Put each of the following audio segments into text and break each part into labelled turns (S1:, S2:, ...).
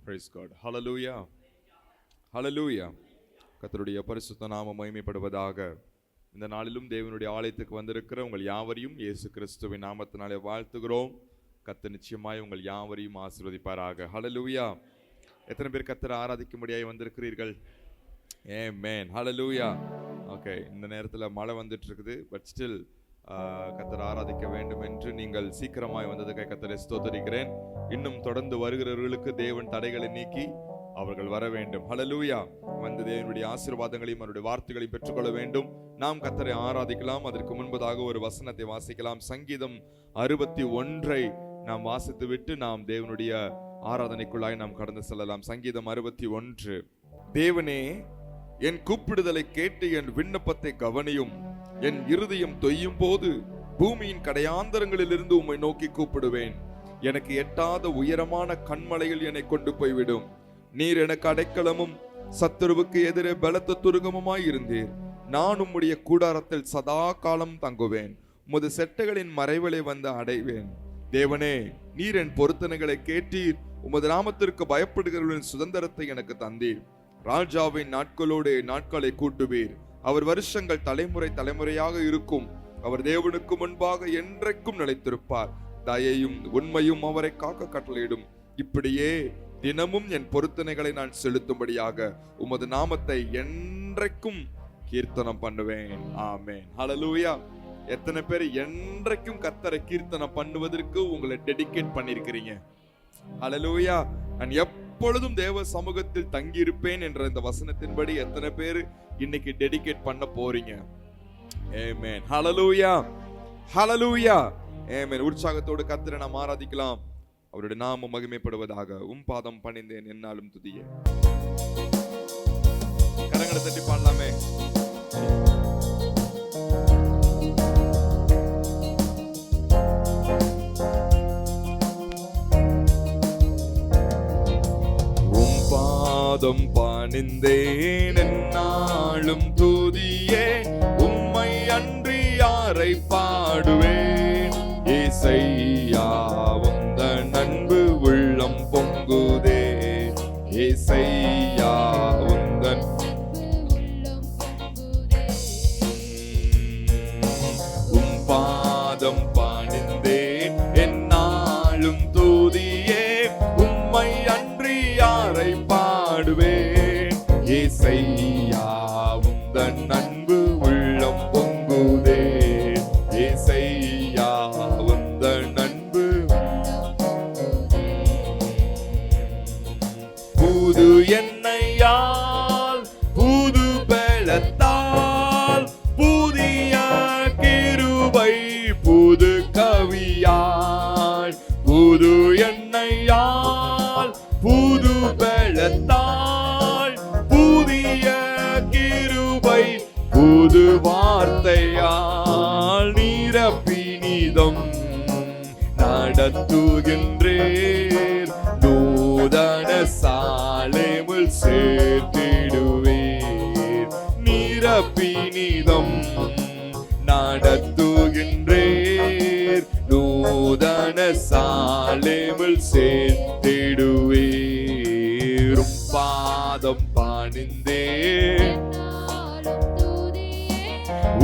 S1: Praise God. Hallelujah. Hallelujah. கர்த்தருடைய பரிசுத்த நாமம் மகிமைப்படுவதாக. இந்த நாளிலும் தேவனுடைய ஆலயத்துக்கு வந்திருக்கிற உங்கள் யாவரையும் இயேசு கிறிஸ்துவின் நாமத்தினாலே வாழ்த்துகிறோம். கர்த்தர் நிச்சயமாய் உங்கள் யாவரையும் ஆசீர்வதிப்பாராக. ஹல்லேலூயா. எத்தனை பேர் கர்த்தரை ஆராதிக்கும்படியாய் வந்திருக்கிறீர்கள்? ஆமென். ஹல்லேலூயா. ஓகே, இந்த நேரத்தில் மழை வந்துட்டு இருக்குது. பட் ஸ்டில் கர்த்தரை ஆராதிக்க வேண்டும் என்று நீங்கள் சீக்கிரமாய் வந்ததுக்கு கர்த்தரை ஸ்தோத்திரிக்கிறேன். இன்னும் தொடர்ந்து வருகிறவர்களுக்கு தேவன் தடைகளை நீக்கி அவர்கள் வர வேண்டும். ஹல்லேலூயா. வந்து தேவனுடைய ஆசீர்வாதங்களையும் அவருடைய வார்த்தைகளையும் பெற்றுக்கொள்ள வேண்டும். நாம் கர்த்தரை ஆராதிக்கலாம். அதற்கு முன்பதாக ஒரு வசனத்தை வாசிக்கலாம். சங்கீதம் 61 நாம் வாசித்து விட்டு நாம் தேவனுடைய ஆராதனைக்குள்ளாய் நாம் கடந்து செல்லலாம். சங்கீதம் 61. தேவனே, என் கூப்பிடுதலை கேட்டு என் விண்ணப்பத்தை கவனியும். என் இருதயம் தொய்யும் போது பூமியின் கடையாந்தரங்களிலிருந்து உம்மை நோக்கி கூப்பிடுவேன். எனக்கு எட்டாத உயரமான கண்மலையில் என்னை கொண்டு போய்விடும். நீர் எனக்கு அடைக்கலமும் சத்துருவுக்கு எதிரே பலத்த துருகமுமாய் இருந்தீர். நான் உம்முடைய கூடாரத்தில் சதா காலம் தங்குவேன். உமது செட்டைகளின் மறைவிலே வந்து அடைவேன். தேவனே, நீர் என் பொருத்தனைகளை கேட்டீர். உமது நாமத்திற்கு பயப்படுகிறவர்களின் சுதந்திரத்தை எனக்கு தந்தீர். ராஜாவின் நாட்களோடு நாட்களை கூட்டுவீர். அவர் வருஷங்கள் தலைமுறை தலைமுறையாக இருக்கும். அவர் தேவனுக்கு முன்பாக என்றைக்கும் நிலைத்திருப்பார். தயையும் உண்மையும் அவரை காக்க கட்டளையிடும். இப்படியே தினமும் என் பொருத்தனைகளை நான் செலுத்தும்படியாக உமது நாமத்தை என்றைக்கும் கீர்த்தனம் பண்ணுவேன். ஆமென். ஹல்லேலூயா. எத்தனை பேர் என்றைக்கும் கர்த்தரை கீர்த்தனம் பண்ணுவதற்கு உங்களை டெடிகேட் பண்ணிருக்கிறீங்க? ஹல்லேலூயா. நான் எப்பொழுதும் தேவ சமூகத்தில் தங்கி இருப்பேன் என்ற இந்த வசனத்தின்படி எத்தனை பேர் இன்னைக்கு டெடிகேட் பண்ண போறீங்க? ஆமென். ஹல்லேலூயா. ஹல்லேலூயா. ஆமென். உற்சாகத்தோடு கர்த்தரை நாம் ஆராதிக்கலாம். அவருடைய நாமம் மகிமைப்படுவதாக. பாதம் பணிந்தேன் என்னாலும் துதியே. கரங்களை தட்டி பாடலாமே. பாதம் பணிந்தேன் என்னாலும் துதியே. உம்மை அன்றி யாரை பாடுவேன்? ஏசையா, உந்தன் அன்பு உள்ளம் பொங்குதே. ஏசையா, உந்தன் பாதம் பணிந்தேன் என்னாலும் துதியே. உம்மை அன்றி யாரை பாடுவேன்? ஏசையா, உந்தன் அன்பு உள்ளம் பொங்குதே. ஏசையா, உந்தன் அன்பு. புது எண்ணெயால் புது பலத்தால் புதிய கிருபை புது கவியால். புது எண்ணெயால் புது பலத்தால் புதிய கிருபை புது வார்த்தையால் நீரப்பினிதம் நடத்துகின்றேர். நூதன சாலேமில் சேர்த்திடுவேர். நீரப்பினிதம் நடத்துகின்றேர். நூதன சாலேமில் சேர்த்திடுவேர். பாதம் பணிந்தேன்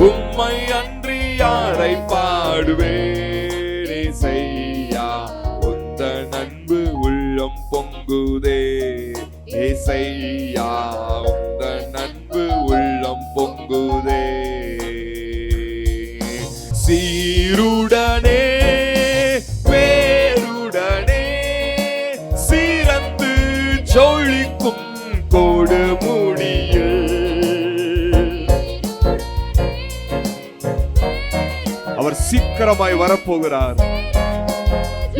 S1: உம்மை அன்றி யாரை பாடுவேன்? ஏசையா, உந்தன் அன்பு உள்ளம் பொங்குதே. ஏசையா, உந்தன் அன்பு உள்ளம் பொங்குதே. சீருடனே பேருடனே சிறந்து ஜொலிக்கும் கொடுமுடியில் அவர் சீக்கிரமாய் வரப்போகிறார்.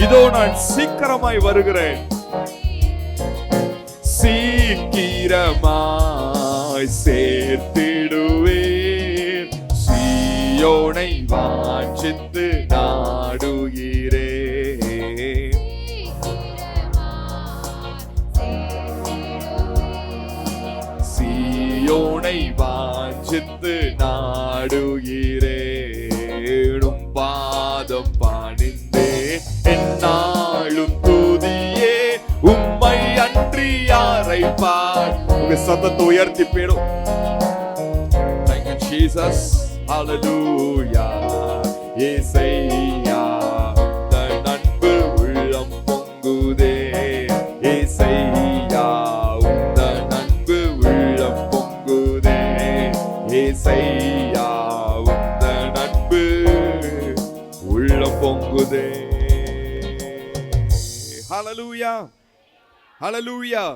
S1: இதோ நான் சீக்கிரமாய் வருகிறேன். சீக்கிரமாய் சேர்த்திடுவேன். சீயோனை வாஞ்சித்து நாடுகிறேன். சீயோனை வாஞ்சித்து நாடுகிறேன். பாதம் பணிந்தேன் என்னாலும் துதியே. உம்மை அன்றி பார். உங்க சத்தத்தை உயர்த்தி பேடும். Thank you Jesus. Hallelujah. ஏசையா உந்தன் அன்பு உள்ளம் பொங்குதே. ஏசையா உந்தன் அன்பு உள்ளம் பொங்குதே. ஏசையா உந்தன் அன்பு உள்ளம் பொங்குதே. Hallelujah. Hallelujah.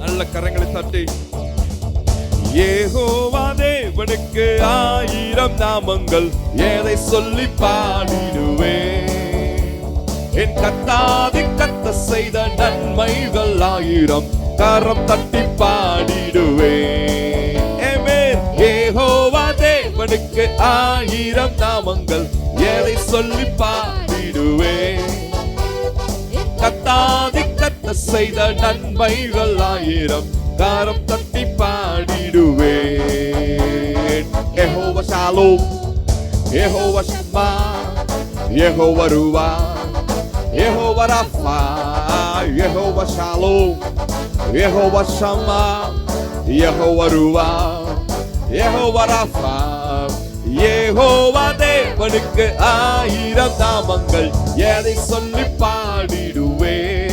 S1: நல்ல கரங்களை தட்டி. யெகோவா தேவனுக்கு 1000 நாமங்கள், எதை சொல்லி பாடிடுவேன். என் கர்த்தாதி கர்த்தர் செய்த நன்மைகள் 1000, கரம் தட்டி பாடிடுவேன். ஆமென். யெகோவா தேவனுக்கு 1000 நாமங்கள், எதை சொல்லி பாடிடுவேன். கர்த்தாதி கர்த்தர் செய்த நன்மைகள் 1000, கரம் தட்டி பாடிடுவேன். Jehovah Shalom, Jehovah Shammah, Jehovah ருவா, Jehovah Rapha, Jehovah Shalom, Jehovah Shammah, Jehovah ருவா, யெகோவா ரஃபா. யெகோவா தேவனுக்கு 1000 நாமங்கள், எதை சொல்லி பாடிடுவேன்.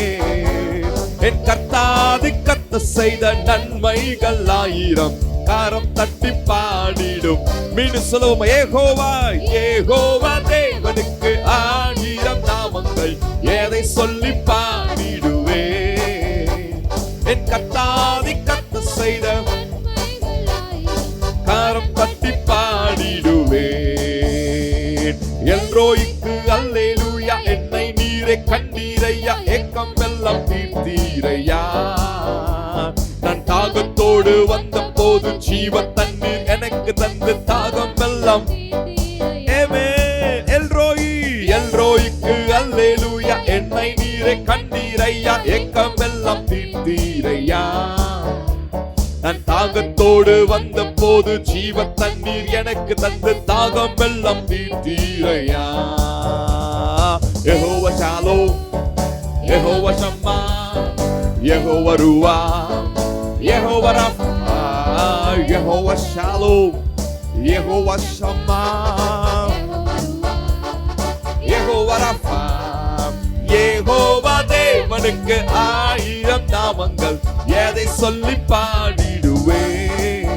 S1: என் கர்த்தாதி கர்த்தர் செய்த நன்மைகள் 1000, கரம் தட்டி பாடிடும். மீண்டும் சொல்லுவோம். யெகோவா, யெகோவா தேவனுக்கு 1000 நாமங்கள், எதை சொல்லி பாடிடுவேன். என் கர்த்தாதி கர்த்தர் செய்த கரம் தட்டி பாடிடுவேன். எல்ரோய்க்கு அல்லேலூயா, என்னை நீரை கண்டீரையா, ஏக்கம் வெள்ளம் தீர்த்தீரையா. நான் தாகத்தோடு வந்த போது ஜீவ தண்ணீர் எனக்கு தந்து தாகம் வெள்ளம். எல்ரோயி, எல்ரோய்க்கு அல்லேலூயா, என்னை நீரை கண்டீரையா, ஏக்கம் வெள்ளம் தீர்த்தீரையா. நான் தாகத்தோடு வந்த போது ஜீவ தண்ணீர் எனக்கு தந்து தாகம் வெள்ளம் தீர்த்தீரையா. Jehovah Shalom, Jehovah Shammah, Jehovah ருவா, Jehovah Rapha, Jehovah Shalom, Jehovah Shammah, Jehovah Rapha. Jehovah தேவனுக்கு 1000 நாமங்கள், எதை சொல்லி பாடிடுவேன்.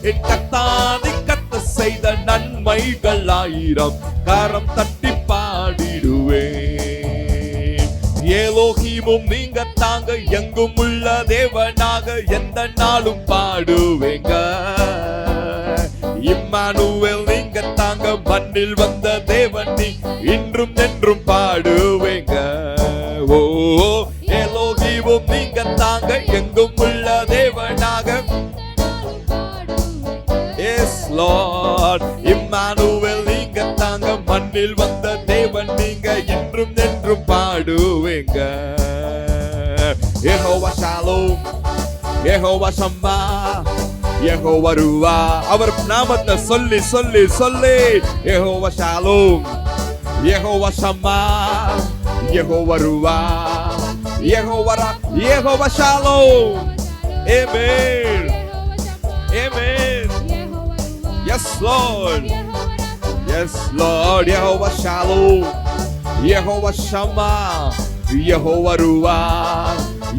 S1: என் கர்த்தாதி கர்த்தர் செய்த நன்மைகள் 1000, கரம் தட்டி பாடிடுவேன். எலோஹிமும் நீங்க தாங்க, எங்கும் உள்ள தேவனாக எந்த நாளும் பாடுவேங்க. இம்மானுவேல் நீங்க தாங்க, மண்ணில் வந்த தேவன் நீ, இன்றும் என்றும் பாடுவேங்க. ஓ எலோஹிமும் நீங்க தாங்க, எங்கும் உள்ள தேவனாக. Yes Lord. இம்மானுவேல் நீங்க தாங்க, மண்ணில் வந்த தேவன் நீங்க, இன்றும் என்றும் பாடுவேங்க. Jehovah Shalom, Jehovah Shammah, Jehovah ருவா. அவர் நாமத்தை சொல்லி சொல்லி சொல்லி. Jehovah Shalom, Jehovah Shammah, Jehovah ருவா, Jehovah Shalom. Amen. Amen. Yes Lord. Yes Lord. Jehovah Shalom, Jehovah Shammah, Jehovah ருவா,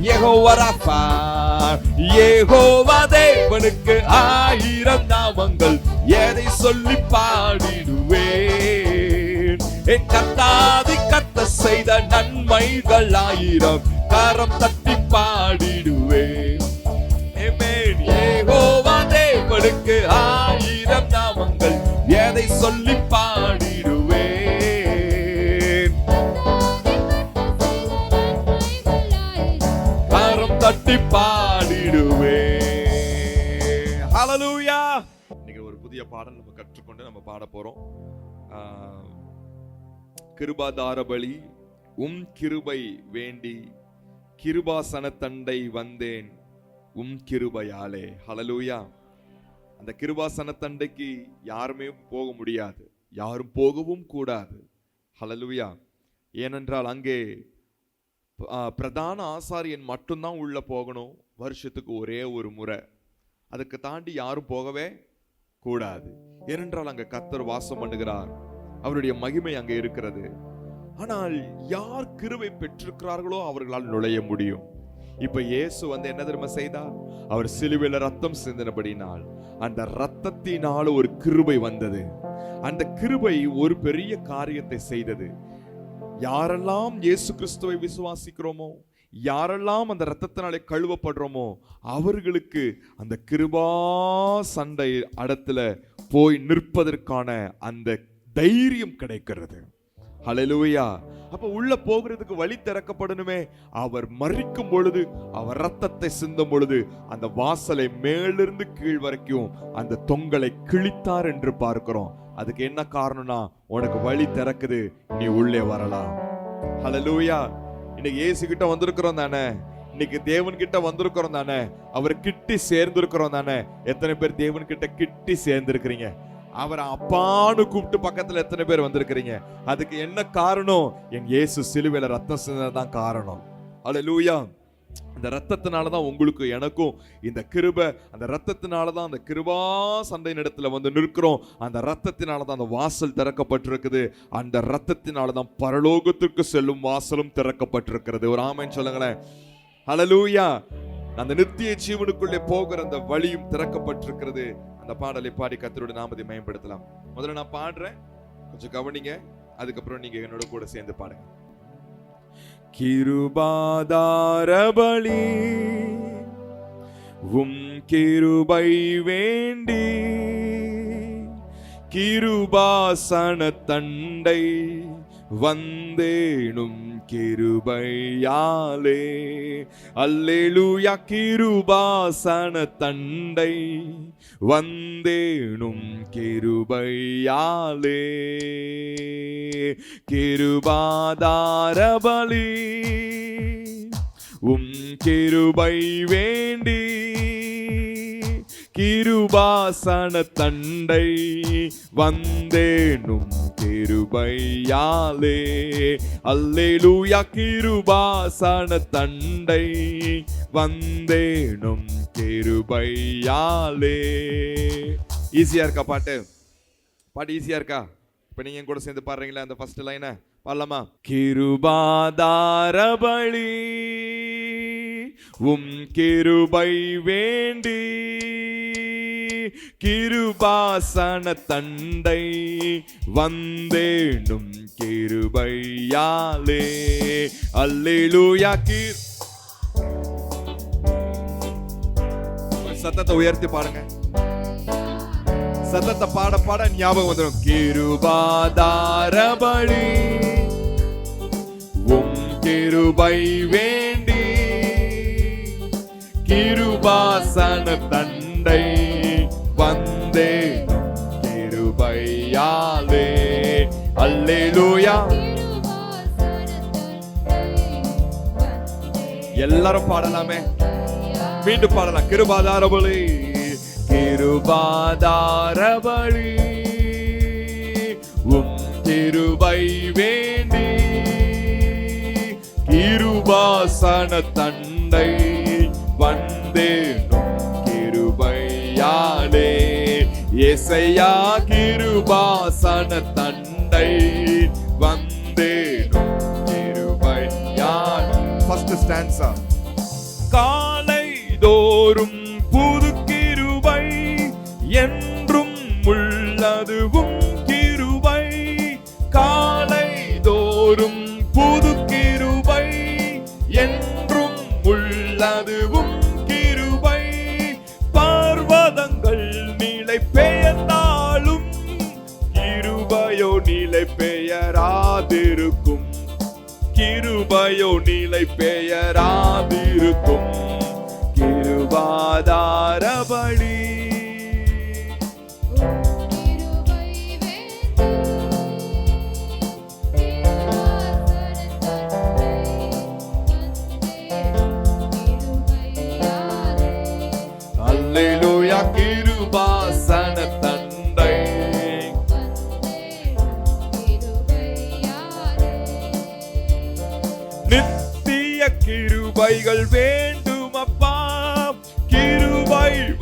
S1: யெகோவா ரஃபா. யெகோவா தேவனுக்கு 1000 நாமங்கள், எதை சொல்லி பாடிடுவேன். என் கர்த்தாதி கர்த்தர் செய்த நன்மைகள் 1000, கரம் தட்டி பாடிடுவேன். ஆமென். யெகோவா தேவனுக்கு 1000 நாமங்கள், எதை சொல்லி பாடிடுவேன். கரம் தட்டி பாடிடுவேன். ஹல்லேலூயா. இன்னைக்கு ஒரு புதிய பாடல் நம்ம கற்றுக்கொண்டு நம்ம பாட போறோம். கிருபாதார பலி உம் கிருபை வேண்டி கிருபாசன தண்டை வந்தேன் உம் கிருபையாலே. ஹல்லேலூயா. அந்த கிருபாசன தண்டைக்கு யாருமே போக முடியாது, யாரும் போகவும் கூடாது. ஹல்லேலூயா. ஏனென்றால் அங்கே பிரதான ஆசாரியன் மட்டும்தான் உள்ள போகணும், வருஷத்துக்கு ஒரே ஒரு முறை. அதுக்கு தாண்டி யாரும் போகவே கூடாது. ஏனென்றால் அங்க கர்த்தர் வாசம் பண்ணுகிறார், அவருடைய மகிமை அங்கே இருக்கிறது. ஆனால் யார் கிருபை பெற்றிருக்கிறார்களோ அவர்களால் நுழைய முடியும். இப்ப இயேசு என்ன தெரியுமா செய்தார்? அவர் சிலுவையில ரத்தம் சிந்தினபடினால் அந்த ரத்தத்தினால ஒரு கிருபை வந்தது. அந்த கிருபை ஒரு பெரிய காரியத்தை செய்தது. யாரெல்லாம் இயேசு கிறிஸ்துவை விசுவாசிக்கிறோமோ, யாரெல்லாம் அந்த ரத்தத்தினாலே கழுவப்படுறோமோ, அவர்களுக்கு அந்த கிருபா சண்டை இடத்துல போய் நிற்பதற்கான அந்த தைரியம் கிடைக்கிறது. ஹல்லேலூயா. அப்ப உள்ள போகிறதுக்கு வழி திறக்கப்படணுமே. அவர் மரிக்கும் பொழுது, அவர் ரத்தத்தை சிந்தும் பொழுது அந்த வாசலை மேலிருந்து கீழ் வரைக்கும் அந்த தொங்கலை கிழித்தார் என்று பார்க்கிறோம். அதுக்கு என்ன காரணம்னா, உனக்கு வழி திறக்குது, நீ உள்ளே வரலாம். ஹல்லேலூயா. இன்னைக்கு இயேசு கிட்ட வந்திருக்கிறோம் தானே, இன்னைக்கு தேவன் கிட்ட வந்திருக்கிறோம் தானே, அவர் கிட்டி சேர்ந்திருக்கிறோம் தானே. எத்தனை பேர் தேவன் கிட்ட கிட்டி சேர்ந்திருக்கிறீங்க? அவர் அப்பான்னு கூப்பிட்டு பக்கத்துல எத்தனை பேர் வந்திருக்கிறீங்க? அதுக்கு என்ன காரணம்? என் இயேசு சிலுவையில ரத்தம் சிந்ததான் காரணம். ஹல்லேலூயா. அந்த ரத்தத்தினாலதான் உங்களுக்கு எனக்கும் இந்த கிருபை, அந்த ரத்தத்தினாலதான் அந்த கிருபா சண்டையின் இடத்துல நிற்கிறோம். அந்த ரத்தத்தினாலதான் அந்த வாசல் திறக்கப்பட்டிருக்குது. அந்த ரத்தத்தினாலதான் பரலோகத்திற்கு செல்லும் வாசலும் திறக்கப்பட்டிருக்கிறது. ஒரு ஆமென் சொல்லுங்களேன். ஹல்லேலூயா. அந்த நித்திய ஜீவனுக்குள்ளே போகிற அந்த வழியும் திறக்கப்பட்டிருக்கிறது. அந்த பாடலை பாடி கர்த்தருடைய நாமத்தை மேம்படுத்தலாம். முதல்ல நான் பாடுறேன், கொஞ்சம் கவனிங்க. அதுக்கப்புறம் நீங்க என்னோட கூட சேர்ந்து பாடுங்க. கிருபாதார பலி கிருபை வேண்டி, கிருபாசன தண்டை வந்தேனும் கிருபையாலே. அல்லேலூயா. கிருபாசன தண்டை வந்தேனும் கிருபையாலே. கிருபாதார பலி கிருபை வேண்டி, கிருபாசன தண்டை வந்தேனும் கிருபையாலே. அல்லேலூயா. கிருபாசன தண்டை வந்தேனும் கிருபையாலே. ஈஸியா இருக்கா பாட்டு? பாட்டு ஈஸியா இருக்கா? இப்ப நீங்க கூட சேர்ந்து பாடுறீங்களா? அந்த ஃபர்ஸ்ட் லைனை பாடலாமா? கிருபாதார பலி கிருபை வேண்டி, கிருபாசன தண்டை வந்தேனும் கிருபையாலே. அல்லேலூயா. சத்தத்தை உயர்த்தி பாடுங்க. சத்தத்தை பாட பாட ஞாபகம் வந்துடும். கிருபாதார பலி கிருபை வேண்டி, கிருபாசன தண்டை வந்தேனும் கிருபையாலே. அல்லேலூயா. எல்லாரும் பாடலாமே, மீண்டும் பாடலாம். கிருபாதார பலி கிருபாதார பலி கிருபை வேண்டி, கிருபாசன தண்டை வந்தேனும் கிருபையாலே. யெசையா. கிருபாசன தண்டை வந்தேனும் கிருபையாலே. First stanza. காலை தோறும் புது கிருபை, என்றும் உள்ளதுவும் கிருபை. காலை தோறும் புது கிருபை, என்றும் உள்ளதுவும் கிருபை. பர்வதங்கள் நிலை பெயர்ந்தாலும் கிருபையோ நிலை பெயராதிருக்கும். கிருபையோ நிலை பெயராதிருக்கும். கிருபாதார பலி அல்லேலூயா. கிருபாசன தண்டை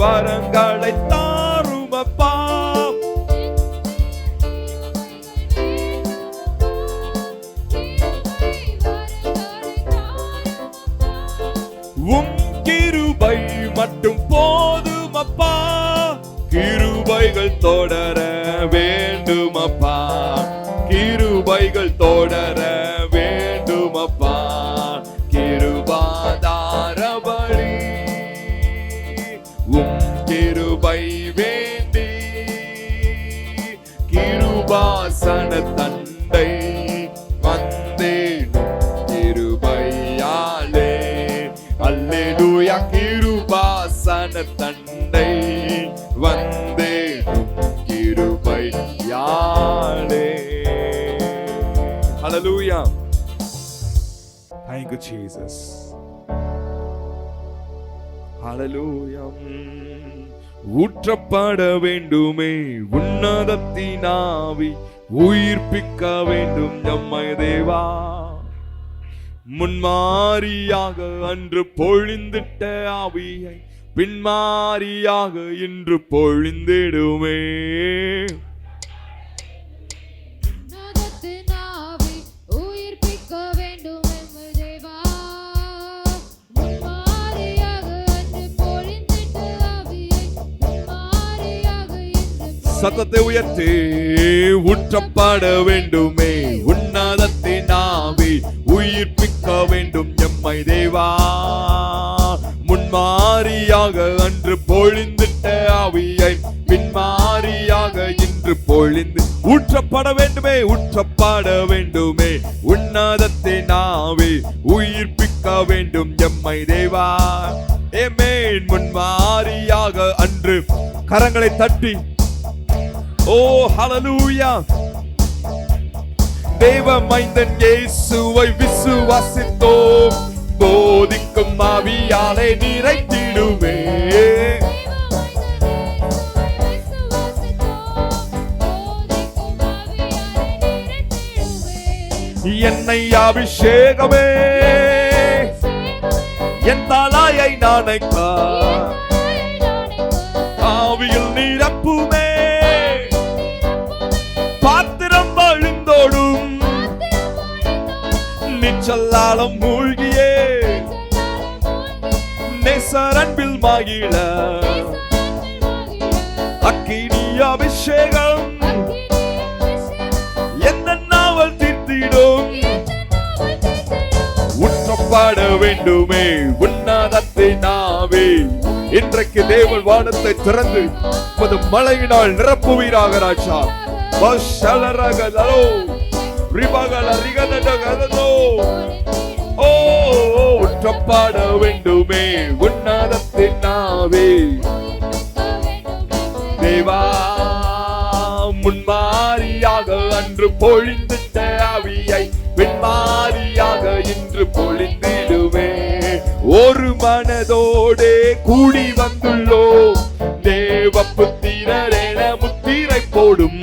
S1: வரங்களை தாருமப்பா. உம் கிருபை மட்டும் போதுமப்பா, கிருபைகள் தொடர வேண்டுமப்பா, கிருபைகள் தொடர வேண்டுமப்பா. கிருபாதாரபலி உம் கிருபை வேண்டி, கிருபாசன தண்டை வந்தேன் கிருபையாலே. அல்லேலூயா. கிருபாசன தண்டை வந்தேன் கிருபையாலே. ஹல்லேலூயா. Thank you Jesus. ஹல்லேலூயா. ஊற்றப்பட வேண்டுமே உன்னதத்தின் ஆவி, உயிர்ப்பிக்க வேண்டும் நம்மை தேவா. முன்மாரியாக அன்று பொழிந்திட்ட ஆவியை பின்மாரியாக இன்று பொழிந்திடுமே. சத்தத்தை உயர்த்தி ஊற்றப்பட வேண்டுமே உன்னதத்தின் ஆவி, உயிர்ப்பிக்க வேண்டும் எம்மை தேவா. முன்மாரியாக அன்று பொழிந்திட்ட ஆவியை பின்மாரியாக இன்று பொழிந்து ஊற்றப்பட வேண்டுமே, ஊற்றப்பட வேண்டுமே உன்னதத்தின் ஆவி, உயிர்ப்பிக்க வேண்டும் எம்மை தேவா. ஆமென். முன்மாரியாக அன்று கரங்களை தட்டி ஓ ஹல்லேலூயா. தேவ மைந்தன் இயேசுவை விசுவாசித்தோம், போதிக்கும் ஆவியாலே நிறைத்திடுவே. என்னை அபிஷேகமே என் தலையை நாணைக்க, ஆவியில் நிரப்புமே பாத்திரம் வழிந்தோடும், நிச்சலாலம் மூழ்கியே நேசரன்பில் மகிழ. அக்கினி அபிஷேகம் என்ன நாவல் தீர்த்திடும். ஊற்றப்பட வேண்டுமே உன்னதத்தின் ஆவி. இன்றைக்கு தேவன் வானத்தை திறந்து உமது மழையினால் நிரப்புவீராக ராஜா. ஊற்றப்பட வேண்டுமே உன்னதத்தின் ஆவி தேவா. முன்மாரியாக அன்று பொழிந்திட்ட ஆவியை பின்மாரியாக இன்று பொழிந்திடுவே. ஒரு மனதோடே கூடி வந்துள்ளோம், தேவ புத்திரரென முத்திரை போடும்.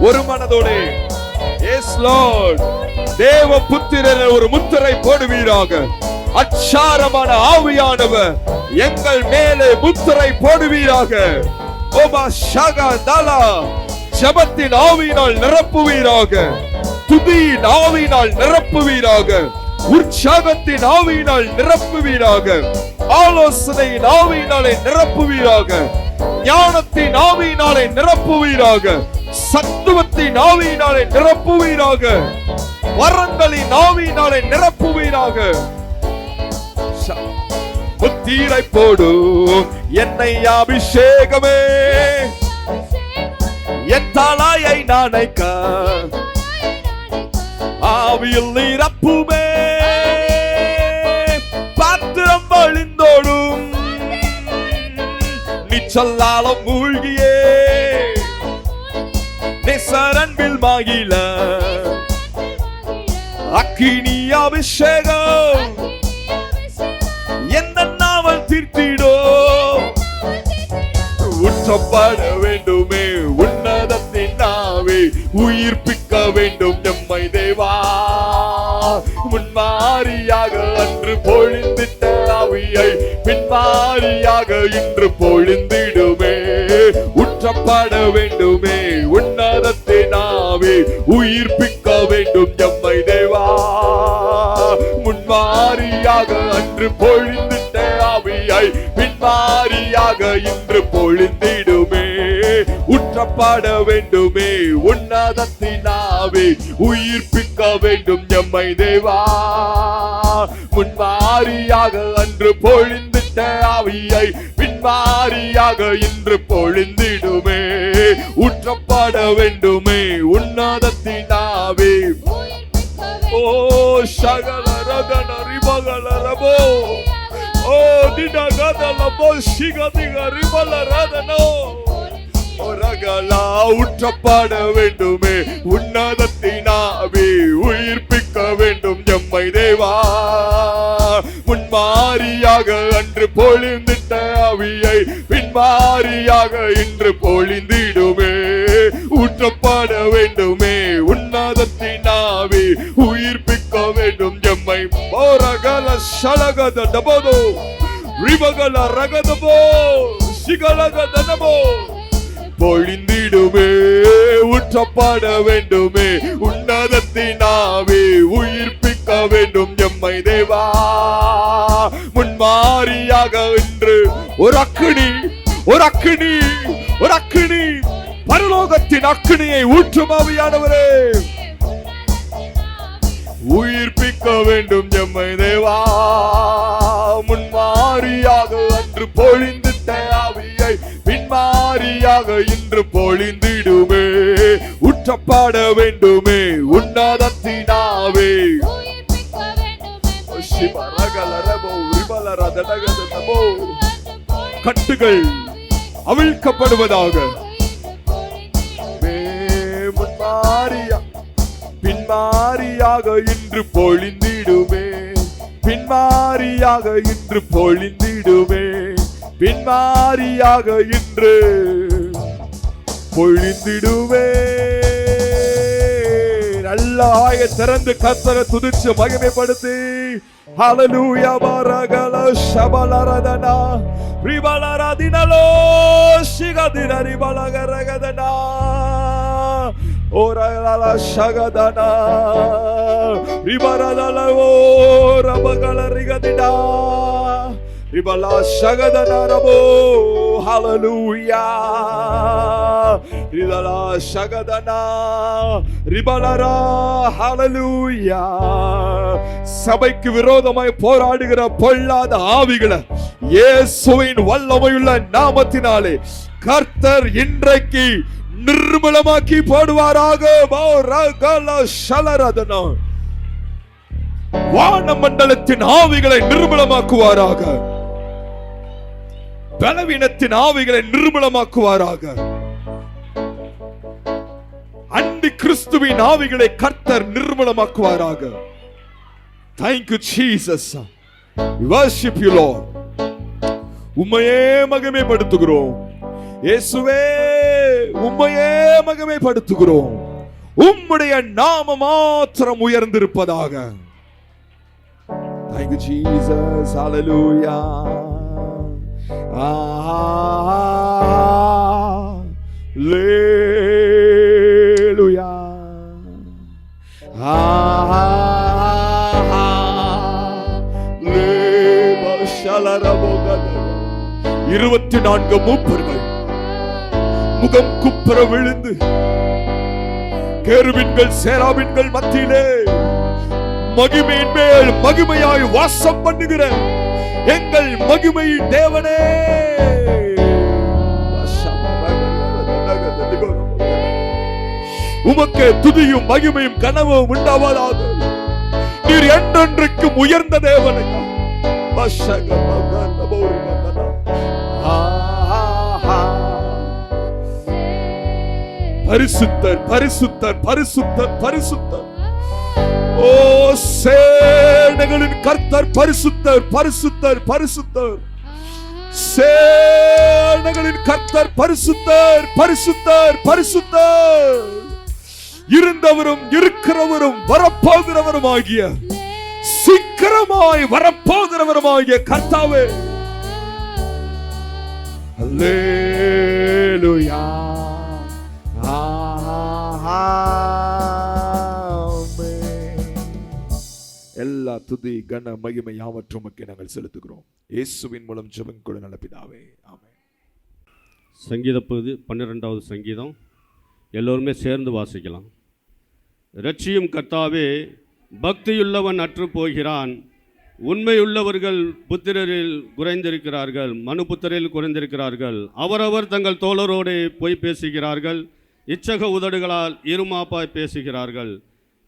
S1: ஒரு மனதோடே எஸ் லார்ட், தேவ புத்திரர் ஒரு முத்திரை போடுவீராக. அச்சாரமான ஆவியானவர் எங்கள் மேலே முத்திரை போடுவீராக. ஓபா ஷகா தலா, ஜெபத்தின் ஆவியினால் நிரப்புவீராக, துதியின் ஆவியினால் நிரப்புவீராக, உற்சாகத்தின் ஆவியினால் நிரப்புவீராக, ஆலோசனையின் ஆவியினாலே நிரப்புவீராக, ஞானத்தின் ஆவியினாலே நிரப்புவீராக, சத்துவத்தின் ஆவியினாலே நிரப்புவீராக, வரங்களின் ஆவியினாலே நிரப்புவீராக. முத்திரை போடும் என்னை அபிஷேகமே என் தலையை நாணைக்க, ஆவியில் நிரப்புமே பாத்திரம் வழிந்தோடும், நிச்சலாலம் மூழ்கியே நேசரன்பில் மகிழ. அக்கினி அபிஷேகம் எந்த நாவல் தீர்த்திடோ. ஊற்றப்பட வேண்டுமே உன்னதத்தின் ஆவி, உயிர்ப்பிக்க வேண்டும் எம்மை எம்மை தேவா. முன்மாரியாக அன்று பொழிந்திட்ட ஆவியை பின்மாரியாக இன்று பொழிந்திடுமே. உற்றப்பட வேண்டுமே உன்னதத்தின் ஆவி, உயிர்ப்பிக்க வேண்டும் எம்மை தேவா. முன்மாரியாக அன்று பொழிந்திட்ட ஆவியை பின்மாரியாக இன்று பொழிந்திடுமே. உற்றப்பட வேண்டுமே உன்னதத்தின் ஆவி, உயிர்ப்பிக்க வேண்டும் எம்மை தேவா. முன்மாரியாக அன்று பொழிந்திட்ட ஆவியை பின்மாரியாக இன்று பொழிந்திடுமே. உற்றப்பட வேண்டுமே உன்னதத்தின் ஆவி. ஓ சகல ரதன ரிபகல ரபோ, ஓ திடகதல போ சிகதிக ரிபல ரதனோ. உற்றப்பட வேண்டுமே உன்னதத்தின் ஆவி, உயிர்ப்பிக்க வேண்டும் எம்மை தேவா. முன்மாரியாக அன்று பொழிந்திட்ட ஆவியை பின்மாரியாக இன்று பொழிந்திடுமே. உற்றப்பட வேண்டுமே உன்னதத்தின் ஆவி, உயிர்ப்பிக்க வேண்டும் எம்மை. போரகல சலகத டபதோ ரிபகல ரகதபோ சிகலகதனபோ பொழிந்திடுமே. உற்றப்பட வேண்டுமே உன்னதத்தின் ஆவி, உயிர்ப்பிக்க வேண்டும் எம்மை தேவா. முன்மாரியாக இன்று ஒரு அக்கினி, ஒரு அக்கினி, ஒரு அக்கினி, பரலோகத்தின் அக்கினியை ஊற்றும் ஆவியானவரே, உயிர்ப்பிக்க வேண்டும் எம்மை தேவா. முன்மாரியாக அன்று பொழிந்திட்ட ஆவியை பின்மாரியாக இன்று பொழிந்திடுமே. உற்றப்பட வேண்டுமே உன்னதத்தின் ஆவி. கட்டுகள் அவிழ்க்கப்படுவதாக. பின்மாரியாக இன்று பொழிந்திடுமே. பின்மாரியாக இன்று பொழிந்திடுமே. பின்மாரியாக இன்று பொழிந்திடுவே. நல்ல ஆய திறந்து கர்த்தரை துதிச்சு மகிமைப்படுத்தி ஹல்லேலூயா பரகல ஷபலரதனா ரிபலரதினலோ சிகதினரி பலகரகதனா ஓரலல ஷகதனா ரிபரதலவோ ரபகலரிகதிடா ரிபலா ஷகதனா ரபோ ஹல்லேலூயா ரிதலா ஷகதனா ரிபலரா ஹல்லேலூயா. சபைக்கு விரோதமாய் போராடுகிற பொல்லாத ஆவிகளை இயேசுவின் வல்லமையுள்ள நாமத்தினாலே கர்த்தர் இன்றைக்கு நிர்மூலமாக்கி போடுவாராக. வானமண்டலத்தின் ஆவிகளை நிர்மூலமாக்குவாராக. பலவீனத்தின் ஆவிகளை நிர்மூலமாக்குவாராக. அந்தி கிறிஸ்துவின் ஆவிகளை கர்த்தர் நிர்மூலமாக்குவாராக. Thank you Jesus. We worship you Lord. உம்மையே மகிமைப்படுத்துகிறோம் இயேசுவே, உம்மையே மகிமைப்படுத்துகிறோம். உம்முடைய நாமம் மாத்திரம் உயர்ந்திருப்பதாக. Thank you Jesus. Hallelujah. Hallelujah. Hallelujah. 24 மூப்பர்கள் முகம் குப்புற விழுந்து கேருபீன்கள் சேராபீன்கள் மத்தியிலே மகிமையின் மேல் மகிமையாய் வாசம் பண்ணுகிற எங்கள் மகிமை தேவனே, உமக்கு துதியும் மகிமையும் கனவும் உண்டாவதாக. நீர் என்றென்றைக்கும் உயர்ந்த தேவனை. பரிசுத்தர் பரிசுத்தர் பரிசுத்தர் பரிசுத்தர். ஓ சேனைகளின் கர்த்தர் பரிசுத்தர் பரிசுத்தர் பரிசுத்தர். சேனைகளின் கர்த்தர் பரிசுத்தர் பரிசுத்தர் பரிசுத்தர். இருந்தவரும் இருக்கிறவரும் வரப்போகிறவருமாகிய சீக்கிரமாய் வரப்போகிறவருமாகிய கர்த்தாவே, அல்லேலூயா. எல்லா துதி கன மகிமை யாவற்றும் நாங்கள் செலுத்துகிறோம் இயேசுவின் மூலம் ஜெபம் கொடு நல்ல பிதாவே, ஆமென்.
S2: சங்கீத பகுதி 12வது சங்கீதம் எல்லோருமே சேர்ந்து வாசிக்கலாம். இரட்சியும் கர்த்தாவே, பக்தியுள்ளவன் அற்று போகிறான். உண்மையுள்ளவர்கள் புத்திரரில் குறைந்திருக்கிறார்கள், மனுபுத்திரில் குறைந்திருக்கிறார்கள். அவரவர் தங்கள் தோழரோடு பொய் பேசுகிறார்கள், இச்சக உதடுகளால் இருமாப்பாய் பேசுகிறார்கள்.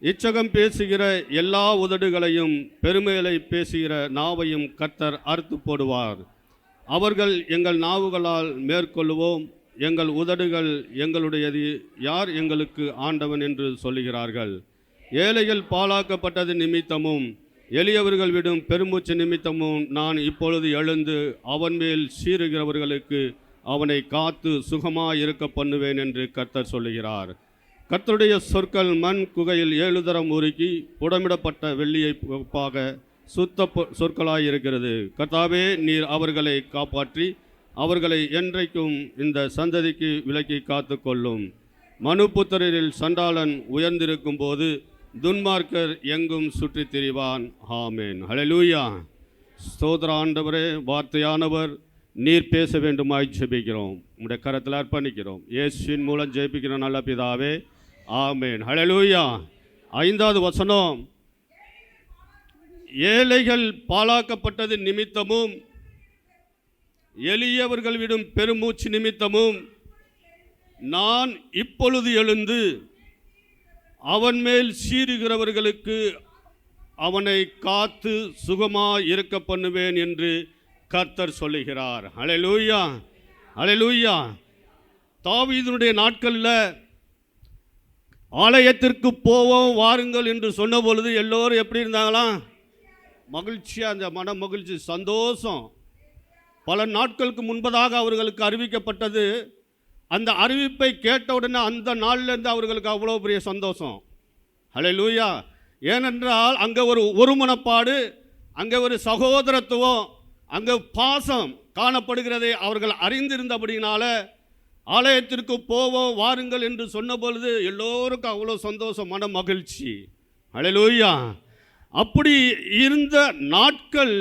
S2: இச்சகம் பேசுகிற எல்லா உதடுகளையும் பெருமைகளை பேசுகிற நாவையும் கர்த்தர் அறுத்து போடுவார். அவர்கள் எங்கள் நாவுகளால் மேற்கொள்வோம், எங்கள் உதடுகள் எங்களுடையது, யார் எங்களுக்கு ஆண்டவன் என்று சொல்லுகிறார்கள். ஏழைகள் பாழாக்கப்பட்டது நிமித்தமும் எளியவர்கள் விடும் பெருமூச்சு நிமித்தமும் நான் இப்பொழுது எழுந்து அவன் மேல் சீறுகிறவர்களுக்கு அவனை காத்து சுகமாய் இருக்க பண்ணுவேன் என்று கர்த்தர் சொல்லுகிறார். கர்த்தருடைய சொற்கள் மண் குகையில் 7 தரம் உருக்கி புடமிடப்பட்ட வெள்ளியை ஒப்பாக சுத்த சொற்களாய் இருக்கிறது. கர்த்தாவே, நீர் அவர்களை காப்பாற்றி அவர்களை என்றைக்கும் இந்த சந்ததிக்கு விலக்கி காத்து கொள்ளும். மனுபுத்திரரில் சண்டாளன் உயர்ந்திருக்கும் போது துன்மார்க்கர் எங்கும் சுற்றி திரிவான். ஆமென். ஹல்லேலூயா. ஸ்தோத்திர ஆண்டவரே, வார்த்தையானவர் நீர் பேச வேண்டுமாய் ஜெபிக்கிறோம். உம்முடைய கரத்தில் அர்ப்பணிக்கிறோம். இயேசுவின் மூலம் ஜெபிக்கிறோம் நல்ல பிதாவே, ஆமென். ஹல்லேலூயா. 5வது வசனம், ஏழைகள் பாழாக்கப்பட்டது நிமித்தமும் எளியவர்கள் விடும் பெருமூச்சு நிமித்தமும் நான் இப்பொழுது எழுந்து அவன் மேல் சீறுகிறவர்களுக்கு அவனை காத்து சுகமாய் இருக்க பண்ணுவேன் என்று கர்த்தர் சொல்லுகிறார். ஹல்லேலூயா, ஹல்லேலூயா. தாவீதுடைய நாட்களில் ஆலயத்திற்கு போவோம் வாருங்கள் என்று சொன்ன பொழுது எல்லோரும் எப்படி இருந்தாங்களாம்? மகிழ்ச்சியாக, அந்த மன மகிழ்ச்சி, சந்தோஷம். பல நாட்களுக்கு முன்பதாக அவர்களுக்கு அறிவிக்கப்பட்டது. அந்த அறிவிப்பை கேட்டவுடனே அந்த நாளிலிருந்து அவர்களுக்கு அவ்வளோ பெரிய சந்தோஷம். ஹல்லேலூயா. ஏனென்றால் அங்கே ஒரு ஒருமனப்பாடு, அங்கே ஒரு சகோதரத்துவம், அங்கே பாசம் காணப்படுகிறதை அவர்கள் அறிந்திருந்தபடினால ஆலயத்திற்கு போவோம் வாருங்கள் என்று சொன்ன பொழுது எல்லோருக்கும் அவ்வளோ சந்தோஷம், மன மகிழ்ச்சி. ஹல்லேலூயா. அப்படி இருந்த நாட்கள்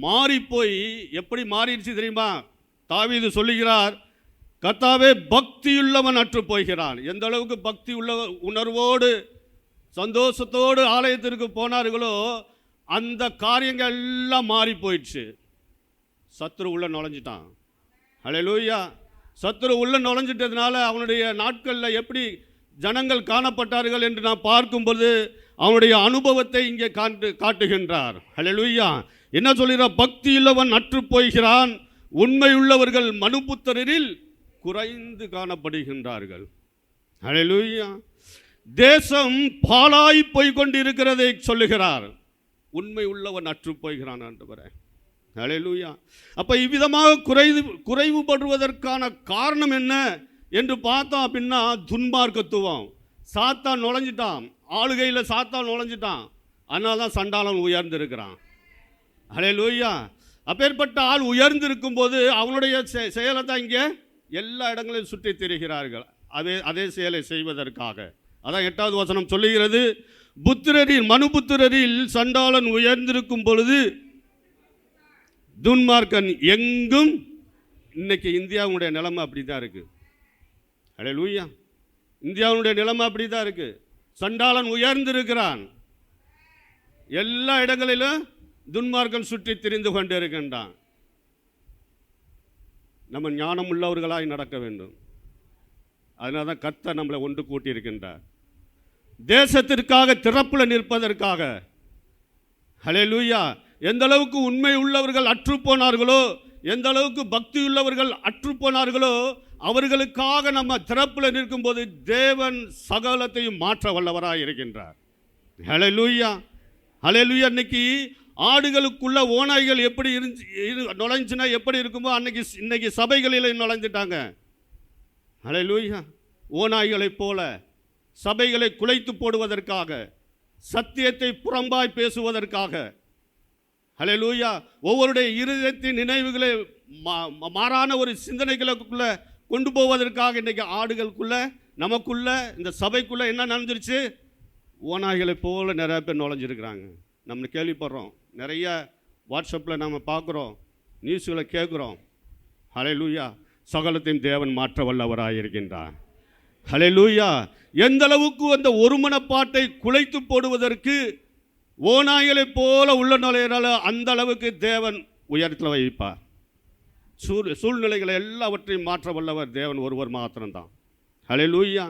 S2: மாறிப்போய் எப்படி மாறிடுச்சு தெரியுமா? தாவீது சொல்லுகிறார், கர்த்தாவே, பக்தியுள்ளவன் அற்று போகிறான். எந்த அளவுக்கு பக்தி உள்ள உணர்வோடு சந்தோஷத்தோடு ஆலயத்திற்கு போனார்களோ அந்த காரியங்கள் எல்லாம் மாறி போயிடுச்சு. சத்துரு உள்ள நுழைஞ்சிட்டான். ஹல்லேலூயா. சத்துரு உள்ள நுழைஞ்சிட்டதுனால அவனுடைய நாட்களில் எப்படி ஜனங்கள் காணப்பட்டார்கள் என்று நான் பார்க்கும்போது அவனுடைய அனுபவத்தை இங்கே காட்டுகின்றார். ஹல்லேலூயா. என்ன சொல்கிறார்? பக்தியுள்ளவன் அற்று போகிறான், உண்மையுள்ளவர்கள் மனுபுத்திரரில் குறைந்து காணப்படுகின்றார்கள். ஹல்லேலூயா. தேசம் பாழாய் போய் கொண்டிருக்கிறதை சொல்லுகிறார். உண்மை உள்ளவன் அற்று போகிறான் ஆண்டவரே. ஹல்லேலூயா. அப்போ இவ்விதமாக குறைவுபடுவதற்கான காரணம் என்ன என்று பார்த்தோம் அப்படின்னா, துன்மார்க்கத்துவம். சாத்தான் நுழைஞ்சிட்டான், ஆளுகையில் சாத்தான் நுழைஞ்சிட்டான். அதனால தான் சண்டாளன் உயர்ந்திருக்கிறான். ஹல்லேலூயா. அப்பேற்பட்ட ஆள் உயர்ந்திருக்கும் போது அவனுடைய செயலை தான் இங்கே எல்லா இடங்களையும் சுற்றி திரிகிறார்கள். அதே செயலை செய்வதற்காக. அதான் 8வது வசனம் சொல்லுகிறது, புத்திரரில் மனுபுத்திரரில் சண்டாளன் உயர்ந்திருக்கும் பொழுது துன்மார்க்கன் எங்கும். இன்னைக்கு இந்தியாவுடைய நிலைமை அப்படி தான் இருக்கு. ஹல்லேலூயா. இந்தியாவுடைய நிலைமை அப்படி தான் இருக்கு. சண்டாளன் உயர்ந்திருக்கிறான், எல்லா இடங்களிலும் துன்மார்க்கன் சுற்றி திரிந்து கொண்டு இருக்கின்றான். நம்ம ஞானம் உள்ளவர்களாய் நடக்க வேண்டும். அதனால தான் கர்த்தர் நம்மளை ஒன்று கூட்டி இருக்கின்றார், தேசத்திற்காக திறப்பில் நிற்பதற்காக. ஹல்லேலூயா. எந்த அளவுக்கு உண்மை உள்ளவர்கள் அற்று போனார்களோ, எந்த அளவுக்கு பக்தி உள்ளவர்கள் அற்று போனார்களோ, அவர்களுக்காக நம்ம திறப்பில் நிற்கும்போது தேவன் சகலத்தையும் மாற்ற வல்லவராக இருக்கின்றார். ஹல்லேலூயா, ஹல்லேலூயா. இன்னைக்கு ஆடுகளுக்குள்ள ஓநாய்கள் எப்படி நுழைஞ்சுன்னா எப்படி இருக்குமோ இன்னைக்கு சபைகளில் நுழைஞ்சிட்டாங்க. ஹல்லேலூயா. ஓநாய்களைப் போல சபைகளை குலைத்து போடுவதற்காக, சத்தியத்தை புறம்பாய் பேசுவதற்காக, ஹல்லேலூயா, ஒவ்வொருடைய இருதயத்தின் நினைவுகளை மாறான ஒரு சிந்தனைகளுக்குள்ள கொண்டு போவதற்காக இன்றைக்கி ஆடுகளுக்குள்ள, நமக்குள்ள, இந்த சபைக்குள்ள என்ன நடந்துருச்சு? ஓநாய்களை போல நிறைய பேர் நுழைஞ்சிருக்கிறாங்க. நம்ம கேள்விப்படுறோம், நிறைய வாட்ஸ்அப்பில் நம்ம பார்க்குறோம், நியூஸ்களை கேட்குறோம். ஹல்லேலூயா, சகலத்தையும் தேவன் மாற்ற வல்லவராக இருக்கின்றார். ஹல்லேலூயா. எந்த அளவுக்கு அந்த ஒருமனப்பாட்டை குலைத்து போடுவதற்கு ஓநாய்களை போல உள்ள நுழையிறால அந்த அளவுக்கு தேவன் உயரத்தில் வைப்பார். சூழ்நிலைகளை எல்லாவற்றையும் மாற்ற வல்லவர் தேவன் ஒருவர் மாத்திரம்தான். ஹல்லேலூயா.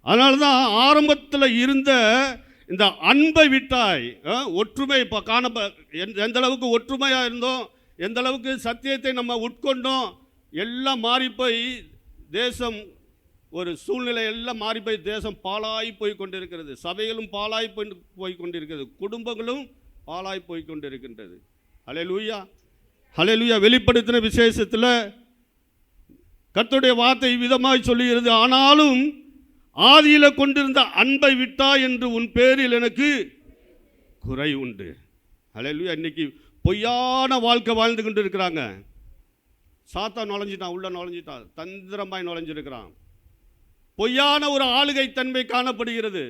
S2: அதனால தான் ஆரம்பத்தில் இருந்த இந்த அன்பை விட்டாய், ஒற்றுமை இப்போ எந்த அளவுக்கு ஒற்றுமையாக இருந்தோம், எந்த அளவுக்கு சத்தியத்தை நம்ம உட்கொண்டோம், எல்லாம் மாறிப்போய் தேசம் ஒரு சூழ்நிலை எல்லாம் மாறிப்போய் தேசம் பாழாய் போய் கொண்டிருக்கிறது. சபைகளும் பாழாய் போய் கொண்டிருக்கிறது. குடும்பங்களும் பாழாய் போய் கொண்டிருக்கின்றது. ஹல்லேலூயா, ஹல்லேலூயா. வெளிப்படுத்தின விசேஷத்தில் கர்த்தருடைய வார்த்தை விதமாய் சொல்லுகிறது, ஆனாலும் ஆதியில் கொண்டிருந்த அன்பை விட்டா என்று உன் பேரில் எனக்கு குறை உண்டு. ஹல்லேலூயா. இன்னைக்கு பொய்யான வாழ்க்கை வாழ்ந்து கொண்டு இருக்கிறாங்க. சாத்தான் நுழைஞ்சிட்டான், உள்ள நுழைஞ்சிட்டான், தந்திரமாய் நுழைஞ்சிருக்கிறான். பொய்யான ஒரு ஆளுகை தன்மை காணப்படுகிறது.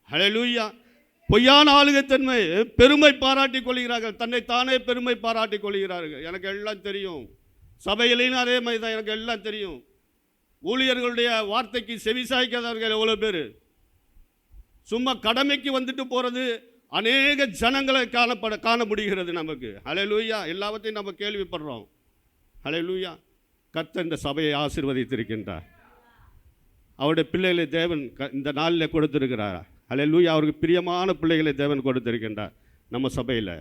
S2: ஹல்லேலூயா. பொய்யான ஆளுகை தன்மை, பெருமை பாராட்டி கொள்கிறார்கள், தன்னைத்தானே பெருமை பாராட்டி கொள்கிறார்கள். எனக்கு எல்லாம் தெரியும், சபையிலையும் அதே மாதிரி தான், எனக்கு எல்லாம் தெரியும். ஊழியர்களுடைய வார்த்தைக்கு செவிசாய்க்காதவர்கள் எவ்வளோ பேர்? சும்மா கடமைக்கு வந்துட்டு போகிறது அநேக ஜனங்களை காண முடிகிறது நமக்கு. ஹல்லேலூயா. எல்லாவற்றையும் நம்ம கேள்விப்படுறோம். ஹல்லேலூயா. கர்த்தர் இந்த சபையை ஆசீர்வதித்திருக்கின்றார். அவருடைய பிள்ளைகளை தேவன் இந்த நாளில் கொடுத்திருக்கிறார். ஹல்லேலூயா. அவருக்கு பிரியமான பிள்ளைகளை தேவன் கொடுத்திருக்கின்றார் நம்ம சபையில்.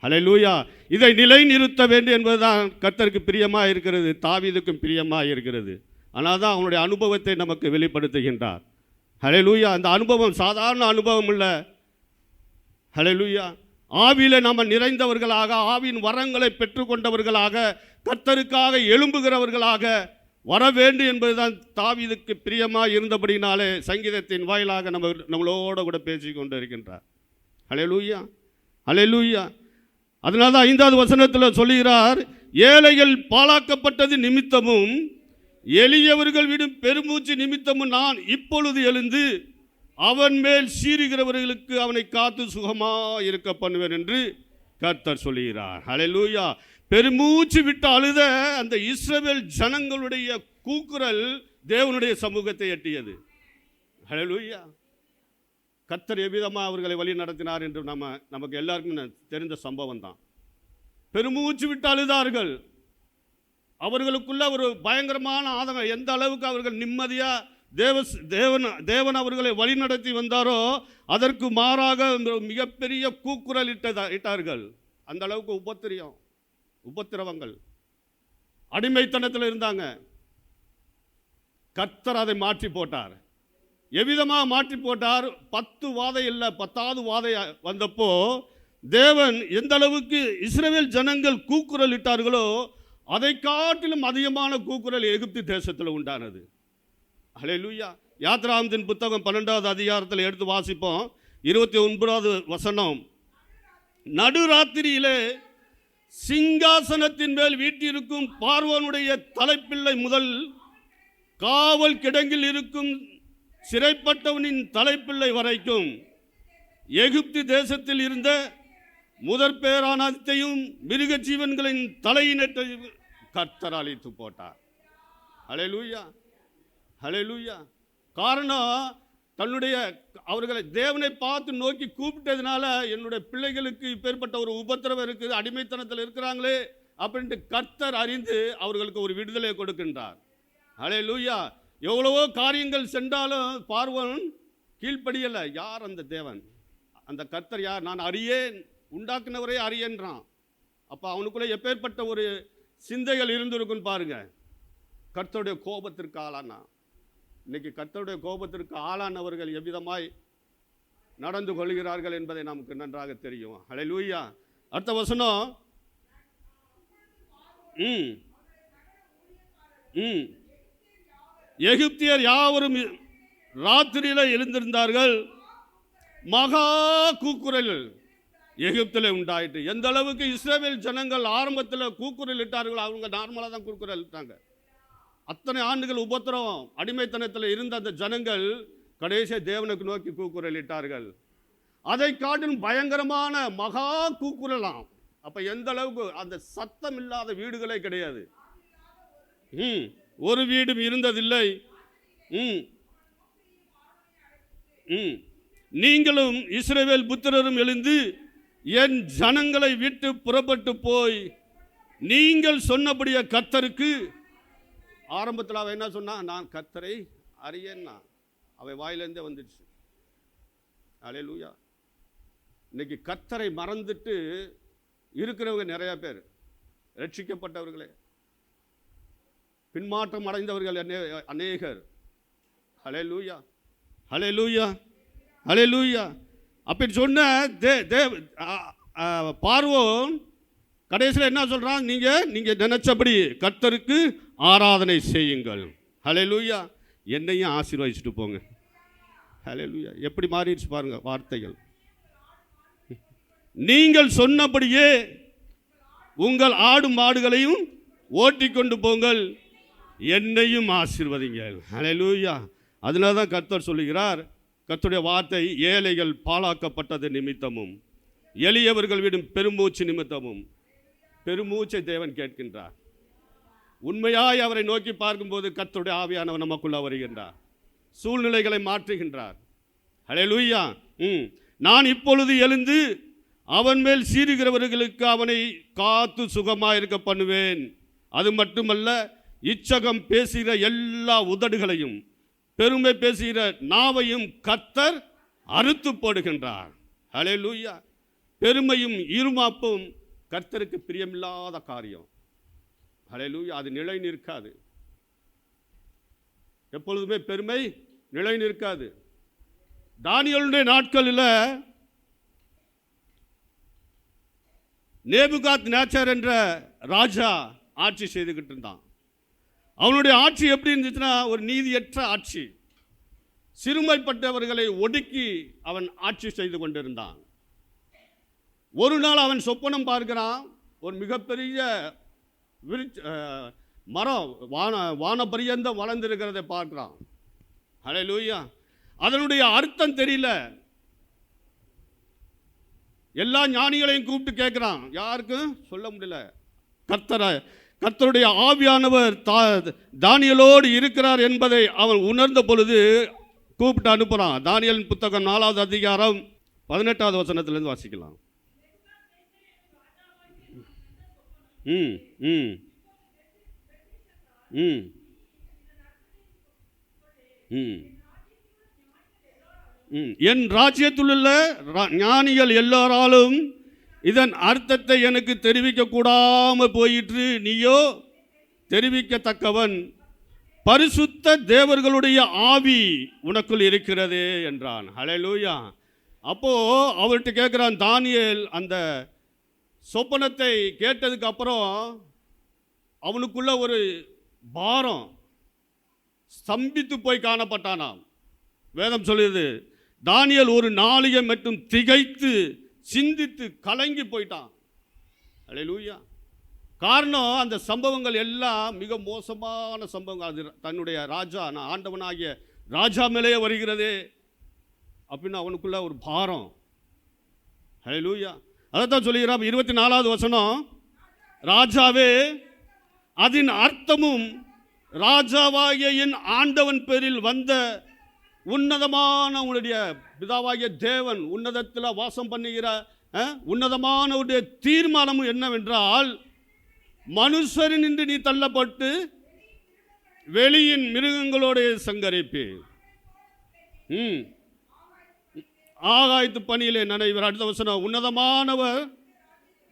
S2: ஹல்லேலூயா. இதை நிலைநிறுத்த வேண்டும் என்பதுதான் கர்த்தருக்கு பிரியமாக இருக்கிறது, தாவீதுக்கும் பிரியமாக இருக்கிறது. ஆனால் தான் அவனுடைய அனுபவத்தை நமக்கு வெளிப்படுத்துகின்றார். ஹல்லேலூயா. அந்த அனுபவம் சாதாரண அனுபவம் இல்லை. ஹல்லேலூயா. ஆவியில் நம்ம நிறைந்தவர்களாக, ஆவியின் வரங்களை பெற்றுக்கொண்டவர்களாக, கர்த்தருக்காக எழும்புகிறவர்களாக வர வேண்டும் என்பதுதான் தாவீதுக்கு பிரியமாக இருந்தபடினாலே சங்கீதத்தின் வாயிலாக நம்மளோட கூட பேசி கொண்டு இருக்கின்றார். ஹல்லேலூயா, ஹல்லேலூயா. அதனால தான் 5வது வசனத்தில் சொல்லுகிறார், ஏழைகள் பாழாக்கப்பட்டது நிமித்தமும் எளியவர்கள் விடும் பெருமூச்சு நிமித்தமும் நான் இப்பொழுது எழுந்து அவன் மேல் சீறுகிறவர்களுக்கு அவனை காத்து சுகமாக இருக்க பண்ணுவேன் என்று கர்த்தர் சொல்லுகிறார். ஹல்லேலூயா. பெருமூச்சு விட்டு அழுத அந்த இஸ்ரவேல் ஜனங்களுடைய கூக்குரல் தேவனுடைய சமூகத்தை எட்டியது. ஹல்லேலூயா. கர்த்தர் எவ்விதமாக அவர்களை வழி நடத்தினார் என்று நமக்கு எல்லாருக்கும் தெரிந்த சம்பவம் தான். பெருமூச்சு விட்டு அழுதார்கள். அவர்களுக்குள்ள ஒரு பயங்கரமான ஆதங்கம். எந்த அளவுக்கு அவர்கள் நிம்மதியாக தேவன் அவர்களை வழி நடத்தி வந்தாரோ அதற்கு மாறாக மிகப்பெரிய கூக்குரல் இட்டார்கள். அந்த அளவுக்கு உபத்திரவங்கள், அடிமைத்தனத்தில் இருந்தாங்க. கர்த்தர் அதை மாற்றி போட்டார். எவ்விதமாக மாற்றி போட்டார்? 10 வாதை இல்லை, 10வது வாதை வந்தப்போ தேவன் எந்த அளவுக்கு இஸ்ரவேல் ஜனங்கள் கூக்குரல் இட்டார்களோ அதை காட்டிலும் அதிகமான கூக்குரல் எகிப்து தேசத்தில் உண்டானது. ஹல்லேலூயா. யாத்ராகமத்தின் புத்தகம் 12வது அதிகாரத்தில் எடுத்து வாசிப்போம். 29வது வசனம், நடுராத்திரியிலே சிங்காசனத்தின் மேல் வீட்டிருக்கும் பார்வோனுடைய தலைப்பிள்ளை முதல் காவல் கிடங்கில் இருக்கும் சிறைப்பட்டவனின் தலைப்பிள்ளை வரைக்கும் எகிப்து தேசத்தில் இருந்த முதற் பேரானத்தையும் மிருக ஜீவன்களின் தலையினத்தையும் கர்த்தர் அழித்து போட்டார். ஹல்லேலூயா, ஹல்லேலூயா. காரணம், அவர்களை தேவனை பார்த்து நோக்கி கூப்பிட்டதுனால என்னுடைய பிள்ளைகளுக்கு இப்பேற்பட்ட ஒரு உபத்திரவம் இருக்குது, அடிமைத்தனத்தில் இருக்கிறாங்களே அப்படின்ட்டு கர்த்தர் அறிந்து அவர்களுக்கு ஒரு விடுதலை கொடுக்கின்றார். ஹல்லேலூயா. எவ்வளவோ காரியங்கள் சென்றாலும் பார்வோன் கீழ்ப்படியலை. யார் அந்த தேவன்? அந்த கர்த்தர் யார்? நான் அறியேன், உண்டாக்குனவரே அறியன்றான். அப்போ அவனுக்குள்ளே எப்பேற்பட்ட ஒரு சிந்தைகள் இருந்திருக்குன்னு பாருங்க. கர்த்தருடைய கோபத்திற்கு ஆளானா. இன்னைக்கு கர்த்தருடைய கோபத்திற்கு ஆளானவர்கள் எவ்விதமாய் நடந்து கொள்கிறார்கள் என்பதை நமக்கு நன்றாக தெரியும். ஹல்லேலூயா. அடுத்த வசனம், எகிப்தியர் யாவரும் ராத்திரியில எழுந்திருந்தார்கள். மகா கூக்குரல் எகிப்தில் உண்டாயிட்டு. எந்த அளவுக்கு இஸ்ரவேல் ஜனங்கள் ஆரம்பத்தில் கூக்குரல் இட்டார்கள், அவங்க நார்மலாக தான் கூக்குரல் இட்டாங்க. அத்தனை ஆண்டுகள் உபத்திரவம் அடிமைத்தனத்தில் இருந்த அந்த ஜனங்கள் கடைசியாக தேவனுக்கு நோக்கி கூக்குரல் இட்டார்கள். அதை காட்டிலும் பயங்கரமான மகா கூக்குரலாம். அப்போ எந்த அளவுக்கு அந்த சத்தம் இல்லாத வீடுகளே கிடையாது. ஒரு வீடும் இருந்ததில்லை. நீங்களும் இஸ்ரவேல் புத்திரரும் எழுந்து என் ஜனங்களை விட்டு புறப்பட்டு போய் நீங்கள் சொன்னபடியே கர்த்தருக்கு. ஆரம்பத்தில் அவன் என்ன சொன்னா, நான் கர்த்தரை அறியேன்னா அவை வாயிலேருந்தே வந்துடுச்சு. அல்லேலூயா. இன்னைக்கு கர்த்தரை மறந்துட்டு இருக்கிறவங்க நிறைய பேர், ரட்சிக்கப்பட்டவர்களே பின்மாற்றம் அடைந்தவர்கள் அநேகர். ஹல்லேலூயா, ஹல்லேலூயா, ஹல்லேலூயா. அப்படி சொன்ன பார்வோன் கடைசியில் என்ன சொல்றான், நீங்க நினைச்சபடி கர்த்தருக்கு ஆராதனை செய்யுங்கள். ஹல்லேலூயா. என்னையும் ஆசீர்வதிச்சுட்டு போங்க. ஹல்லேலூயா. எப்படி மாறிடுச்சு பாருங்க வார்த்தைகள். நீங்கள் சொன்னபடியே உங்கள் ஆடு மாடுகளையும் ஓட்டிக்கொண்டு போங்கள், என்னையும் ஆசீர்வதிங்கள். ஹல்லேலூயா. அதனால தான் கர்த்தர் சொல்லுகிறார், கர்த்தருடைய வார்த்தை ஏழைகள் பாழாக்கப்பட்டது நிமித்தமும் எளியவர்கள் விடும் பெருமூச்சு நிமித்தமும். பெருமூச்சை தேவன் கேட்கின்றார். உண்மையாய் அவரை நோக்கி பார்க்கும்போது கர்த்தருடைய ஆவியானவர் நமக்குள்ள வருகின்றார், சூழ்நிலைகளை மாற்றுகின்றார். ஹல்லேலூயா. நான் இப்பொழுது எழுந்து அவன் மேல் சீறுகிறவர்களுக்கு அவனை காத்து சுகமாயிருக்க பண்ணுவேன். அது மட்டுமல்ல, இச்சகம் பேசுகிற எல்லா உதடுகளையும் பெருமை பேசுகிற நாவையும் கர்த்தர் அறுத்து போடுகின்றார். ஹல்லேலூயா. பெருமையும் இருமாப்பும் கர்த்தருக்கு பிரியமில்லாத காரியம். ஹல்லேலூயா. அது நிலை நிற்காது. எப்பொழுதுமே பெருமை நிலை நிற்காது. தானியேலுடைய நாட்களில் நேபுகாத் நேச்சர் என்ற ராஜா ஆட்சி செய்துகிட்டு இருந்தான். அவனுடைய ஆட்சி எப்படி இருந்துச்சுன்னா, ஒரு நீதியற்ற ஆட்சி. சிறுமைப்பட்டவர்களை ஒடுக்கி அவன் ஆட்சி செய்து கொண்டிருந்தான். ஒரு நாள் அவன் சொப்பனம் பார்க்கிறான், ஒரு மிகப்பெரிய மரம் வான பரியந்தம் வளர்ந்திருக்கிறதை பார்க்கிறான். ஹல்லேலூயா. அதனுடைய அர்த்தம் தெரியல. எல்லா ஞானிகளையும் கூப்பிட்டு கேட்கிறான், யாருக்கும் சொல்ல முடியல. கர்த்தருடைய ஆவியானவர் தானியேலோடு இருக்கிறார் என்பதை அவன் உணர்ந்த பொழுது கூப்பிட்டு அனுப்புகிறான். தானியேலின் புத்தகம் 4வது அதிகாரம் 18வது வசனத்திலிருந்து வாசிக்கலாம். என் ராஜ்யத்திலுள்ள ஞானிகள் எல்லாராலும் இதன் அர்த்தத்தை எனக்கு தெரிவிக்க கூடாமல் போயிற்று. நீயோ தெரிவிக்கத்தக்கவன், பரிசுத்த தேவர்களுடைய ஆவி உனக்குள் இருக்கிறதே என்றான். ஹல்லேலூயா. அப்போ அவர்கிட்ட கேட்குறான் தானியேல். அந்த சொப்பனத்தை கேட்டதுக்கு அப்புறம் அவனுக்குள்ள ஒரு பாரம், ஸ்தம்பித்து போய் காணப்பட்டானாம். வேதம் சொல்லுது, தானியேல் ஒரு நாளிகை மட்டும் திகைத்து சிந்தித்து கலங்கி போயிட்டான். அல்லேலூயா. காரணம், அந்த சம்பவங்கள் எல்லாம் மிக மோசமான சம்பவங்கள். அது தன்னுடைய ராஜா, நான் ஆண்டவனாகிய ராஜா மேலேயே வருகிறதே அப்படின்னு அவனுக்குள்ள ஒரு பாரம். அல்லேலூயா. அதைத்தான் சொல்லுகிறான் 24வது வசனம், ராஜாவே அதன் அர்த்தமும் ராஜாவாகிய என் ஆண்டவன் பேரில் வந்த உன்னதமான உன்னுடைய பிதாவாகிய தேவன் உன்னதத்தில் வாசம் பண்ணுகிற உன்னதமானவுடைய தீர்மானமும் என்னவென்றால், மனுஷரின் நின்று நீ தள்ளப்பட்டு வெளியின் மிருகங்களோட சங்கரிப்பு, ஆகாயத்து பணியிலே நடைபெற. அடுத்த வசனம், உன்னதமானவர்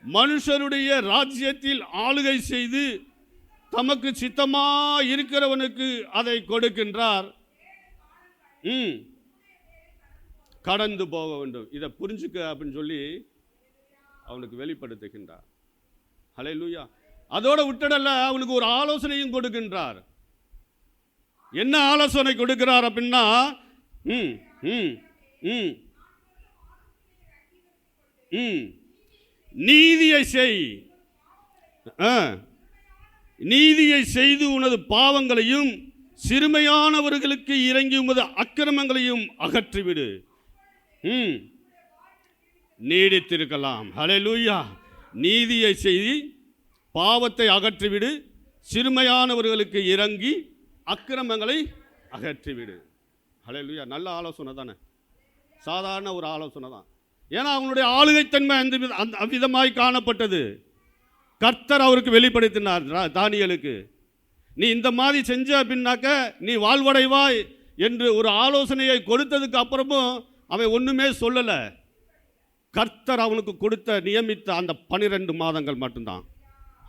S2: மனுஷருடைய ராஜ்யத்தில் ஆளுகை செய்து தமக்கு சித்தமா இருக்கிறவனுக்கு அதை கொடுக்கின்றார். கடந்து போக வேண்டும், இதை புரிஞ்சுக்க அப்படின்னு சொல்லி அவனுக்கு வெளிப்படுத்துகின்றார். ஹல்லேலூயா. அதோட விட்டடல்ல, அவனுக்கு ஒரு ஆலோசனையும் கொடுக்கின்றார். என்ன ஆலோசனை கொடுக்கிறார் அப்படின்னா, ம் ம் ம் ம் நீதியை செய், நீதியை செய்து உனது பாவங்களையும் சிறுமையானவர்களுக்கு இறங்கி உமது அக்கிரமங்களையும் அகற்றிவிடு, நீடித்திருக்கலாம். ஹல்லேலூயா. நீதியை செய்து பாவத்தை அகற்றிவிடு, சிறுமையானவர்களுக்கு இறங்கி அக்கிரமங்களை அகற்றிவிடு. ஹல்லேலூயா. நல்ல ஆலோசனை தானே, சாதாரண ஒரு ஆலோசனை தான். ஏன்னா அவங்களுடைய ஆளுகைத்தன்மை அந்த அவ்விதமாய் காணப்பட்டது. கர்த்தர் அவருக்கு வெளிப்படுத்தினார் தானியேலுக்கு, நீ இந்த மாதிரி செஞ்ச அப்படின்னாக்க நீ வாழ்வடைவாய் என்று ஒரு ஆலோசனையை கொடுத்ததுக்கு அப்புறமும் அவன் ஒன்றுமே சொல்லலை. கர்த்தர் அவனுக்கு கொடுத்த நியமித்த அந்த 12 மாதங்கள் மட்டும்தான்.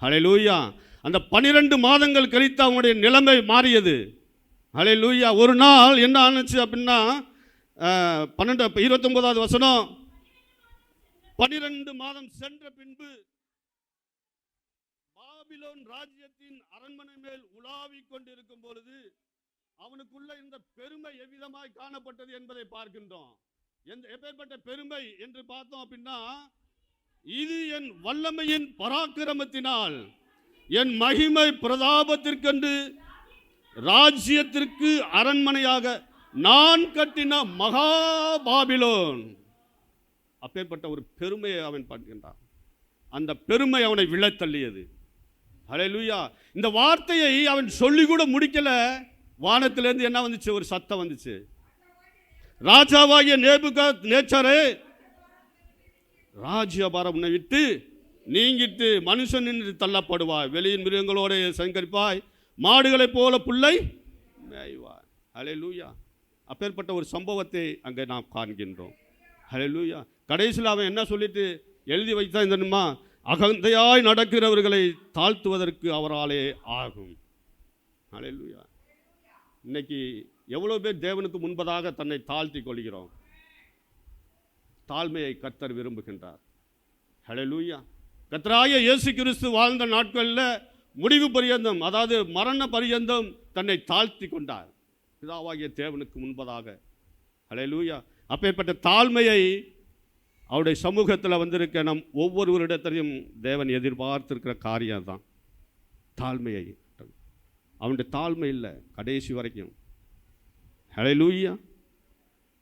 S2: ஹல்லேலூயா. அந்த 12 மாதங்கள் கழித்து அவனுடைய நிலைமை மாறியது. ஹல்லேலூயா. ஒரு நாள் என்ன ஆனிச்சு அப்படின்னா 29வது வசனம், 12 மாதம் சென்ற பின்பு பாபிலோன் ராஜ்யத்தின் அரண்மனை மேல் உலாவிக் கொண்டிருக்கும் பொழுது அவனுக்குள்ள இந்த பெருமை எவ்விதமாய் காணப்பட்டது என்பதை பார்க்கின்றோம். எப்பேற்பட்ட பெருமை என்று பார்த்தோம் அப்படின்னா, இது என் வல்லமையின் பராக்கிரமத்தினால் என் மகிமை பிரதாபத்திற்கென்று ராஜ்யத்திற்கு அரண்மனையாக நான் கட்டின மகா பாபிலோன். அப்பேற்பட்ட ஒரு பெருமையை அவன் பார்க்கின்றான். அந்த பெருமை அவனை விழத்தள்ளியது. ஹல்லேலூயா. இந்த வார்த்தையை அவன் சொல்லி கூட முடிக்கல, வானத்திலிருந்து என்ன வந்துச்சு? ஒரு சத்தம் வந்துச்சு. ராஜாவாகிய நேபுகாத்நேச்சாரே, ராஜ்யபாரம் உன்னை விட்டு நீங்கிட்டு மனுஷன் நின்று தள்ளப்படுவாய், வெளியின் மிருகங்களோடு சங்கரிப்பாய், மாடுகளைப் போல புல்லை மேய்வாய். ஹல்லேலூயா. அப்பேற்பட்ட ஒரு சம்பவத்தை அங்கே நாம் காண்கின்றோம். ஹல்லேலூயா. கடைசியில் அவன் என்ன சொல்லிட்டு எழுதி வைத்தான் தெரியுமா? அகந்தையாய் நடக்கிறவர்களை தாழ்த்துவதற்கு அவராலே ஆகும். ஹல்லேலூயா. இன்னைக்கு எவ்வளோ பேர் தேவனுக்கு முன்பதாக தன்னை தாழ்த்தி கொள்கிறோம்? தாழ்மையை கர்த்தர் விரும்புகின்றார். ஹல்லேலூயா. கர்த்தராகிய இயேசு கிறிஸ்து வாழ்ந்த நாட்களில் முடிவு பரியந்தம், அதாவது மரண பரியந்தம் தன்னை தாழ்த்தி கொண்டார் பிதாவாகிய தேவனுக்கு முன்பதாக. ஹல்லேலூயா. அப்பேற்பட்ட தாழ்மையை அவருடைய சமூகத்தில் வந்திருக்க நம் ஒவ்வொருவரிடத்திலையும் தேவன் எதிர்பார்த்திருக்கிற காரியம் தான் தாழ்மையை. அவனுடைய தாழ்மை இல்லை கடைசி வரைக்கும். ஹல்லேலூயா.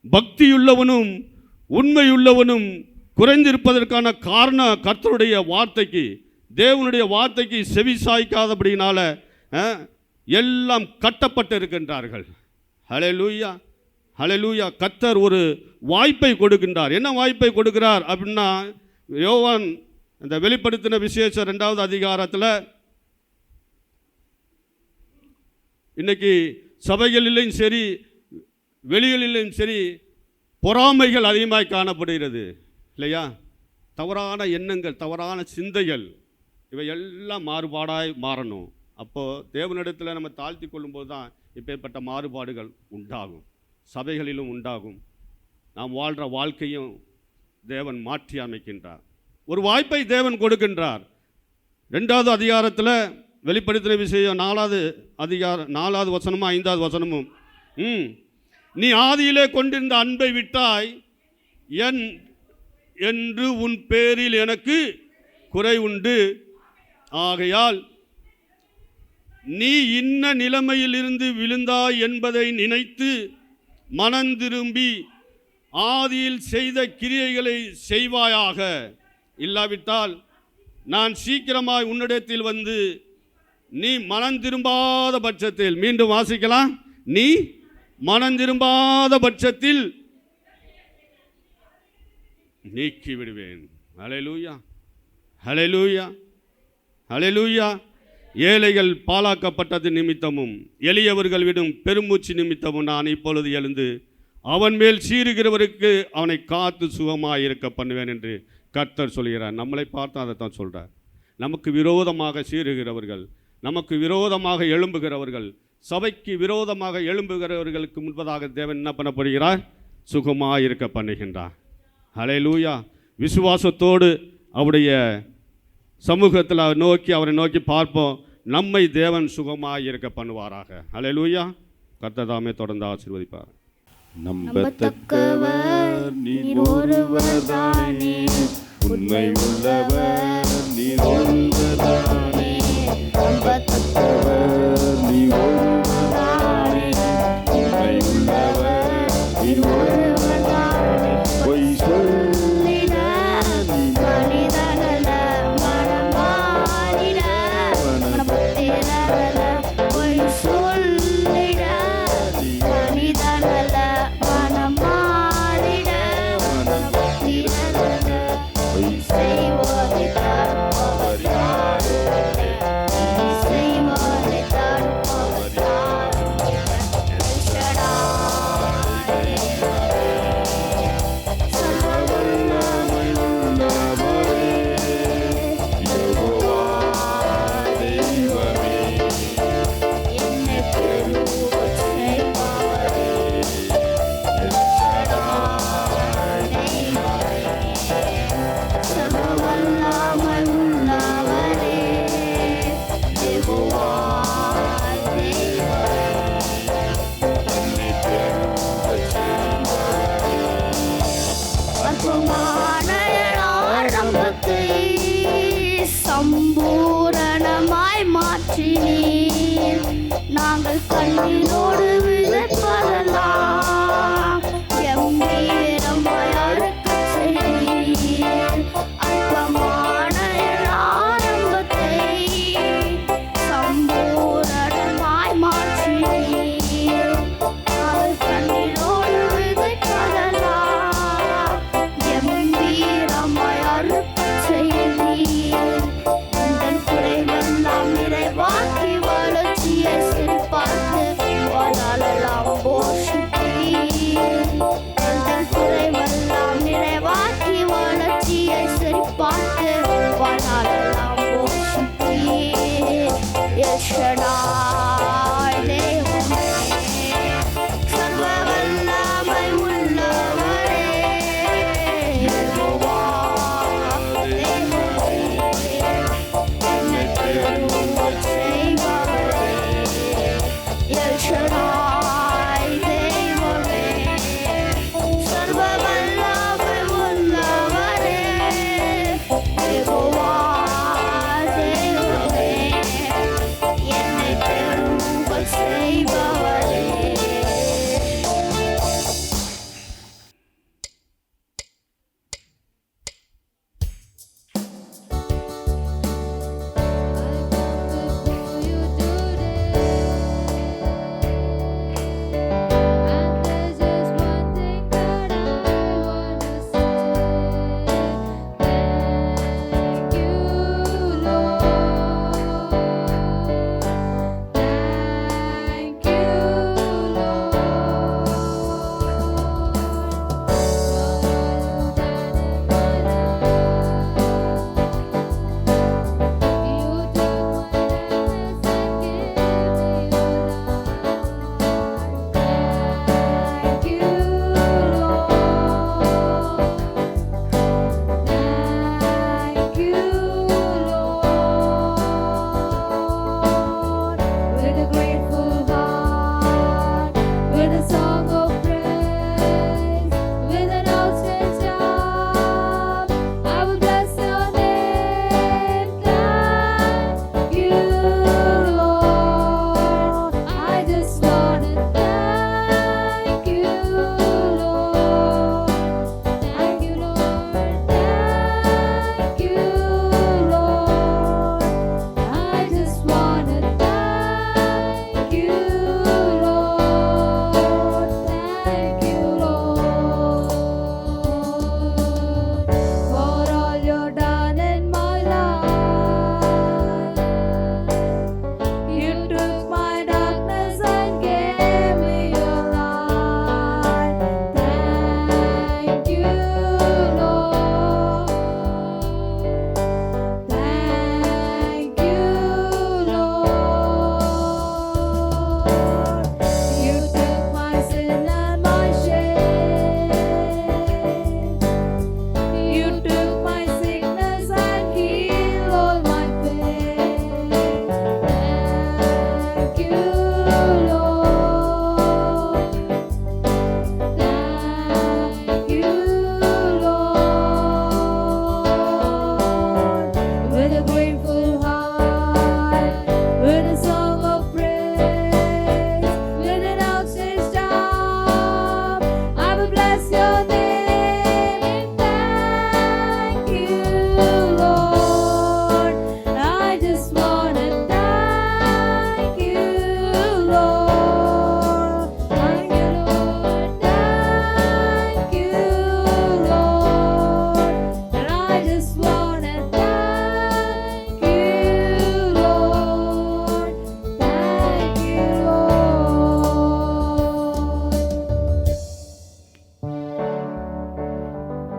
S2: பக்தியுள்ளவனும் உண்மையுள்ளவனும் குறைந்திருப்பதற்கான காரணம் கர்த்தருடைய வார்த்தைக்கு, தேவனுடைய வார்த்தைக்கு செவி சாய்க்காதபடினால எல்லாம் கட்டப்பட்டு இருக்கின்றார்கள். ஹல்லேலூயா. ஹல்லேலூயா. கர்த்தர் ஒரு வாய்ப்பை கொடுக்கின்றார். என்ன வாய்ப்பை கொடுக்கிறார் அப்படின்னா, யோவான் இந்த வெளிப்படுத்தின விசேஷம் 2வது அதிகாரத்தில், இன்னைக்கு சபைகளிலும் சரி வெளிகளிலும் சரி பொறாமைகள் அதிகமாக காணப்படுகிறது இல்லையா? தவறான எண்ணங்கள், தவறான சிந்தைகள், இவை எல்லாம் மாறுபாடாய் மாறணும். அப்போது தேவனிடத்தில் நம்ம தாழ்த்தி கொள்ளும்போது தான் இப்பேற்பட்ட மாறுபாடுகள் உண்டாகும், சபைகளிலும் உண்டாகும். நாம் வாழ்கிற வாழ்க்கையும் தேவன் மாற்றி அமைக்கின்றார். ஒரு வாய்ப்பை தேவன் கொடுக்கின்றார். 2வது அதிகாரத்தில் வெளிப்படுத்தின விஷயம் 4வது அதிகாரம் 4வது வசனமும் 5வது வசனமும், நீ ஆதியிலே கொண்டிருந்த அன்பை விட்டாய், என்று உன் பேரில் எனக்கு குறை உண்டு, ஆகையால் நீ இன்ன நிலைமையிலிருந்து விழுந்தாய் என்பதை நினைத்து மனந்திரும்பி ஆதியில் செய்த கிரியைகளை செய்வாயாக. இல்லாவிட்டால் நான் சீக்கிரமாய் உன்னிடத்தில் வந்து நீ மனந்திரும்பாத பட்சத்தில், மீண்டும் வாசிக்கலாம், நீ மனந்திரும்பாத பட்சத்தில் நீக்கி விடுவேன். ஹல்லேலூயா. ஹல்லேலூயா. ஹல்லேலூயா. ஏழைகள் பாழாக்கப்பட்டது நிமித்தமும் எளியவர்கள் விடும் பெருமூச்சு நிமித்தமும் நான் இப்பொழுது எழுந்து அவன் மேல் சீறுகிறவருக்கு அவனை காத்து சுகமாக இருக்க பண்ணுவேன் என்று கர்த்தர் சொல்கிறார். நம்மளை பார்த்து அதைத்தான் சொல்கிறார். நமக்கு விரோதமாக சீறுகிறவர்கள், நமக்கு விரோதமாக எழும்புகிறவர்கள், சபைக்கு விரோதமாக எழும்புகிறவர்களுக்கு முன்பதாக தேவன் என்ன பண்ணப்படுகிறார்? சுகமாக இருக்க பண்ணுகின்றார். ஹல்லேலூயா. விசுவாசத்தோடு அவருடைய சமூகத்தில் அவரை நோக்கி பார்ப்போம். நம்மை தேவன் சுகமாக இருக்க பண்ணுவாராக. ஹல்லேலூயா. கர்த்தர் தாமே தொடர்ந்து ஆசீர்வதிப்பார்.
S3: நம்பத்தக்கவர் நீர் ஒருவர்தானே, உண்மை உள்ளவர் நீர் ஒருவர்தானே. நம்பத்தக்கவர் நீர் ஒருவர்தானே, உண்மை உள்ளவர் நீர் ஒருவர்தானே. பொய் சொல்லிட மனிதனல்ல, மனம் மாறிட மனபுத்திரனல்ல. பொய் சொல்லிட மனிதனல்ல, மனம் மாறிட மனபுத்திரனல்ல. பொய் செய்வதை தடுப்பவர் யாரோ, செய்வதை தடுப்பவர் யாரோ. சர்வவல்லமை உள்ளவரே, யெகோவா தெய்வமே, என்னை பெருகச் செய்பவரே, எல் ஷடாய் தெய்வமே. சர்வவல்லமை உள்ளவரே, யெகோவா தெய்வமே, என்னை பெருகச் செய்பவரே. அற்பமான ஆரம்பத்தை சம்பூரணமாய் மாற்றினீர். நாங்கள் கண்ணீரோடு விதைப்பதெல்லாம் கம்பீரமாய் அறுக்கச் செய்தீர். அற்பமான ஆரம்பத்தை சம்பூரணமாய் மாற்றினீர். நாங்கள் கண்ணீரோடு விதைப்பதெல்லாம் கம்பீரமாய் அறுக்கச் செய்தீர். எங்கள் குறைவெல்லாம் நிறைவாக்கி வளர்ச்சியை சிரிப்பார்த்து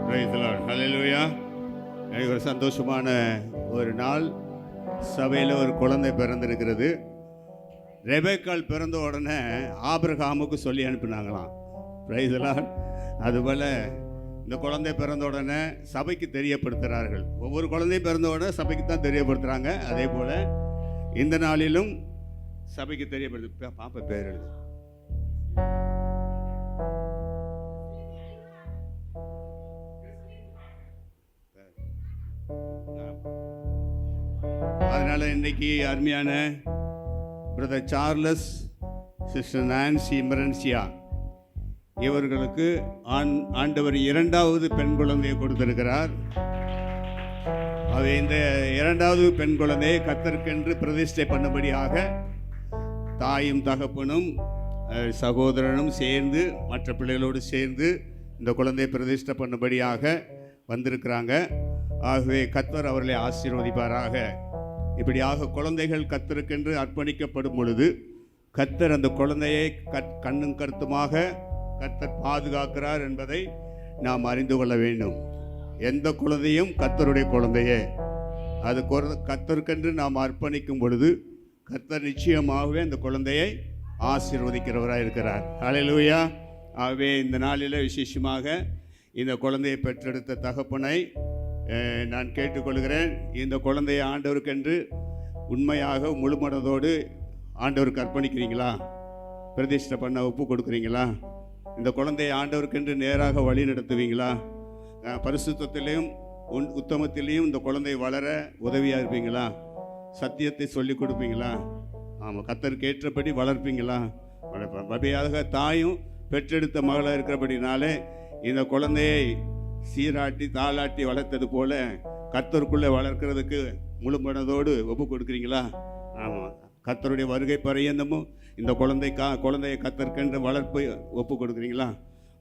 S2: Praise the Lord. Hallelujah. எனக்கு ஒரு சந்தோஷமான ஒரு நாள். சபையில் ஒரு குழந்தை பிறந்திருக்கிறது. ரெபேக்காள் பிறந்த உடனே ஆபிரகாமுக்கு சொல்லி அனுப்பினாங்களாம். Praise the Lord. அதுபோல் இந்த குழந்தை பிறந்த உடனே சபைக்கு தெரியப்படுத்துகிறார்கள். ஒவ்வொரு குழந்தையும் பிறந்த உடனே சபைக்கு தான் தெரியப்படுத்துகிறாங்க. அதே போல் இந்த நாளிலும் சபைக்கு தெரியப்படுத்து. பாப்பா பேர் எழுது. அதனால் இன்றைக்கி அருமையான பிரதர் சார்லஸ், சிஸ்டர் நான்சி மெரன்சியா இவர்களுக்கு ஆண்டவர் 2வது பெண் குழந்தையை கொடுத்திருக்கிறார். அவை இந்த 2வது பெண் குழந்தையை கர்த்தருக்கென்று பிரதிஷ்டை பண்ணும்படியாக தாயும் தகப்பனும் சகோதரனும் சேர்ந்து மற்ற பிள்ளைகளோடு சேர்ந்து இந்த குழந்தையை பிரதிஷ்டை பண்ணும்படியாக வந்திருக்கிறாங்க. ஆகவே கர்த்தர் அவர்களை ஆசீர்வதிப்பாராக. இப்படியாக குழந்தைகள் கர்த்தருக்கென்று அர்ப்பணிக்கப்படும் பொழுது கர்த்தர் அந்த குழந்தையை கண்ணும் கருத்துமாக கர்த்தர் பாதுகாக்கிறார் என்பதை நாம் அறிந்து கொள்ள வேண்டும். எந்த குழந்தையும் கர்த்தருடைய குழந்தையே. அது கர்த்தருக்கென்று நாம் அர்ப்பணிக்கும் பொழுது கர்த்தர் நிச்சயமாகவே அந்த குழந்தையை ஆசீர்வதிக்கிறவராக இருக்கிறார். ஹல்லேலூயா. ஆகவே இந்த நாளில் விசேஷமாக இந்த குழந்தையை பெற்றெடுத்த தகப்பனை நான் கேட்டுக்கொள்கிறேன். இந்த குழந்தையை ஆண்டவருக்கென்று உண்மையாக முழுமனதோடு ஆண்டவருக்கு அர்ப்பணிக்கிறீங்களா? பிரதிஷ்டை பண்ண ஒப்பு கொடுக்குறீங்களா? இந்த குழந்தையை ஆண்டவருக்கென்று நேராக வழி நடத்துவீங்களா? பரிசுத்தத்திலையும் உத்தமத்திலையும் இந்த குழந்தை வளர உதவியாக இருப்பீங்களா? சத்தியத்தை சொல்லி கொடுப்பீங்களா? ஆமாம், கர்த்தருக்கு ஏற்றபடி வளர்ப்பீங்களா? வளர்ப்பீங்க. தாயும் பெற்றெடுத்த மகளாக இருக்கிறபடினாலே இந்த குழந்தையை சீராட்டி தாளாட்டி வளர்த்தது போல கர்த்தருக்குள்ளே வளர்க்கிறதுக்கு முழு மனதோடு ஒப்பு கொடுக்குறீங்களா? ஆமாம், கர்த்தருடைய வருகை பரியந்தமும் இந்த குழந்தையை கர்த்தருக்கென்று வளர்ப்பு ஒப்பு கொடுக்குறீங்களா?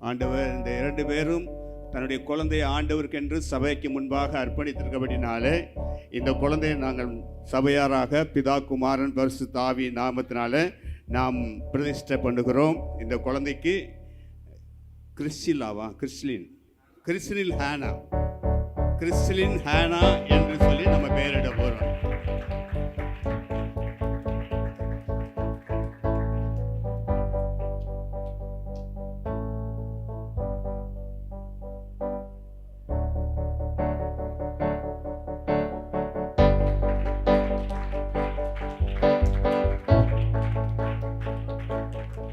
S2: ஆண்டவர் இந்த 2 பேரும் தன்னுடைய குழந்தையை ஆண்டவருக்கென்று சபைக்கு முன்பாக அர்ப்பணித்திருக்கபடினாலே இந்த குழந்தையை நாங்கள் சபையாராக பிதா குமாரன் பரிசுத்த ஆவி நாமத்தினால நாம் பிரதிஷ்டை பண்ணுகிறோம். இந்த குழந்தைக்கு கிறிஸ்லின் ஹேனா என்று சொல்லி நம்ம பெயரிட போகிறோம்.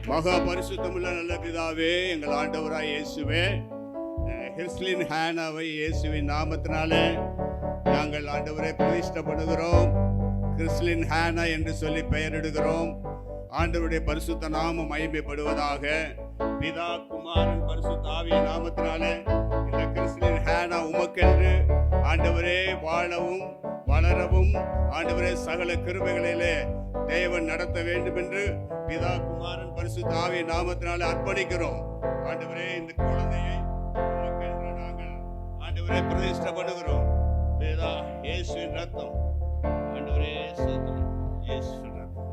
S2: மகா பரிசுத்தமுள்ள நல்ல பிதாவே, எங்கள் ஆண்டவராய் இயேசுவே, கிறிஸ்லின் ஹேனாவை இயேசுவின் நாமத்தினாலே நாங்கள் ஆண்டவரை பிரதிஷ்டை பண்ணுகிறோம். கிறிஸ்லின் ஹேனா என்று சொல்லி பெயரிடுகிறோம். ஆண்டவருடைய பரிசுத்த நாமம் மகிமைப்படுவதாக. பிதா குமாரன் பரிசுத்த ஆவியின் நாமத்தினாலே இந்த கிறிஸ்லின் ஹேனா உமக்கென்று ஆண்டவரே வாழவும் வளரவும் ஆண்டவரே சகல கிருபைகளிலே தேவன் நடத்த வேண்டும் என்று பிதா குமாரன் பரிசுத்த ஆவியின் நாமத்தினாலே அர்ப்பணிக்கிறோம். ஆண்டவரே இந்த குழந்தையை உமக்கென்று நாங்கள் ஆண்டவரே பிரதிஷ்டை பண்ணுகிறோம். பிதா இயேசுவின் ரத்தம், ஆண்டவரே ஸ்தோத்திரம், இயேசுவின் ரத்தம்.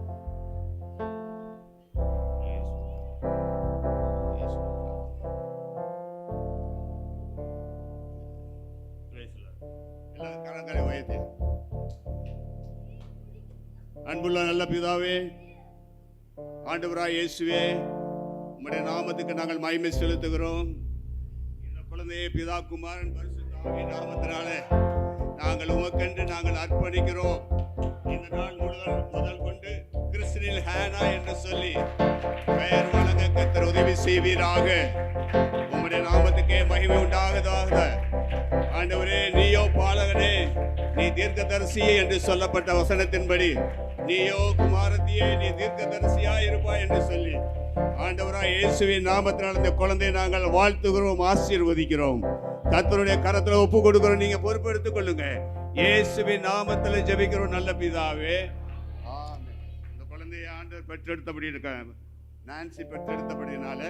S2: எல்லாரும் கரங்களை உயர்த்தி. அன்புள்ள நல்ல பிதாவே, ஆண்டவராய் இயேசுவே, உம்முடைய நாமத்துக்கு நாங்கள் மகிமை செலுத்துகிறோம். இந்த குழந்தையை பிதா குமாரன் பரிசுத்த ஆவியின் நாமத்தினாலே நாங்கள் உமக்கென்று நாங்கள் அர்ப்பணிக்கிறோம். இந்த நாள் முதல் கொண்டு கிறிஸ்லின் ஹேனா என்று சொல்லி பெயர் வழங்க கர்த்தர் உதவி செய்வீராக. உம்முடைய நாமத்துக்கே மகிமை உண்டாகதாக. ஆண்டவரே, நீயோ பாலகனே, நீ தீர்க்கதரிசியே என்று சொல்லப்பட்ட வசனத்தின்படி நீயோ குமாரத்தியே, நீ தீர்க்கதரிசியாய் இருப்பாய் என்று சொல்லி ஆண்டவராய் இயேசுவின் நாமத்தினால் இந்த குழந்தையை நாங்கள் வாழ்த்துகிறோம், ஆசீர்வதிக்கிறோம். கர்த்தருடைய கரத்தில் ஒப்பு கொடுக்கிறோம். நீங்க பொறுப்பெடுத்துக் கொள்ளுங்க. இயேசுவின் நாமத்தில் ஜெபிக்கிறோம் நல்ல பிதாவே, ஆமென். இந்த குழந்தையை ஆண்டவர் பெற்றெடுத்தபடி இருக்க, நான்சி பெற்றெடுத்தபடினால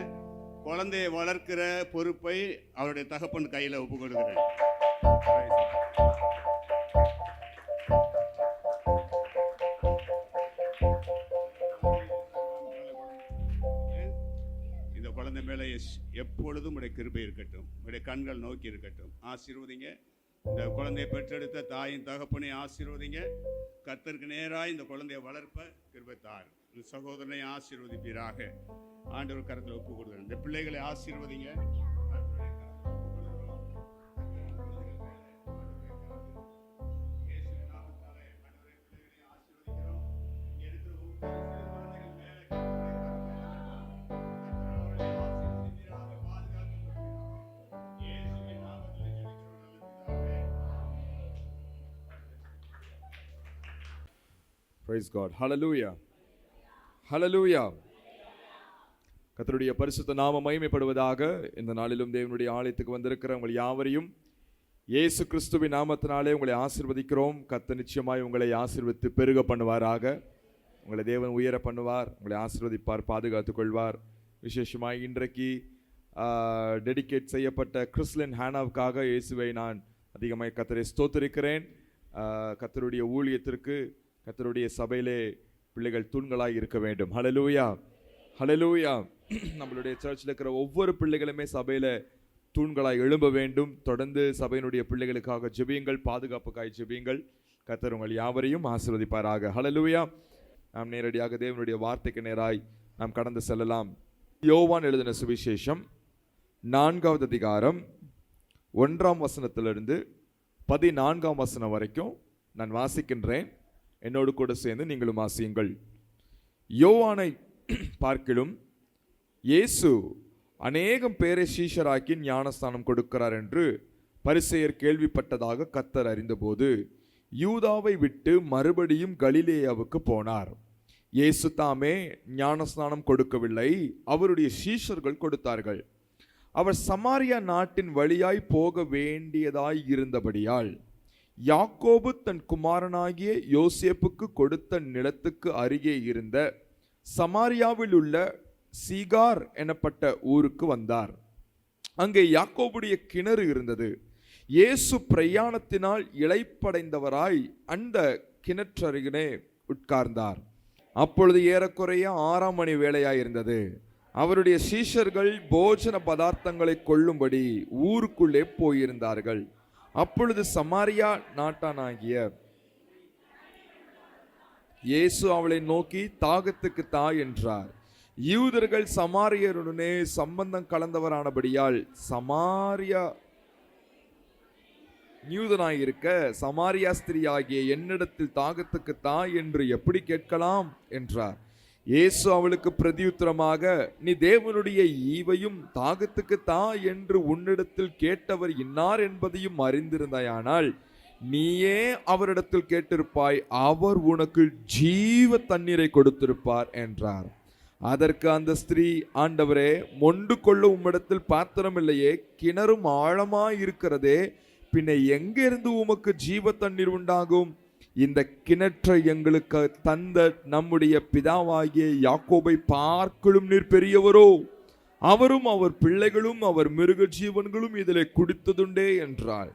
S2: குழந்தையை வளர்க்கிற பொறுப்பை அவருடைய தகப்பன் கையில் ஒப்பு கொடுக்கிறேன். இந்த குழந்தை மேலே எப்பொழுதும் உடைய கிருபை இருக்கட்டும், உடைய கண்கள் நோக்கி இருக்கட்டும். ஆசீர்வதிங்க. இந்த குழந்தையை பெற்றெடுத்த தாயின் தகப்பனை ஆசீர்வதிங்க. கர்த்தருக்கு நேராக இந்த குழந்தையை வளர்ப்ப கிருபை தார். இந்த சகோதரனை ஆசீர்வதிப்பீராக. ஆண்டவர் கரத்தில் ஒப்பு கொடுக்குறேன். இந்த பிள்ளைகளை ஆசீர்வதிங்க.
S1: Praise God. Hallelujah. Hallelujah. கர்த்தருடைய பரிசுத்த நாமம் மகிமைப்படுவதாக. இந்த நாளிலும் தேவனுடைய ஆலயத்துக்கு வந்திருக்கிற உங்கள் யாவரையும் இயேசு கிறிஸ்துவின் நாமத்தினாலே உங்களை ஆசீர்வதிக்கிறோம். கர்த்தர் நிச்சயமாய் உங்களை ஆசீர்வதித்து பெருக பண்ணுவாராக. உங்களை தேவன் உயர பண்ணுவார், உங்களை ஆசீர்வதிப்பார், பாதுகாத்துக் கொள்வார். விசேஷமாய் இன்றைக்கு டெடிகேட் செய்யப்பட்ட கிறிஸ்லின் ஹானாவுக்காக இயேசுவை நான் அதிகமாக கர்த்தரை ஸ்தோத்திரிக்கிறேன். கர்த்தருடைய ஊழியத்திற்கு, கர்த்தருடைய சபையிலே பிள்ளைகள் தூண்களாய் இருக்க வேண்டும். ஹல்லேலூயா, ஹல்லேலூயா. நம்மளுடைய சர்ச்சில் இருக்கிற ஒவ்வொரு பிள்ளைகளுமே சபையில் தூண்களாய் எழும்ப வேண்டும். தொடர்ந்து சபையினுடைய பிள்ளைகளுக்காக ஜெபியுங்கள், பாதுகாப்புக்காய் ஜெபியுங்கள். கர்த்தர் உங்கள் யாவரையும் ஆசீர்வதிப்பாராக. ஹல்லேலூயா. நாம் நேரடியாக தேவனுடைய வார்த்தைக்கு நேராய் நாம் கடந்து செல்லலாம். யோவான் எழுதின சுவிசேஷம் 4வது அதிகாரம் 1ஆம் வசனத்திலிருந்து 14ஆம் வசனம் வரைக்கும் நான் வாசிக்கின்றேன். என்னோடு கூட சேர்ந்து நீங்களும் வாசியுங்கள். யோவானை பார்க்கிலும் இயேசு அநேகம் பேரை சீஷராக்கி ஞானஸ்தானம் கொடுக்கிறார் என்று பரிசேயர் கேள்விப்பட்டதாக கர்த்தர் அறிந்தபோது யூதாவை விட்டு மறுபடியும் கலிலேயாவுக்கு போனார். இயேசு தாமே ஞானஸ்நானம் கொடுக்கவில்லை, அவருடைய சீஷர்கள் கொடுத்தார்கள். அவர் சமாரியா நாட்டின் வழியாய் போக வேண்டியதாய் இருந்தபடியால் யாக்கோபு தன் குமாரனாகிய யோசேப்புக்கு கொடுத்த நிலத்துக்கு அருகே இருந்த சமாரியாவில் உள்ள சீகார் எனப்பட்ட ஊருக்கு வந்தார். அங்கே யாக்கோபுடைய கிணறு இருந்தது. இயேசு பிரயாணத்தினால் இளைப்படைந்தவராய் அந்த கிணற்றருகிலே உட்கார்ந்தார். அப்பொழுது ஏறக்குறைய 6ஆம் மணி வேளையாயிருந்தது. அவருடைய சீஷர்கள் போஜன பதார்த்தங்களை கொள்ளும்படி ஊருக்குள்ளே போயிருந்தார்கள். அப்பொழுது சமாரியா நாட்டானாகிய இயேசு அவளை நோக்கி தாகத்துக்கு தா என்றார். யூதர்கள் சமாரியருடனே சம்பந்தம் கலந்தவரானபடியால் சமாரியா யூதனாயிருக்க சமாரியா ஸ்திரீ ஆகிய என்னிடத்தில் தாகத்துக்கு தா என்று எப்படி கேட்கலாம் என்றார். இயேசு அவளுக்கு பிரதியுத்தரமாக, நீ தேவனுடைய ஈவையும் தாகத்துக்கு தா என்று உன்னிடத்தில் கேட்டவர் இன்னார் என்பதையும் அறிந்திருந்தாயானால் நீயே அவரிடத்தில் கேட்டிருப்பாய், அவர் உனக்கு ஜீவ தண்ணீரை கொடுத்திருப்பார் என்றார். அதற்கு அந்த ஸ்திரீ, ஆண்டவரே, மொண்டு கொள்ள உம்மிடத்தில் பாத்திரம் இல்லையே, கிணறும் ஆழமாய் இருக்கிறதே, பின்ன எங்கிருந்து உமக்கு ஜீவ தண்ணீர் உண்டாகும்? இந்த கிணற்றை எங்களுக்கு தந்த நம்முடைய பிதாவாகிய யாக்கோபை பார்க்கலும் நீர் பெரியவரோ? அவரும் அவர் பிள்ளைகளும் அவர் மிருக ஜீவன்களும் இதிலே குடித்ததுண்டே என்றாள்.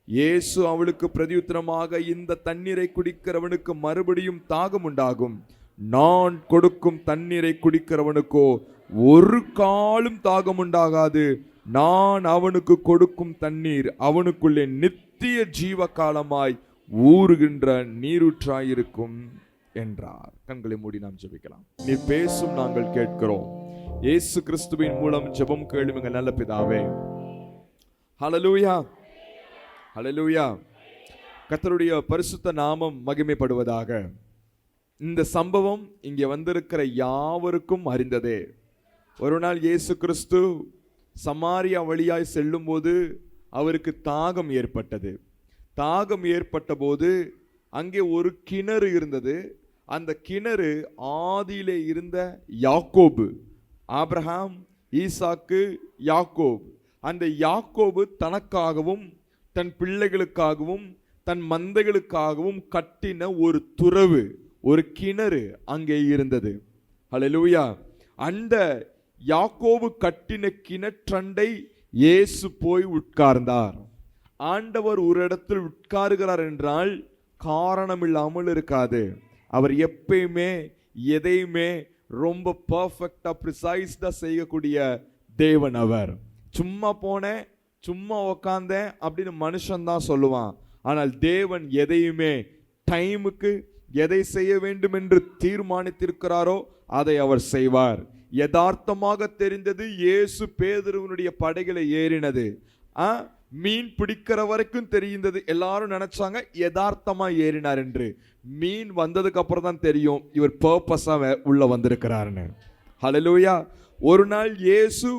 S1: இயேசு அவளுக்கு பிரதியுத்தரமாக, இந்த தண்ணீரை குடிக்கிறவனுக்கு மறுபடியும் தாகம் உண்டாகும். நான் கொடுக்கும் தண்ணீரை குடிக்கிறவனுக்கோ ஒரு காலும் தாகம் உண்டாகாது. நான் அவனுக்கு கொடுக்கும் தண்ணீர் அவனுக்குள்ளே நித்திய ஜீவ காலமாய் ஊறுகின்ற நீரூற்றாயிருக்கும் என்றார். கண்களை மூடி நாம் ஜெபிக்கலாம். நீ பேசும், நாங்கள் கேட்கிறோம். இயேசு கிறிஸ்துவின் மூலம் ஜெபம் கேளுங்க நல்ல பிதாவே. ஹல்லேலூயா, ஹல்லேலூயா. கர்த்தருடைய பரிசுத்த நாமம் மகிமைப்படுவதாக. இந்த சம்பவம் இங்கே வந்திருக்கிற யாவருக்கும் அறிந்ததே. ஒரு நாள் இயேசு கிறிஸ்து சமாரியா வழியாய் செல்லும் போது அவருக்கு தாகம் ஏற்பட்டது. தாகம் ஏற்பட்ட போது அங்கே ஒரு கிணறு இருந்தது. அந்த கிணறு ஆதியிலே இருந்த யாக்கோபு, ஆபிரகாம், ஈசாக்கு, யாக்கோபு. அந்த யாக்கோபு தனக்காகவும் தன் பிள்ளைகளுக்காகவும் தன் மந்தைகளுக்காகவும் கட்டின ஒரு துறவு, ஒரு கிணறு அங்கே இருந்தது. ஹல்லேலூயா. அந்த யாக்கோபு கட்டின கிணற்றண்டை இயேசு போய் உட்கார்ந்தார். ஆண்டவர் ஒரு இடத்தில் உட்காருகிறார் என்றால் காரணம் இல்லாமல் இருக்காது. அவர் எப்பயுமே எதையுமே ரொம்ப பர்ஃபெக்டா ப்ரிசைஸ்டா செய்யக்கூடிய தேவன் அவர். சும்மா போனேன், சும்மா உக்காந்தேன் அப்படின்னு மனுஷன்தான் சொல்லுவான். ஆனால் தேவன் எதையுமே டைமுக்கு எதை செய்ய வேண்டும் என்று தீர்மானித்திருக்கிறாரோ அதை அவர் செய்வார். யதார்த்தமாக தெரிந்தது இயேசு பேதுருவினுடைய படகில ஏறினது. மீன் பிடிக்கிற வரைக்கும் தெரிந்தது. எல்லாரும் நினைச்சாங்க யதார்த்தமா ஏறினார் என்று. மீன் வந்ததுக்கு அப்புறம் தான் தெரியும் இவர் பர்பஸா உள்ள வந்திருக்கிறாருன்னு. ஹல்லேலூயா. ஒரு நாள் இயேசு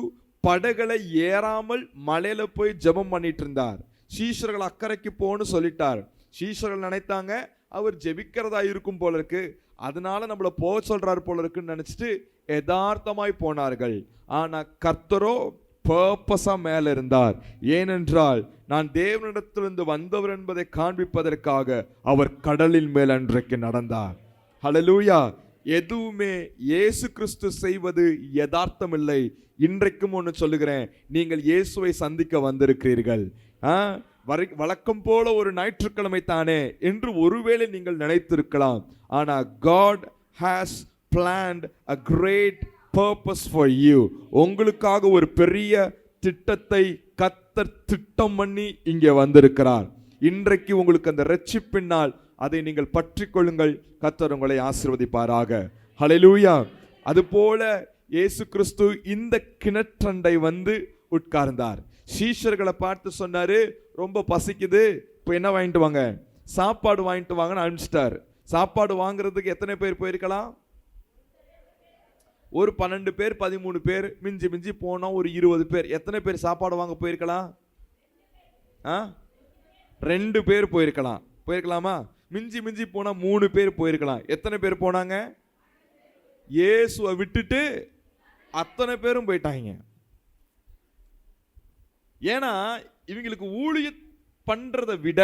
S1: படகுல ஏறாமல் மலையில போய் ஜெபம் பண்ணிட்டு இருந்தார். சீஷர்கள் அக்கறைக்கு போன்னு சொல்லிட்டார். சீஷர்கள் நினைத்தாங்க அவர் ஜெபிக்கிறதா இருக்கும் போல இருக்கு, அதனால நம்மள போக சொல்றாரு போல இருக்குன்னு நினைச்சிட்டு யதார்த்தமாய் போனார்கள். ஆனா கர்த்தரோ பர்பஸா மேல இருந்தார். ஏனென்றால் நான் தேவனிடத்திலிருந்து வந்தவர் என்பதை காண்பிப்பதற்காக அவர் கடலின் மேல் அன்றைக்கு நடந்தார். ஹல்லேலூயா. எதுவுமே இயேசு கிறிஸ்து செய்வது யதார்த்தம் இல்லை. இன்றைக்கும் ஒன்று சொல்லுகிறேன், நீங்கள் இயேசுவை சந்திக்க வந்திருக்கிறீர்கள். வழக்கம் போல ஒரு ஞாயிற்றுக்கிழமை தானே என்று ஒருவேளை நீங்கள் நினைத்திருக்கலாம். ஆனா God has planned a great purpose for you. உங்களுக்காக ஒரு பெரிய திட்டத்தை கர்த்தர் திட்டம் பண்ணி இங்கே வந்திருக்கிறார். இன்றைக்கு உங்களுக்கு அந்த இரட்சிப்பினால் அதை நீங்கள் பற்றி கொள்ளுங்கள். கர்த்தர் உங்களை ஆசீர்வதிப்பாராக. ஹல்லேலூயா. அதுபோல இயேசு கிறிஸ்து இந்த கிணற்றண்டை வந்து உட்கார்ந்தார். சீஷர்களை பார்த்து சொன்னாரு, ரொம்ப பசிக்குது, இப்போ என்ன வாங்கிட்டு வாங்க, சாப்பாடு வாங்கிட்டு வாங்கன்னு அனுப்பிச்சிட்டார். சாப்பாடு வாங்குறதுக்கு எத்தனை பேர் போயிருக்கலாம்? ஒரு 12 பேர் 13 பேர், மிஞ்சி மிஞ்சி போனா ஒரு 20 பேர். எத்தனை பேர் சாப்பாடு வாங்க போயிருக்கலாம்? 2 பேர் போயிருக்கலாம். போயிருக்கலாமா? மிஞ்சி மிஞ்சி போனா 3 பேர் போயிருக்கலாம். எத்தனை பேர் போனாங்க? இயேசுவை விட்டுட்டு அத்தனை பேரும் போயிட்டாங்க. ஏன்னா இவங்களுக்கு ஊழியம் பண்றதை விட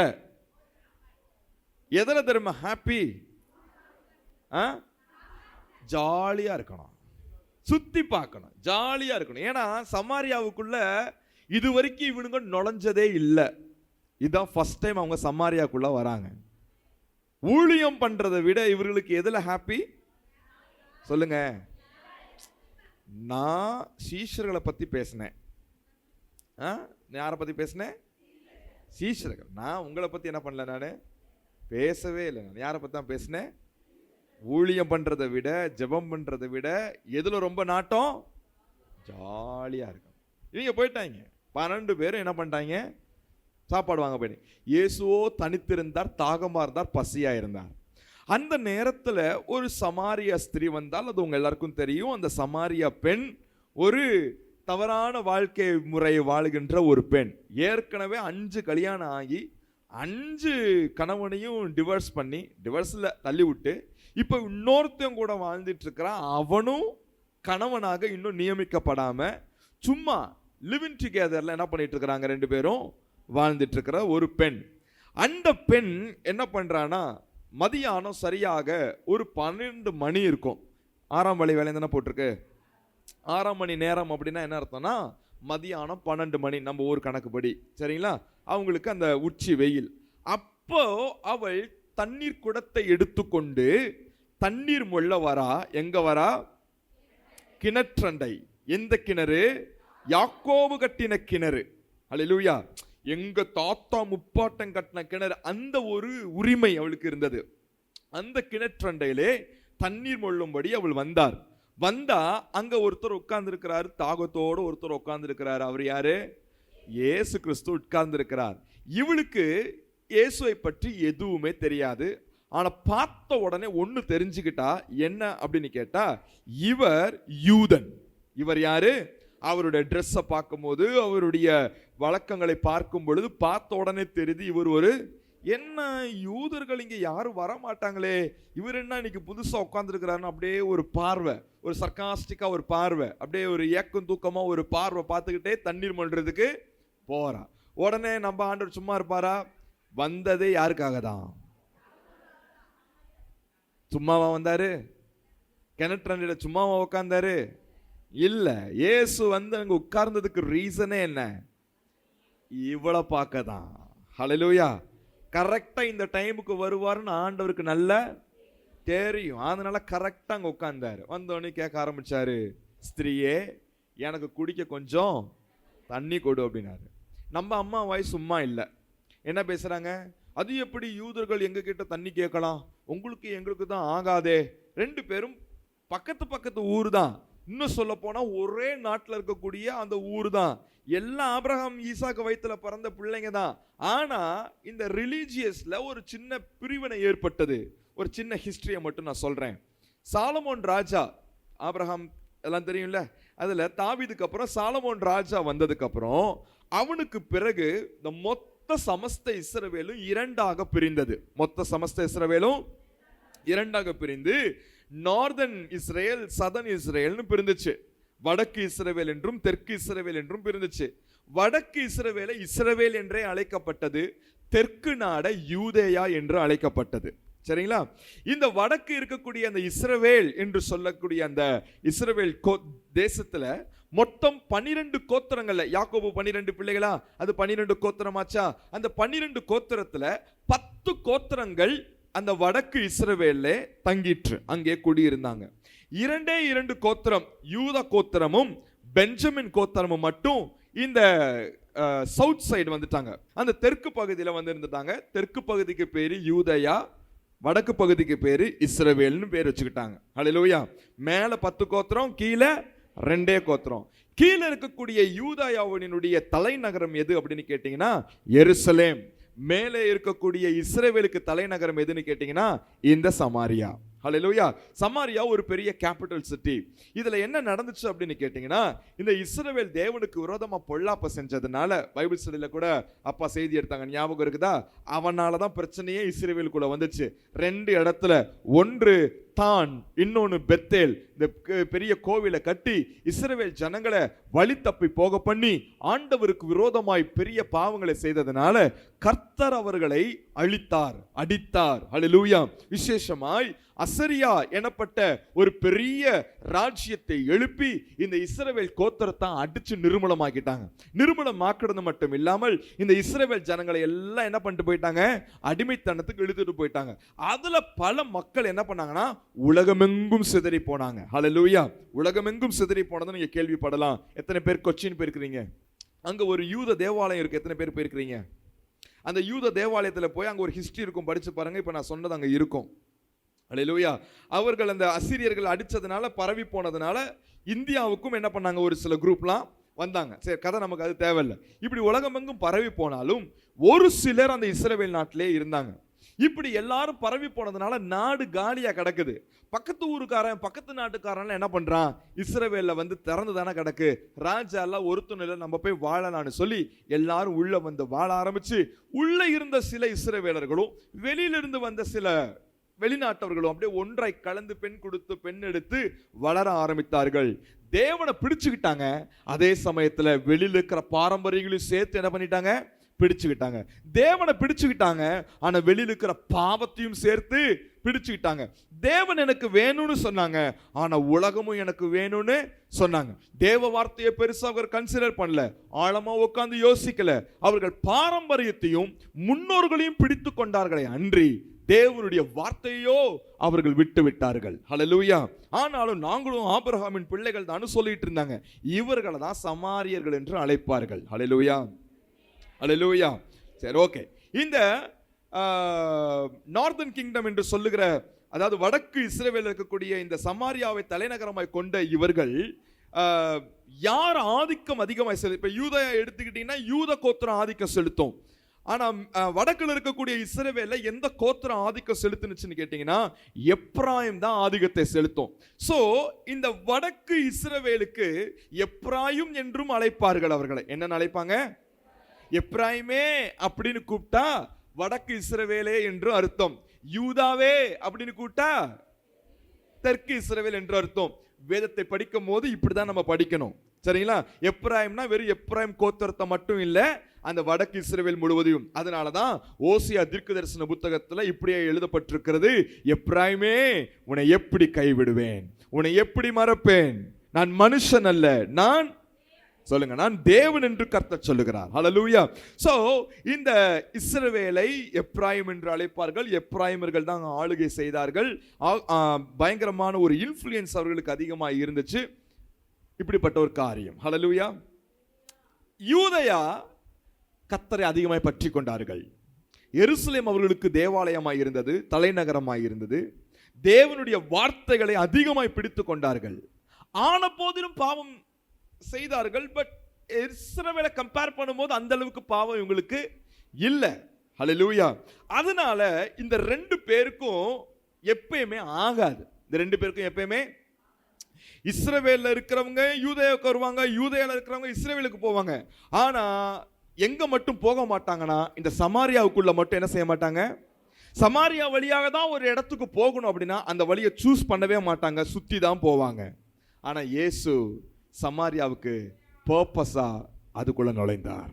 S1: எதுல தெரியுமா ஹாப்பி? ஜாலியா இருக்கணும், சுத்தி பார்க்கணும், ஜாலியா இருக்கணும். ஏன்னா சமாரியாவுக்குள்ள இது வரைக்கும் இவனுங்க நுழைஞ்சதே இல்லை. இதுதான் ஃபர்ஸ்ட் டைம் அவங்க சமாரியாக்குள்ள வராங்க. ஊழியம் பண்றதை விட இவர்களுக்கு எதுல ஹாப்பி சொல்லுங்க? நான் சீஷர்களை பத்தி பேசினேன். யாரை பத்தி பேசினேன்? சீஷர்கள். நான் உங்களை பத்தி என்ன பண்ணல, நான் பேசவே இல்லை. நான் யாரை பத்தி தான் பேசினேன்? ஊழியம் பண்றதை விட, ஜெபம் பண்றதை விட எதுல ரொம்ப நாட்டம்? ஜாலியா இருக்கும். இவங்க போயிட்டாங்க. 12 பேரும் என்ன பண்ணிட்டாங்க? சாப்பாடு வாங்க போயிட்டு. இயேசுவோ தனித்திருந்தார், தாகமா இருந்தார், பசியா இருந்தார். அந்த நேரத்துல ஒரு சமாரியா ஸ்திரீ வந்தால், அது உங்க எல்லாருக்கும் தெரியும். அந்த சமாரியா பெண் ஒரு தவறான வாழ்க்கை முறையை வாழுகின்ற ஒரு பெண். ஏற்கனவே 5 கல்யாணம் ஆகி 5 கணவனையும் டிவர்ஸ்ல தள்ளி விட்டு இப்ப இன்னொருத்தையும் கூட வாழ்ந்துட்டு இருக்கிறான். அவனும் கணவனாக இன்னும் நியமிக்கப்படாம சும்மா லிவிங் டுகெதர்ல என்ன பண்ணிட்டு இருக்கிறாங்க? 2 பேரும் வாழ்ந்துட்டு இருக்கிற ஒரு பெண். அந்த பெண் என்ன பண்றானா, மதியானம் சரியாக ஒரு 12 மணி இருக்கும். 6ஆம் வேலை தானே போட்டிருக்கு. 6ஆம் மணி நேரம் அப்படின்னா என்ன அர்த்தம்னா மதியானம் 12 மணி நம்ம ஊர் கணக்குப்படி, சரிங்களா? அவங்களுக்கு அந்த உச்சி வெயில். அப்போ அவள் தண்ணீர் குடத்தை எடுத்துக்கொண்டு தண்ணீர் மொள்ள வரா. எங்க வரா? கிணற்றண்டை. எந்த கிணறு? யாக்கோபு கட்டின கிணறு. அல்லேலூயா. எங்க தாத்தா முப்பாட்டம் கட்டின கிணறு. அந்த ஒரு உரிமை அவளுக்கு இருந்தது. அந்த கிணற்றண்டையிலே தண்ணீர் மொள்ளும்படி அவள் வந்தார். வந்தா அங்க ஒருத்தர் உட்கார்ந்து இருக்கிறாரு, தாகத்தோடு ஒருத்தர் உட்கார்ந்து இருக்கிறார். அவர் யாரு? இயேசு கிறிஸ்து உட்கார்ந்து இருக்கிறார். இவளுக்கு இயேசுவை பற்றி எதுவுமே தெரியாது. ஆனா பார்த்த உடனே ஒண்ணு தெரிஞ்சுக்கிட்டா. என்ன அப்படின்னு கேட்டா, இவர் யூதன். இவர் யாரு? அவருடைய ட்ரெஸ்ஸை பார்க்கும்போது, அவருடைய வழக்கங்களை பார்க்கும் பொழுது பார்த்த உடனே தெரியுது இவர் ஒரு, என்ன யூதர்கள் இங்க யாரும் வர மாட்டாங்களே, இவர் என்ன இன்னைக்கு புதுசா உட்கார்ந்துருக்கிறாருன்னு அப்படியே ஒரு பார்வை, ஒரு சர்க்காஸ்டிக்கா ஒரு பார்வை, அப்படியே ஒரு ஏக்கம் தூக்கமா ஒரு பார்வை பார்த்துக்கிட்டே தண்ணீர் மொள்றதுக்கு போறா. உடனே நம்ம ஆண்டவர் சும்மா இருப்பாரா? வந்ததே யாருக்காக தான்? சும்மாவா வந்தாரு? கிணற்றண்டில சும்மாவா உட்கார்ந்தாரு? இல்ல. இயேசு வந்து அங்க உட்கார்ந்ததுக்கு ரீசனே என்ன? இவளை பார்க்க தான். ஹல்லேலூயா. கரெக்டா இந்த டைமுக்கு வருவாருன்னு ஆண்டவருக்கு நல்ல தெரியும். அதனால கரெக்டா அங்க உட்கார்ந்தாரு. வந்தோடனே கேட்க ஆரம்பிச்சாரு, ஸ்திரீயே எனக்கு குடிக்க கொஞ்சம் தண்ணி கொடு அப்படின்னாரு. நம்ம அம்மா வாய் சும்மா இல்லை, என்ன பேசுறாங்க, அது எப்படி யூதர்கள் எங்க கிட்ட தண்ணி கேட்கலாம், உங்களுக்கு எங்களுக்கு தான் ஆகாதே. ரெண்டு பேரும் பக்கத்து பக்கத்து ஊர் தான், இன்னும் சொல்ல போனா ஒரே நாட்டில் இருக்கக்கூடிய அந்த ஊர் தான், எல்லாம் ஆபிரகாம் ஈசாக்கு வயிற்றுல பிறந்த பிள்ளைங்க தான். ஆனா இந்த ரிலீஜியஸ்ல ஒரு சின்ன பிரிவினை ஏற்பட்டது. ஒரு சின்ன ஹிஸ்டரியை மட்டும் நான் சொல்றேன். சாலமோன் ராஜா, ஆபிரகாம் எல்லாம் தெரியும்ல, அதுல தாவீதுக்கு அப்புறம் சாலமோன் ராஜா வந்ததுக்கு அப்புறம் அவனுக்கு பிறகு இந்த மொத்த சமஸ்த இஸ்ரவேலும் இரண்டாக பிரிந்தது. மொத்த சமஸ்த இஸ்ரவேலும் இரண்டாக பிரிந்து நார்தன் இஸ்ரேல், சதன் இஸ்ரேல்னு பிரிந்துச்சு. வடக்கு இஸ்ரவேல் என்றும் தெற்கு இஸ்ரவேல் என்றும் பிரிந்துச்சு. வடக்கு இஸ்ரவேலை இஸ்ரவேல் என்றே அழைக்கப்பட்டது, தெற்கு நாட யூதேயா என்று அழைக்கப்பட்டது. சரிங்களா? இந்த வடக்கு இருக்கக்கூடிய அந்த இஸ்ரவேல் என்று சொல்லக்கூடிய அந்த இஸ்ரவேல் தேசத்துல மொத்தம் 12 கோத்திரங்கள்ல, யாக்கோபு 12 பிள்ளைகளா, அது 12 கோத்திரமாச்சா? அந்த 12 கோத்திரத்துல 10 கோத்திரங்கள் அந்த வடக்கு இஸ்ரவேல்ல தங்கிற்று, அங்கே குடியிருந்தாங்க. 2 கோத்திரம், யூதா கோத்திரமும் பெஞ்சமின் கோத்திரமும் மட்டும் இந்த சவுத் சைடு வந்துட்டாங்க, அந்த தெற்கு பகுதியில் வந்து இருந்துட்டாங்க. தெற்கு பகுதிக்கு பேரு யூதயா, வடக்கு பகுதிக்கு பேரு இஸ்ரவேல்னு பேர் வச்சுக்கிட்டாங்க. ஹல்லேலூயா. மேல 10 கோத்திரம், கீழே 2 கோத்திரம். கீழே இருக்கக்கூடிய யூதாயாவினுடைய தலைநகரம் எது அப்படின்னு கேட்டீங்கன்னா எருசலேம். மேலே இருக்கக்கூடிய இஸ்ரவேலுக்கு தலைநகரம் எதுன்னு கேட்டீங்கன்னா இந்த சமாரியா. ஹல்லேலூயா. சமாரியா ஒரு பெரிய கேபிட்டல் சிட்டி. இதுல என்ன நடந்துச்சு அப்படின்னு கேட்டீங்கன்னா, இந்த இஸ்ரவேல் தேவனுக்கு விரோதமா பொல்லாப்ப செஞ்சதுனால, பைபிள் ஸ்டடியில கூட அப்பா செய்தி எடுத்தாங்க, ஞாபகம் இருக்குதா? அவனாலதான் பிரச்சனையே இஸ்ரவேலுக்குள்ள வந்துச்சு. 2 இடத்துல, ஒன்று தான், இன்னொன்னு பெத்தேல், இந்த பெரிய கோவிலை கட்டி இஸ்ரவேல் ஜனங்களை வழி தப்பி போக பண்ணி ஆண்டவருக்கு விரோதமாய் பெரிய பாவங்களை செய்ததனால கர்த்தர் அவர்களை அழித்தார், அடித்தார். ஹல்லேலூயா. விசேஷமாய் அசரியா எனப்பட்ட ஒரு பெரிய ராஜ்யத்தை எழுப்பி இந்த இஸ்ரவேல் கோத்திரத்தை அடிச்சு நிர்மூலமாக்கிட்டாங்க. நிர்மூலமாக்குறது மட்டும் இல்லாமல் இந்த இஸ்ரவேல் ஜனங்களை எல்லாம் என்ன பண்ணிட்டு போயிட்டாங்க, அடிமைத்தனத்துக்கு இழுத்துட்டு போயிட்டாங்க. அதுல பல மக்கள் என்ன பண்ணாங்கன்னா உலகமெங்கும் சிதறி போனாங்க. ஹல்லேலூயா. உலகமெங்கும் சிதறி போனதை நீங்க கேள்விப்படலாம். எத்தனை பேர் கொச்சின் போயிருக்கிறீங்க? அங்க ஒரு யூத தேவாலயம் இருக்கு, எத்தனை பேர் போயிருக்கிறீங்க? அந்த யூத தேவாலயத்துல போய் அங்க ஒரு ஹிஸ்டரி இருக்கும், படிச்சு பாருங்க. இப்ப நான் சொன்னது அங்க இருக்கும். ஹல்லேலூயா. அவர்கள் அந்த அசிரியர்கள் அடிச்சதுனால, பரவி போனதுனால இந்தியாவுக்கும் என்ன பண்ணாங்க, ஒரு சில குரூப்லாம் வந்தாங்க. சரி, கதை நமக்கு அது தேவையில்லை. இப்படி உலகமெங்கும் பரவி போனாலும் ஒரு சிலர் அந்த இஸ்ரவேல் நாட்டிலே இருந்தாங்க. இப்படி எல்லாரும் பரவி போனதுனால நாடு காலியா கிடக்குது. பக்கத்து ஊருக்காரன், பக்கத்து நாட்டுக்காரன் என்ன பண்றான், இஸ்ரவேல்ல வந்து திறந்து தானே கிடக்கு, ராஜா எல்லாம் ஒருத்தனில் நம்ம போய் வாழலான்னு சொல்லி எல்லாரும் உள்ள வந்து வாழ ஆரம்பிச்சு, உள்ள இருந்த சில இஸ்ரவேலர்களும் வெளியிலிருந்து வந்த சில வெளிநாட்டவர்களும் அப்படியே ஒன்றாய் கலந்து பெண் கொடுத்து பெண் எடுத்து வளர ஆரம்பித்தார்கள். தேவனை பிடிச்சுக்கிட்டாங்க. அதே சமயத்துல வெளியில இருக்கிற பாரம்பரியங்களையும் சேர்த்து என்ன பண்ணிட்டாங்க, பிடிச்சுக்கிட்டாங்க. தேவனை பிடிச்சுக்கிட்டாங்க, ஆனா வெளியில இருக்கிற பாவத்தையும் சேர்த்து பிடிச்சுக்கிட்டாங்க. தேவன் எனக்கு வேணும்னு சொன்னாங்க, ஆனா உலகமும் எனக்கு வேணும்னு சொன்னாங்க. தேவ வார்த்தையை பெருசா அவர் கன்சிடர் பண்ணல, ஆழமா உட்கார்ந்து யோசிக்கல. அவர்கள் பாரம்பரியத்தையும் முன்னோர்களையும் பிடித்து கொண்டார்களே அன்றி தேவனுடைய வார்த்தையோ அவர்கள் விட்டு விட்டார்கள். ஹல்லேலூயா. ஆனாலும் நாங்களும் ஆபிரகாமின் பிள்ளைகள் தான் சொல்லிட்டு இருந்தாங்க. இவர்களை தான் சமாரியர்கள் என்று அழைப்பார்கள். ஹல்லேலூயா. ஹல்லேலூயா. சரி, ஓகே. இந்த நார்தன் கிங்டம் என்று சொல்லுகிற, அதாவது வடக்கு இஸ்ரவேல் இருக்கக்கூடிய இந்த சமாரியாவை தலைநகரமாய் கொண்ட இவர்கள் யார் ஆதிக்கம் அதிகமாக செலுத்தும்? இப்ப யூதா எடுத்துக்கிட்டீங்கன்னா யூத கோத்திரம் ஆதிக்கம் செலுத்தும். ஆனா வடக்குல இருக்கக்கூடிய இஸ்ரவேல்ல எந்த கோத்திரம் ஆதிக்கம் செலுத்துனுச்சுன்னு கேட்டீங்கன்னா எப்ராயிம் தான் ஆதிக்கத்தை செலுத்தும். சோ இந்த வடக்கு இஸ்ரவேலுக்கு எப்ராயிம் என்றும் அழைப்பார்கள். அவர்களை என்னன்னு அழைப்பாங்க? எப்ராயிமே அப்படின்னு கூப்பிட்டா வடக்கு இஸ்ரவேலே என்று அர்த்தம். யூதாவே அப்படின்னு கூப்பிட்டா தெற்கு இஸ்ரவேல் என்று அர்த்தம். வேதத்தை படிக்கும் போது இப்படிதான் நம்ம படிக்கணும். சரிங்களா? எப்ராயிம்னா வெறும் எப்ராயிம் கோத்திரத்தை மட்டும் இல்ல, அந்த வடக்கு இஸ்ரவேல் முழுவதையும். அதனாலதான் ஓசியா தீர்க்கதரிசன புத்தகத்துல இப்படியே எழுதப்பட்டிருக்கிறது, எப்ராயிமே உன்னை எப்படி கைவிடுவேன், உன்னை எப்படி மறப்பேன், நான் மனுஷன் அல்ல, நான் சொல்லுங்க, நான் தேவன் என்று கர்த்தர் சொல்லுகிறார். ஹல்லேலூயா. சோ இந்த இஸ்ரவேலை எப்ராயிம் என்று அழைப்பார்கள். எப்ராயிமர்கள் தான் ஆளுகை செய்தார்கள். பயங்கரமான ஒரு இன்ஃப்ளூயன்ஸ் அவர்களுக்கு அதிகமாக இருந்துச்சு. இப்படிப்பட்ட ஒரு காரியம். ஹல்லேலூயா. யூதேயா கர்த்தரை அதிகமாய் பற்றி கொண்டார்கள். எருசலேம் அவர்களுக்கு தேவாலயமாய் இருந்தது, தலைநகரமாய் இருந்தது. தேவனுடைய வார்த்தைகளை அதிகமாய் பிடித்து கொண்டார்கள். ஆன போதிலும் பாவம் செய்தார்கள். பட் இஸ்ரவேலை கம்பேர் பண்ணும்போது அந்த அளவுக்கு பாவம் இவங்களுக்கு இல்லை. ஹல்லேலூயா. அதனால இந்த ரெண்டு பேருக்கும் எப்பயுமே ஆகாது. இந்த ரெண்டு பேருக்கும் எப்பயுமே, இஸ்ரவேல்ல இருக்கிறவங்க யூதேயாவுக்கு வருவாங்க, யூதேயால இருக்கிறவங்க இஸ்ரவேலுக்கு போவாங்க. ஆனா எங்க மட்டும் போக மாட்டாங்கன்னா, இந்த சமாரியாவுக்குள்ள மட்டும் என்ன செய்ய மாட்டாங்க, சமாரியா வழியாக தான் ஒரு இடத்துக்கு போகணும் அப்படின்னா அந்த வழியை சூஸ் பண்ணவே மாட்டாங்க, சுத்தி தான் போவாங்க. ஆனா இயேசு சமாரியாவுக்கு பர்பஸா அதுக்குள்ள நுழைந்தார்.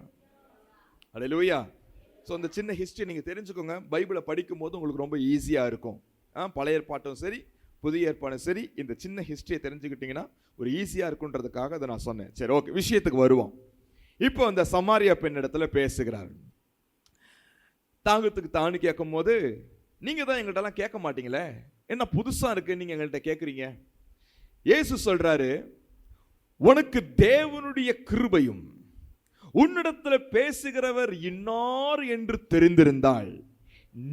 S1: ஹல்லேலூயா. ஸோ அந்த சின்ன ஹிஸ்டரி நீங்கள் தெரிஞ்சுக்கோங்க. பைபிளை படிக்கும் போது உங்களுக்கு ரொம்ப ஈஸியாக இருக்கும். பழைய ஏற்பாட்டும் சரி புதிய ஏற்பாடும் சரி, இந்த சின்ன ஹிஸ்டரியை தெரிஞ்சுக்கிட்டீங்கன்னா ஒரு ஈஸியாக இருக்குன்றதுக்காக அதை நான் சொன்னேன். சரி, ஓகே, விஷயத்துக்கு வருவோம். இப்போ அந்த சமாரியா பெண் இடத்துல பேசுகிறார். தாகத்துக்கு தானு கேட்கும் போது, நீங்கள் தான் எங்கள்கிட்டலாம் கேட்க மாட்டீங்களே, என்ன புதுசாக இருக்கு நீங்கள் எங்கள்கிட்ட கேட்குறீங்க. இயேசு சொல்றாரு, உனக்கு தேவனுடைய கிருபையும் உன்னிடத்துல பேசுகிறவர் இன்னார் என்று தெரிந்திருந்தால்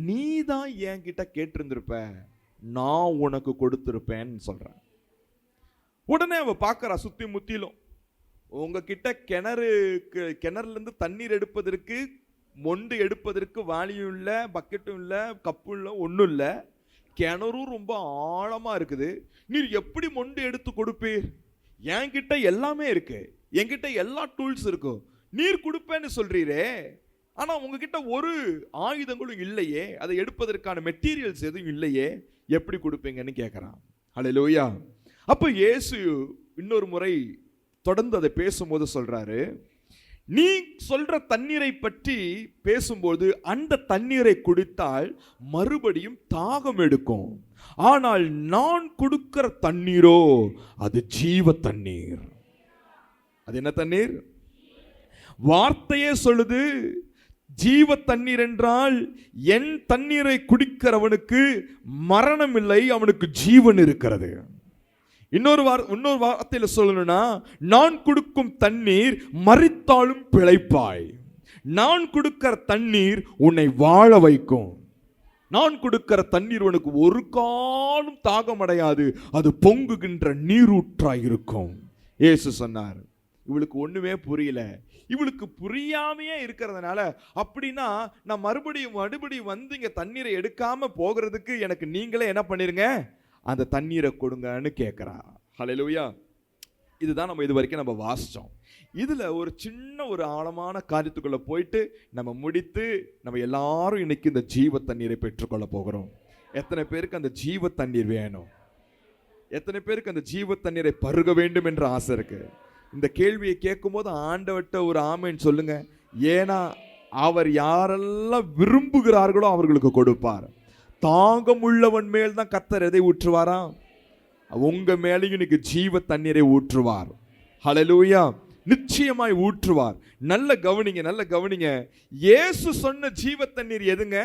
S1: நீ தான் என்கிட்ட கேட்டிருந்திருப்ப, நான் உனக்கு கொடுத்திருப்பேன்னு சொல்றேன். உடனே அவ பார்க்கறா சுத்தி முத்திலும். உங்ககிட்ட கிணறுல இருந்து தண்ணீர் எடுப்பதற்கு, மொண்டு எடுப்பதற்கு வாளியும் இல்லை, பக்கெட்டும் இல்லை, கப்பும் இல்லை, ஒன்றும் இல்லை. கிணறும் ரொம்ப ஆழமா இருக்குது. நீர் எப்படி மொண்டு எடுத்து கொடுப்பீர்? என்கிட்ட எல்லாமே இருக்கு, என்கிட்ட எல்லா டூல்ஸ் இருக்கும், நீர் கொடுப்பேன்னு சொல்றீரே, ஆனா உங்ககிட்ட ஒரு ஆயுதங்களும் இல்லையே, அதை எடுப்பதற்கான மெட்டீரியல்ஸ் எதுவும் இல்லையே, எப்படி கொடுப்பீங்கன்னு கேட்கிறான். ஹல்லேலூயா. அப்ப இயேசு இன்னொரு முறை தொடர்ந்து அதை பேசும்போது சொல்றாரு, நீ சொல்ற தண்ணீரை பற்றி பேசும்போது அந்த தண்ணீரை குடித்தால் மறுபடியும் தாகம் எடுக்கும். ஆனால் நான் கொடுக்கிற தண்ணீரோ அது ஜீவ தண்ணீர். அது என்ன தண்ணீர்? வார்த்தையே சொல்லுது, ஜீவ தண்ணீர் என்றால் என் தண்ணீரை குடிக்கிறவனுக்கு மரணம் இல்லை, அவனுக்கு ஜீவன் இருக்கிறது. இன்னொரு வார்த்தையில சொல்லணும்னா, நான் கொடுக்கும் தண்ணீர் மரித்தாலும் பிழைப்பாய். நான் கொடுக்கிற தண்ணீர் உன்னை வாழ வைக்கும். நான் கொடுக்கிற தண்ணீர் உனக்கு ஒரு காலம் தாகம் அடையாது, அது பொங்குகின்ற நீரூற்றாய் இருக்கும். இயேசு சொன்னார். இவளுக்கு ஒண்ணுமே புரியல. இவளுக்கு புரியாமையே இருக்கிறதுனால, அப்படின்னா நான் மறுபடியும் வந்து இங்க தண்ணீரை எடுக்காம போகிறதுக்கு எனக்கு நீங்களே என்ன பண்ணிருங்க, அந்த தண்ணீரை கொடுங்கன்னு கேட்கிறா. ஹல்லேலூயா. இதுதான் நம்ம இது வரைக்கும் நம்ம வாசிச்சோம். இதுல ஒரு சின்ன ஒரு ஆழமான காரியத்துக்குள்ள போயிட்டு நம்ம முடித்து நம்ம எல்லாரும் இன்னைக்கு இந்த ஜீவ தண்ணீரை பெற்றுக்கொள்ள போகிறோம். எத்தனை பேருக்கு அந்த ஜீவ தண்ணீர் வேணும்? எத்தனை பேருக்கு அந்த ஜீவ தண்ணீரை பருக வேண்டும் என்ற ஆசை இருக்கு? இந்த கேள்வியை கேட்கும் போது ஆண்டவர்கிட்ட ஒரு ஆமென் சொல்லுங்க. ஏன்னா அவர் யாரெல்லாம் விரும்புகிறார்களோ அவர்களுக்கு கொடுப்பார். தாகம் உள்ளவன் மேல் தான் கர்த்தர் எதை ஊற்றுவாராம்? உங்க மேலேயும் இன்னைக்கு ஜீவ தண்ணீரை ஊற்றுவார். ஹல்லேலூயா. நிச்சயமாய் ஊற்றுவார். நல்ல கவனிங்க, நல்ல கவனிங்க. இயேசு சொன்ன ஜீவ தண்ணீர் எதுங்க?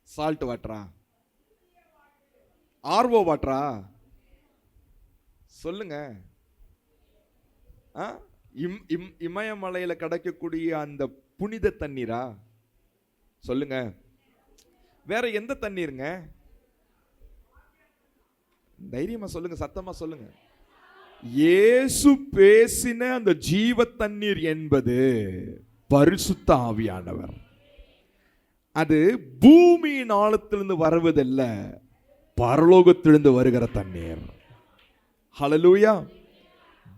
S1: சால்ட் வாட்டரா? ஆர்வோ வாட்டரா? சொல்லுங்க. இமயமலையில கிடைக்கக்கூடிய அந்த புனித தண்ணீரா? சொல்லுங்க. வேற எந்த தண்ணீருங்க? தைரியமா சொல்லுங்க, சத்தமா சொல்லுங்க. இயேசு பேசின அந்த ஜீவ தண்ணீர் என்பது பரிசுத்த ஆவியானவர். அது பூமியின் ஆழத்திலிருந்து வருவதல்ல, பரலோகத்திலிருந்து வருகிற தண்ணீர். ஹல்லேலூயா.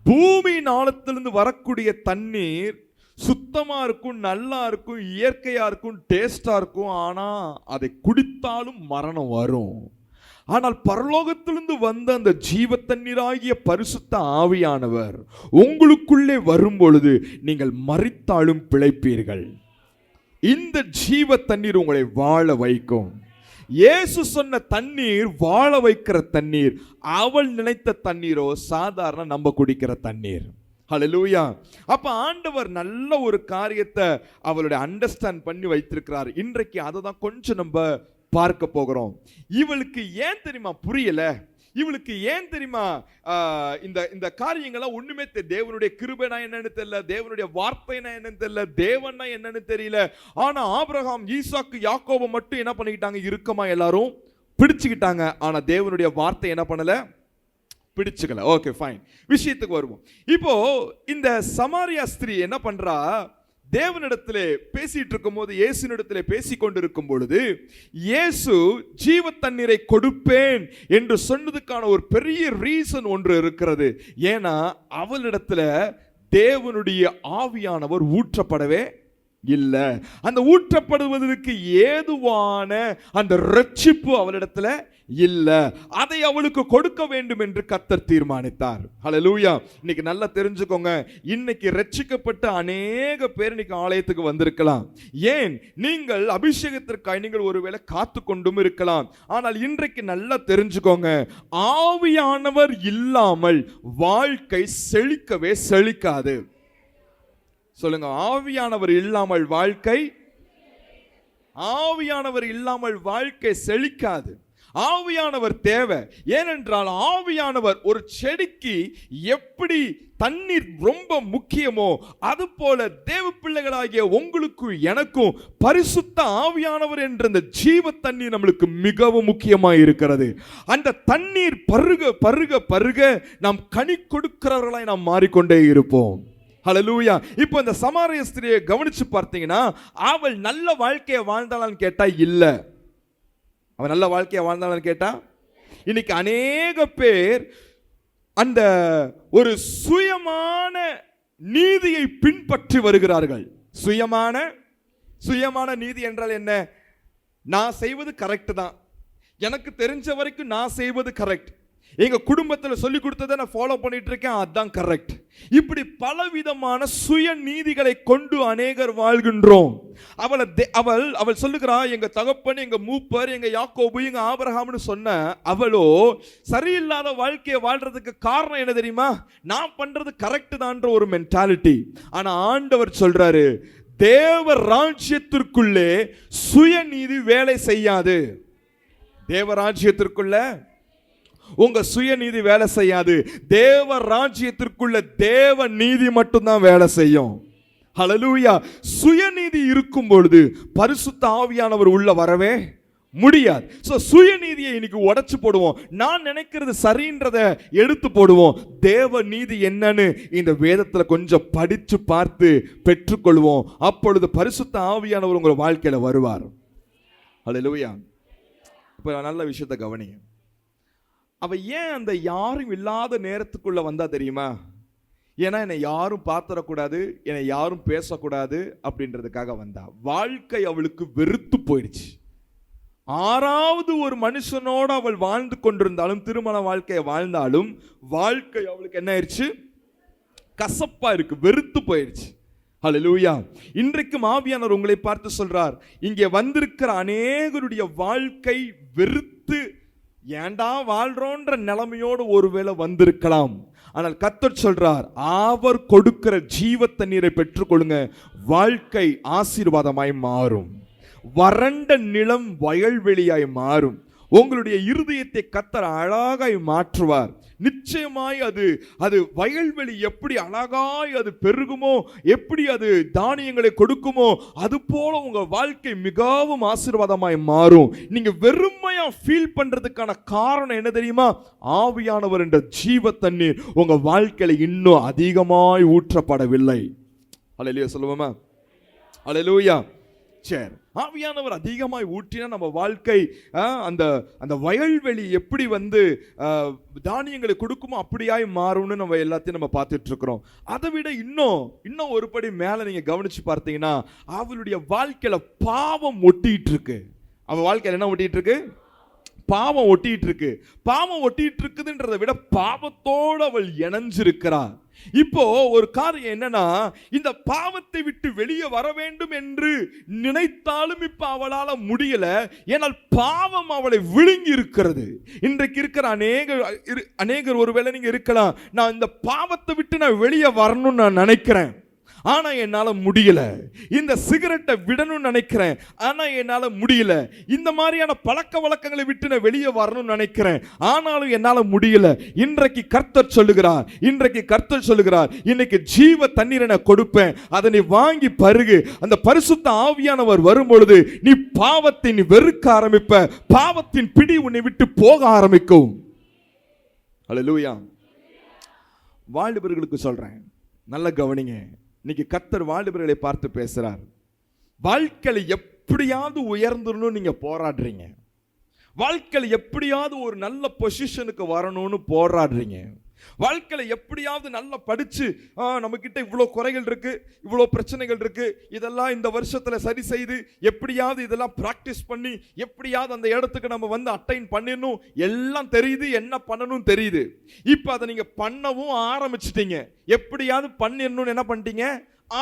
S1: பூமியின் ஆழத்திலிருந்து வரக்கூடிய தண்ணீர் சுத்தமா இருக்கும், நல்லா இருக்கும், இயற்கையா இருக்கும், டேஸ்டா இருக்கும். ஆனா அதை குடித்தாலும் மரணம் வரும். ஆனால் பரலோகத்திலிருந்து வந்த அந்த ஜீவ தண்ணீராகிய பரிசுத்த ஆவியானவர் உங்களுக்குள்ளே வரும் பொழுது நீங்கள் மரித்தாலும் பிழைப்பீர்கள். இந்த ஜீவ தண்ணீர் உங்களை வாழ வைக்கும். இயேசு சொன்ன தண்ணீர் வாழ வைக்கிற தண்ணீர். அவள் நினைத்த தண்ணீரோ சாதாரண நம்ம குடிக்கிற தண்ணீர். ஹல்லேலூயா. அப்ப ஆண்டவர் நல்ல ஒரு காரியத்தை அவளுடைய அண்டர்ஸ்டாண்ட் பண்ணி வைத்திருக்கிறார். இன்றைக்கு அதை தான் கொஞ்சம் நம்ம பார்க்க போகிறோம். இவளுக்கு ஏன் தெரியுமா புரியல? இவளுக்கு ஏன் தெரியுமா இந்த இந்த காரியங்கள்லாம் ஒண்ணுமே தேவனுடைய கிருபைனா என்னன்னு தெரியல, தேவனுடைய வார்த்தைனா என்னன்னு தெரியல, தேவன்னா என்னன்னு தெரியல. ஆனா ஆபிரகாம், ஈசாக்கு, யாக்கோபை மட்டும் என்ன பண்ணிக்கிட்டாங்க? இறுக்கமா எல்லாரும் பிடிச்சுக்கிட்டாங்க. ஆனா தேவனுடைய வார்த்தை என்ன பண்ணல? பிடிச்சுக்கல. Okay, fine. விஷயத்துக்கு வருவோம். இப்போ இந்த சமாரியா ஸ்திரீ என்ன பண்றா? தேவனிடத்திலே பேசிட்டு இருக்கும் போது, இயேசுனிடத்திலே பேசிக் கொண்டிருக்கும் பொழுது, இயேசு ஜீவ தண்ணீரை கொடுப்பேன் என்று சொன்னதுக்கான ஒரு பெரிய ரீசன் ஒன்று இருக்கிறது. ஏன்னா அவளிடத்துல தேவனுடைய ஆவியானவர் ஊற்றப்படவே இல்லை. அந்த ஊற்றப்படுவதற்கு ஏதுவான அந்த ரட்சிப்பு அவளிடத்துல இல்லை. அதை அவளுக்கு கொடுக்க வேண்டும் என்று கர்த்தர் தீர்மானித்தார். ஹல்லேலூயா. இன்னைக்கு நல்லா தெரிஞ்சுக்கோங்க, இன்னைக்கு ரட்சிக்கப்பட்ட அநேக பேர் இன்னைக்கு ஆலயத்துக்கு வந்திருக்கலாம். ஏன்? நீங்கள் அபிஷேகத்திற்காக நீங்கள் ஒருவேளை காத்து கொண்டும் இருக்கலாம். ஆனால் இன்றைக்கு நல்லா தெரிஞ்சுக்கோங்க, ஆவியானவர் இல்லாமல் வாழ்க்கை செழிக்கவே செழிக்காது. சொல்லுங்க, ஆவியானவர் இல்லாமல் வாழ்க்கை, ஆவியானவர் இல்லாமல் வாழ்க்கை செழிக்காது. ஆவியானவர் தேவை. ஏனென்றால் ஆவியானவர் ஒரு செடிக்கு எப்படி தண்ணீர் ரொம்ப முக்கியமோ அது போல தேவ பிள்ளைகளாகிய உங்களுக்கு எனக்கும் பரிசுத்த ஆவியானவர் என்ற அந்த ஜீவ தண்ணீர் நம்மளுக்கு மிகவும் முக்கியமாக இருக்கிறது. அந்த தண்ணீர் பருக பருக பருக நாம் கனி கொடுக்கிறவர்களாய் நாம் மாறிக்கொண்டே இருப்போம். ஹல்லேலூயா. இப்போ இந்த சமாரிய ஸ்திரியை கவனிச்சு பார்த்தீங்கன்னா, அவள் நல்ல வாழ்க்கையை வாழ்ந்தாளான்னு கேட்டா இல்ல. அவன் நல்ல வாழ்க்கையை வாழ்ந்தாளான்னு கேட்டா, இன்னைக்கு அநேக பேர் அந்த ஒரு சுயமான நீதியை பின்பற்றி வருகிறார்கள். சுயமான நீதி என்றால் என்ன? நான் செய்வது கரெக்ட் தான், எனக்கு தெரிஞ்ச வரைக்கும் நான் செய்வது கரெக்ட், எங்க குடும்பத்தில் சொல்லி கொடுத்ததை நான் ஃபாலோ பண்ணிட்டு இருக்கேன், அதுதான் கரெக்ட். இப்படி பலவிதமான சுய நீதிகளை கொண்டு அநேகர் வாழ்கின்றோம். அவள் சொல்லுகிறா, எங்க தகப்பன், எங்க மூப்பர், எங்க யாக்கோபு, எங்க ஆபிரகாம்னு சொன்ன அவளோ சரியில்லாத வாழ்க்கையை வாழ்றதுக்கு காரணம் என்ன தெரியுமா? நான் பண்றது கரெக்ட் தான்ற ஒரு மென்டாலிட்டி. ஆனா ஆண்டவர் சொல்றாரு, தேவ ராஜ்யத்திற்குள்ளே சுயநீதி வேலை செய்யாது. தேவ ராஜ்யத்திற்குள்ள உங்க சுயநீதி வேலை செய்யாது. தேவ ராஜ்யத்திற்குள்ள தேவ நீதி மட்டும்தான் வேலை செய்யும். ஹல்லேலூயா. சுயநீதி இருக்கும் பொழுது பரிசுத்த ஆவியானவர் உள்ள வரவே முடியாது. சுயநீதியை இன்னைக்கு உடைச்சு போடுவோம். நான் நினைக்கிறது சரின்றத எடுத்து போடுவோம். தேவ நீதி என்னன்னு இந்த வேதத்துல கொஞ்சம் படிச்சு பார்த்து பெற்றுக்கொள்வோம். அப்பொழுது பரிசுத்த ஆவியானவர் உங்க வாழ்க்கையில வருவார். ஹல்லேலூயா. இப்ப நல்ல விஷயத்தை கவனிங்க. அவ ஏன் அந்த யாரும் இல்லாத நேரத்துக்குள்ள வந்தா தெரியுமா? ஏன்னா என்னை யாரும் பார்த்துடக்கூடாது, என்னை யாரும் பேசக்கூடாது அப்படின்றதுக்காக வந்தா. வாழ்க்கை அவளுக்கு வெறுத்து போயிடுச்சு. ஆறாவது ஒரு மனுஷனோட அவள் வாழ்ந்து கொண்டிருந்தாலும், திருமண வாழ்க்கையை வாழ்ந்தாலும், வாழ்க்கை அவளுக்கு என்ன ஆயிடுச்சு? கசப்பா இருக்கு, வெறுத்து போயிடுச்சு. ஹல்லேலூயா. இன்றைக்கும் ஆவியானவர் உங்களை பார்த்து சொல்றார், இங்கே வந்திருக்கிற அநேகருடைய வாழ்க்கை வெறுத்து ஏண்டா வாழ்றோன்ற நிலைமையோடு ஒருவேளை வந்திருக்கலாம். ஆனால் கர்த்தர் சொல்றார், அவர் கொடுக்கிற ஜீவ தண்ணீரை பெற்றுக்கொள்ளுங்க, வாழ்க்கை ஆசீர்வாதமாய் மாறும். வறண்ட நிலம் வயல்வெளியாய் மாறும். உங்களுடைய இருதயத்தை கர்த்தர் அழகாய் மாற்றுவார். நிச்சயமாய் அது வயல்வெளி எப்படி அழகாய் அது பெருகுமோ, எப்படி அது தானியங்களை கொடுக்குமோ, அது போல உங்க வாழ்க்கை மிகவும் ஆசீர்வாதமாய் மாறும். நீங்க வெறுமையா ஃபீல் பண்றதுக்கான காரணம் என்ன தெரியுமா? ஆவியானவர் என்ற ஜீவ தண்ணீர் உங்க வாழ்க்கையில இன்னும் அதிகமாய் ஊற்றப்படவில்லை. ஹல்லேலூயா சொல்லுவோமா? ஹல்லேலூயா. சரி, ஆவியானவர் அதிகமாய் ஊற்றினா நம்ம வாழ்க்கை அந்த அந்த வயல்வெளி எப்படி வந்து தானியங்களை கொடுக்குமோ அப்படியாய் மாறும்னு நம்ம எல்லாத்தையும் நம்ம பார்த்துட்டு இருக்கிறோம். அதை விட இன்னும் ஒரு படி மேல நீங்க கவனிச்சு பார்த்தீங்கன்னா, அவளுடைய வாழ்க்கையில பாவம் ஒட்டிட்டு இருக்கு. அவ வாழ்க்கையில என்ன ஒட்டிட்டு இருக்கு? பாவம் ஒட்டிட்டு இருக்கு. பாவம் ஒட்டிட்டு இருக்குதுன்றதை விட பாவத்தோடு அவள் இணைஞ்சிருக்கிறார். இப்போ ஒரு காரியம் என்னன்னா, இந்த பாவத்தை விட்டு வெளியே வர வேண்டும் என்று நினைத்தாலும் இப்ப அவளால முடியல. ஏனால் பாவம் அவளை விழுங்கி இருக்கிறது. இன்றைக்கு இருக்கிற அநேகர் ஒருவேளை நீங்க இருக்கலாம், நான் இந்த பாவத்தை விட்டு நான் வெளியே வரணும்னு நான் நினைக்கிறேன், ஆனா என்னால முடியல. இந்த சிகரெட்டை விடணும்னு நினைக்கிறேன், ஆனா என்னால முடியல. இந்த மாதிரியான பழக்க வழக்கங்களை விட்டு நான் வெளியே வரணும்னு நினைக்கிறேன், ஆனாலும் என்னால முடியல. இன்றைக்கு கர்த்தர் சொல்லுகிறார், இன்னைக்கு ஜீவ தண்ணீரை நான் கொடுப்பேன், அதை நீ வாங்கி பருகு. அந்த பரிசுத்த ஆவியானவர் வரும் பொழுது நீ பாவத்தை நீ வெறுக்க ஆரம்பிப்ப, பாவத்தின் பிடி உன்னை விட்டு போக ஆரம்பிக்கும். அல்லேலூயா. வாலிபர்களுக்கு சொல்றேன், நல்ல கவனிங்க. இன்னைக்கு கர்த்தர் வாலிபர்களை பார்த்து பேசுறார். வாழ்க்கையில எப்படியாவது உயர்ந்துடணும் நீங்க போராடுறீங்க, வாழ்க்கையில எப்படியாவது ஒரு நல்ல பொசிஷனுக்கு வரணும்னு போராடுறீங்க, வாழ்க்கையில எப்படியாவது நல்லா படிச்சு நம்ம கிட்ட இவ்வளவு குறைகள் இருக்கு, இவ்வளவு பிரச்சனைகள் இருக்கு, இதெல்லாம் இந்த வருஷத்துல சரி செய்து எப்படியாவது இதெல்லாம் பிராக்டிஸ் பண்ணி எப்படியாவது அந்த இடத்துக்கு நம்ம வந்து அட்டைன் பண்ணிடணும், எல்லாம் தெரியுது, என்ன பண்ணணும் தெரியுது. இப்ப அதை நீங்க பண்ணவும் ஆரம்பிச்சிட்டீங்க. எப்படியாவது பண்ணிடணும்னு என்ன பண்ணிட்டீங்க,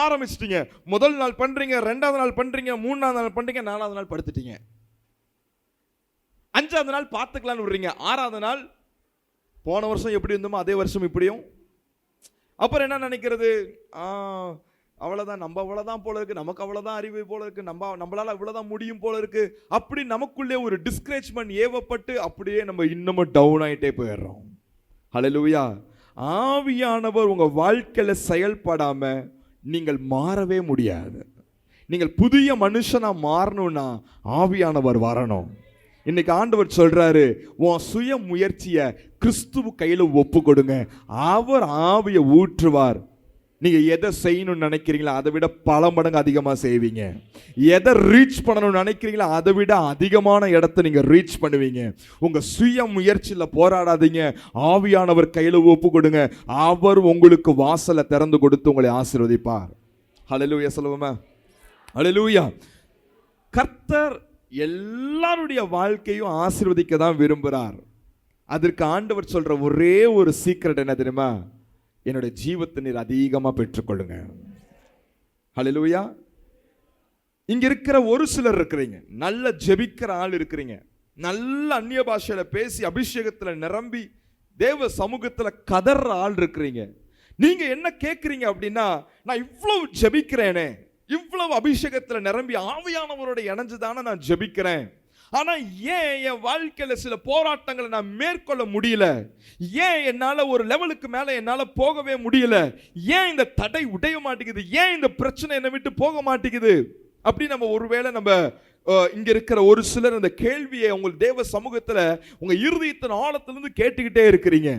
S1: ஆரம்பிச்சிட்டீங்க. முதல் நாள் பண்றீங்க, ரெண்டாவது நாள் பண்றீங்க, மூணாவது நாள் பண்றீங்க, நாலாவது நாள் படுத்துட்டீங்க, அஞ்சாவது நாள் பார்த்துக்கலான்னு விடுறீங்க, ஆறாவது நாள் போன வருஷம் எப்படி இருந்தோமோ அதே வருஷம் இப்படியும். அப்புறம் என்ன நினைக்கிறது, அவ்வளோதான், நம்ம அவ்வளோதான் போல இருக்கு, நமக்கு அவ்வளோதான் அறிவு போல இருக்கு, நம்மளால அவ்வளோதான் முடியும் போல இருக்கு, அப்படி நமக்குள்ளே ஒரு டிஸ்கரேஜ்மெண்ட் ஏவப்பட்டு அப்படியே நம்ம இன்னமும் டவுன் ஆகிட்டே போயிடுறோம். ஹல்லேலூயா. ஆவியானவர் உங்க வாழ்க்கையில செயல்படாம நீங்கள் மாறவே முடியாது. நீங்கள் புதிய மனுஷனா மாறணும்னா ஆவியானவர் வரணும். இன்னைக்கு ஆண்டவர் சொல்றாரு, உன் சுய முயற்சிய கிறிஸ்துவ கையில ஒப்பு கொடுங்க, அவர் ஆவியை ஊற்றுவார். நீங்க எதை செய்யணும்னு நினைக்கிறீங்களோ அதை விட பல மடங்கு அதிகமா செய்வீங்க. எதை ரீச் பண்ணணும்னு நினைக்கிறீங்களோ அதை விட அதிகமான இடத்தை நீங்க ரீச் பண்ணுவீங்க. உங்க சுய முயற்சியில போராடாதீங்க, ஆவியானவர் கையில ஒப்பு கொடுங்க, அவர் உங்களுக்கு வாசலை திறந்து கொடுத்து உங்களை ஆசீர்வதிப்பார். ஹல்லேலூயா சொல்லுவோமா? ஹல்லேலூயா. கர்த்தர் எல்லாருடைய வாழ்க்கையும் ஆசீர்வதிக்க தான் விரும்புகிறார். அதற்கு ஆண்டவர் சொல்ற ஒரே ஒரு சீக்ரெட் என்ன தெரியுமா? என்னுடைய ஜீவத்தை நீர் அதிகமா பெற்றுக்கொள்ளுங்க. ஹல்லேலூயா. இங்க இருக்கிற ஒரு சிலர் இருக்கிறீங்க, நல்ல ஜெபிக்கிற ஆள் இருக்கிறீங்க, நல்ல அந்நிய பாஷையில பேசி அபிஷேகத்துல நிரம்பி தேவ சமூகத்துல கதற ஆள் இருக்கிறீங்க. நீங்க என்ன கேட்குறீங்க அப்படின்னா, நான் இவ்வளவு ஜெபிக்கிறேனே, இவ்வளவு அபிஷேகத்துல நிரம்பி ஆவியானவரோட இணைஞ்சுதானே நான் ஜெபிக்கிறேன், ஆனா ஏன் என் வாழ்க்கையில சில போராட்டங்களை நான் மேற்கொள்ள முடியல, ஏன் என்னால ஒரு லெவலுக்கு மேல என்னால போகவே முடியல, ஏன் இந்த தடை உடைய மாட்டேங்குது, ஏன் இந்த பிரச்சனை என்னை விட்டு போக மாட்டேங்குது அப்படி நம்ம ஒருவேளை நம்ம இங்க இருக்கிற ஒரு சிலர் அந்த கேள்வியை உங்கள் தேவ சமூகத்துல உங்க இருதயத்தின் ஆழத்திலிருந்து கேட்டுக்கிட்டே இருக்கிறீங்க.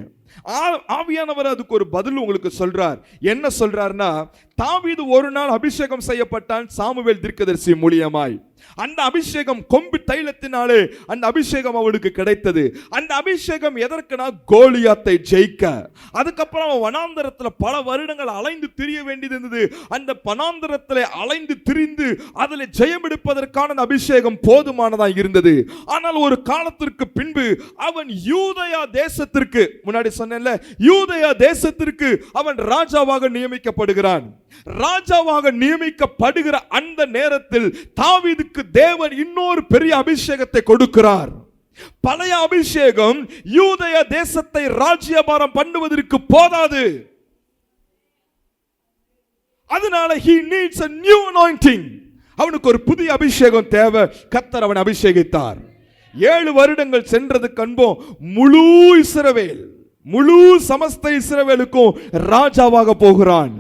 S1: ஆவியானவர் அதுக்கு ஒரு பதில் உங்களுக்கு சொல்றார். என்ன சொல்றாருன்னா, தாவீது ஒரு நாள் அபிஷேகம் செய்யப்பட்டான் சாமுவேல் தீர்க்கதரிசி மூலியமாய். அந்த அபிஷேகம் கொம்பு தைலத்தினாலே அந்த அபிஷேகம் அவனுக்கு கிடைத்தது. அந்த அபிஷேகம் எதற்குனா கோலியாத்தை ஜெயிக்க. அதுக்கப்புறம் அவன் வனாந்தரத்துல பல வருடங்கள் அலைந்து திரிய வேண்டியது இருந்தது. அந்த வனாந்தரத்துல அலைந்து திரிந்து அதில் ஜெயம் எடுப்பதற்கான அபிஷேகம் போதுமானதா இருந்தது. ஆனால் ஒரு காலத்திற்கு பின்பு அவன் யூதயா தேசத்திற்கு, முன்னாடி சொன்னேன்ல, யூதயா தேசத்திற்கு அவன் ராஜாவாக நியமிக்கப்படுகிறான். ராஜாவாக நியமிக்கப்படுகிற அந்த நேரத்தில் தாவீதுக்கு தேவன் இன்னொரு பெரிய அபிஷேகத்தை கொடுக்கிறார். பழைய அபிஷேகம் யூதயா தேசத்தை ராஜ்யபாரம் பண்ணுவதற்கு போதாது. அதனால he needs a new anointing. அவனுக்கு ஒரு புதிய அபிஷேகம் தேவை. கர்த்தர் அவனை அபிஷேகித்தார். 7 வருடங்கள் சென்றதுக்கு அன்பும் முழு இஸ்ரவேல், முழு சமஸ்த இஸ்ரவேலுக்கும் ராஜாவாக போகிறான்.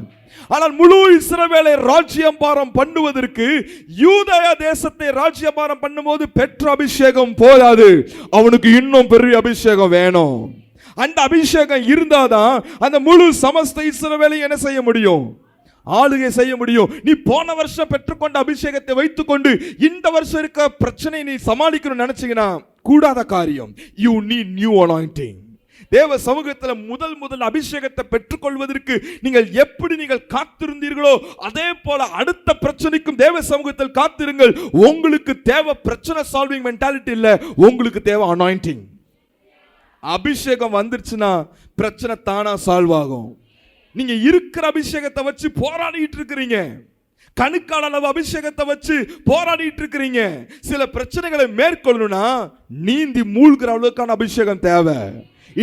S1: ஆனால் முழு இஸ்ரவேலை ராஜ்யபாரம் பண்ணுவதற்கு யூதயா தேசத்தை ராஜ்யபாரம் பண்ணும்போது பெற்ற அபிஷேகம் போதாது, அவனுக்கு இன்னும் பெரிய அபிஷேகம் வேணும். அந்த அபிஷேகம் இருந்தாதான் அந்த முழு சமஸ்த இஸ்ரவேலை என்ன செய்ய முடியும், ஆளுகை செய்ய முடியும். நீ போன வருஷம் பெற்றுக்கொண்ட அபிஷேகத்தை வைத்துக்கொண்டு இந்த வருஷம் இருக்க பிரச்சனை நீ சமாளிக்கணும்னு நினைச்சீங்கன்னா கூடாத காரியம். You need new anointing. தேவ சமூகத்தில் முதல் அபிஷேகத்தை பெற்றுக்கொள்வதற்கு நீங்கள் எப்படி காத்திருந்தீர்களோ அதே போல அடுத்த பிரச்சனைக்கும் தேவ சமூகத்தில் காத்திருங்கள். உங்களுக்கு தேவை பிரச்சனை சால்விங் மென்டாலிட்டி இல்ல, உங்களுக்கு தேவை அனாயிண்டிங். அபிஷேகம் வந்துருச்சுன்னா பிரச்சனை தானா சால்வ் ஆகும். நீங்க இருக்கிற அபிஷேகத்தை வச்சு போராடிட்டு இருக்கிறீங்க, கணுக்கால் அளவு அபிஷேகத்தை வச்சு போராடிட்டு இருக்கிறீங்க. சில பிரச்சனைகளை மேற்கொள்ளணும்னா நீந்தி மூழ்கிற அளவுக்கான அபிஷேகம் தேவை.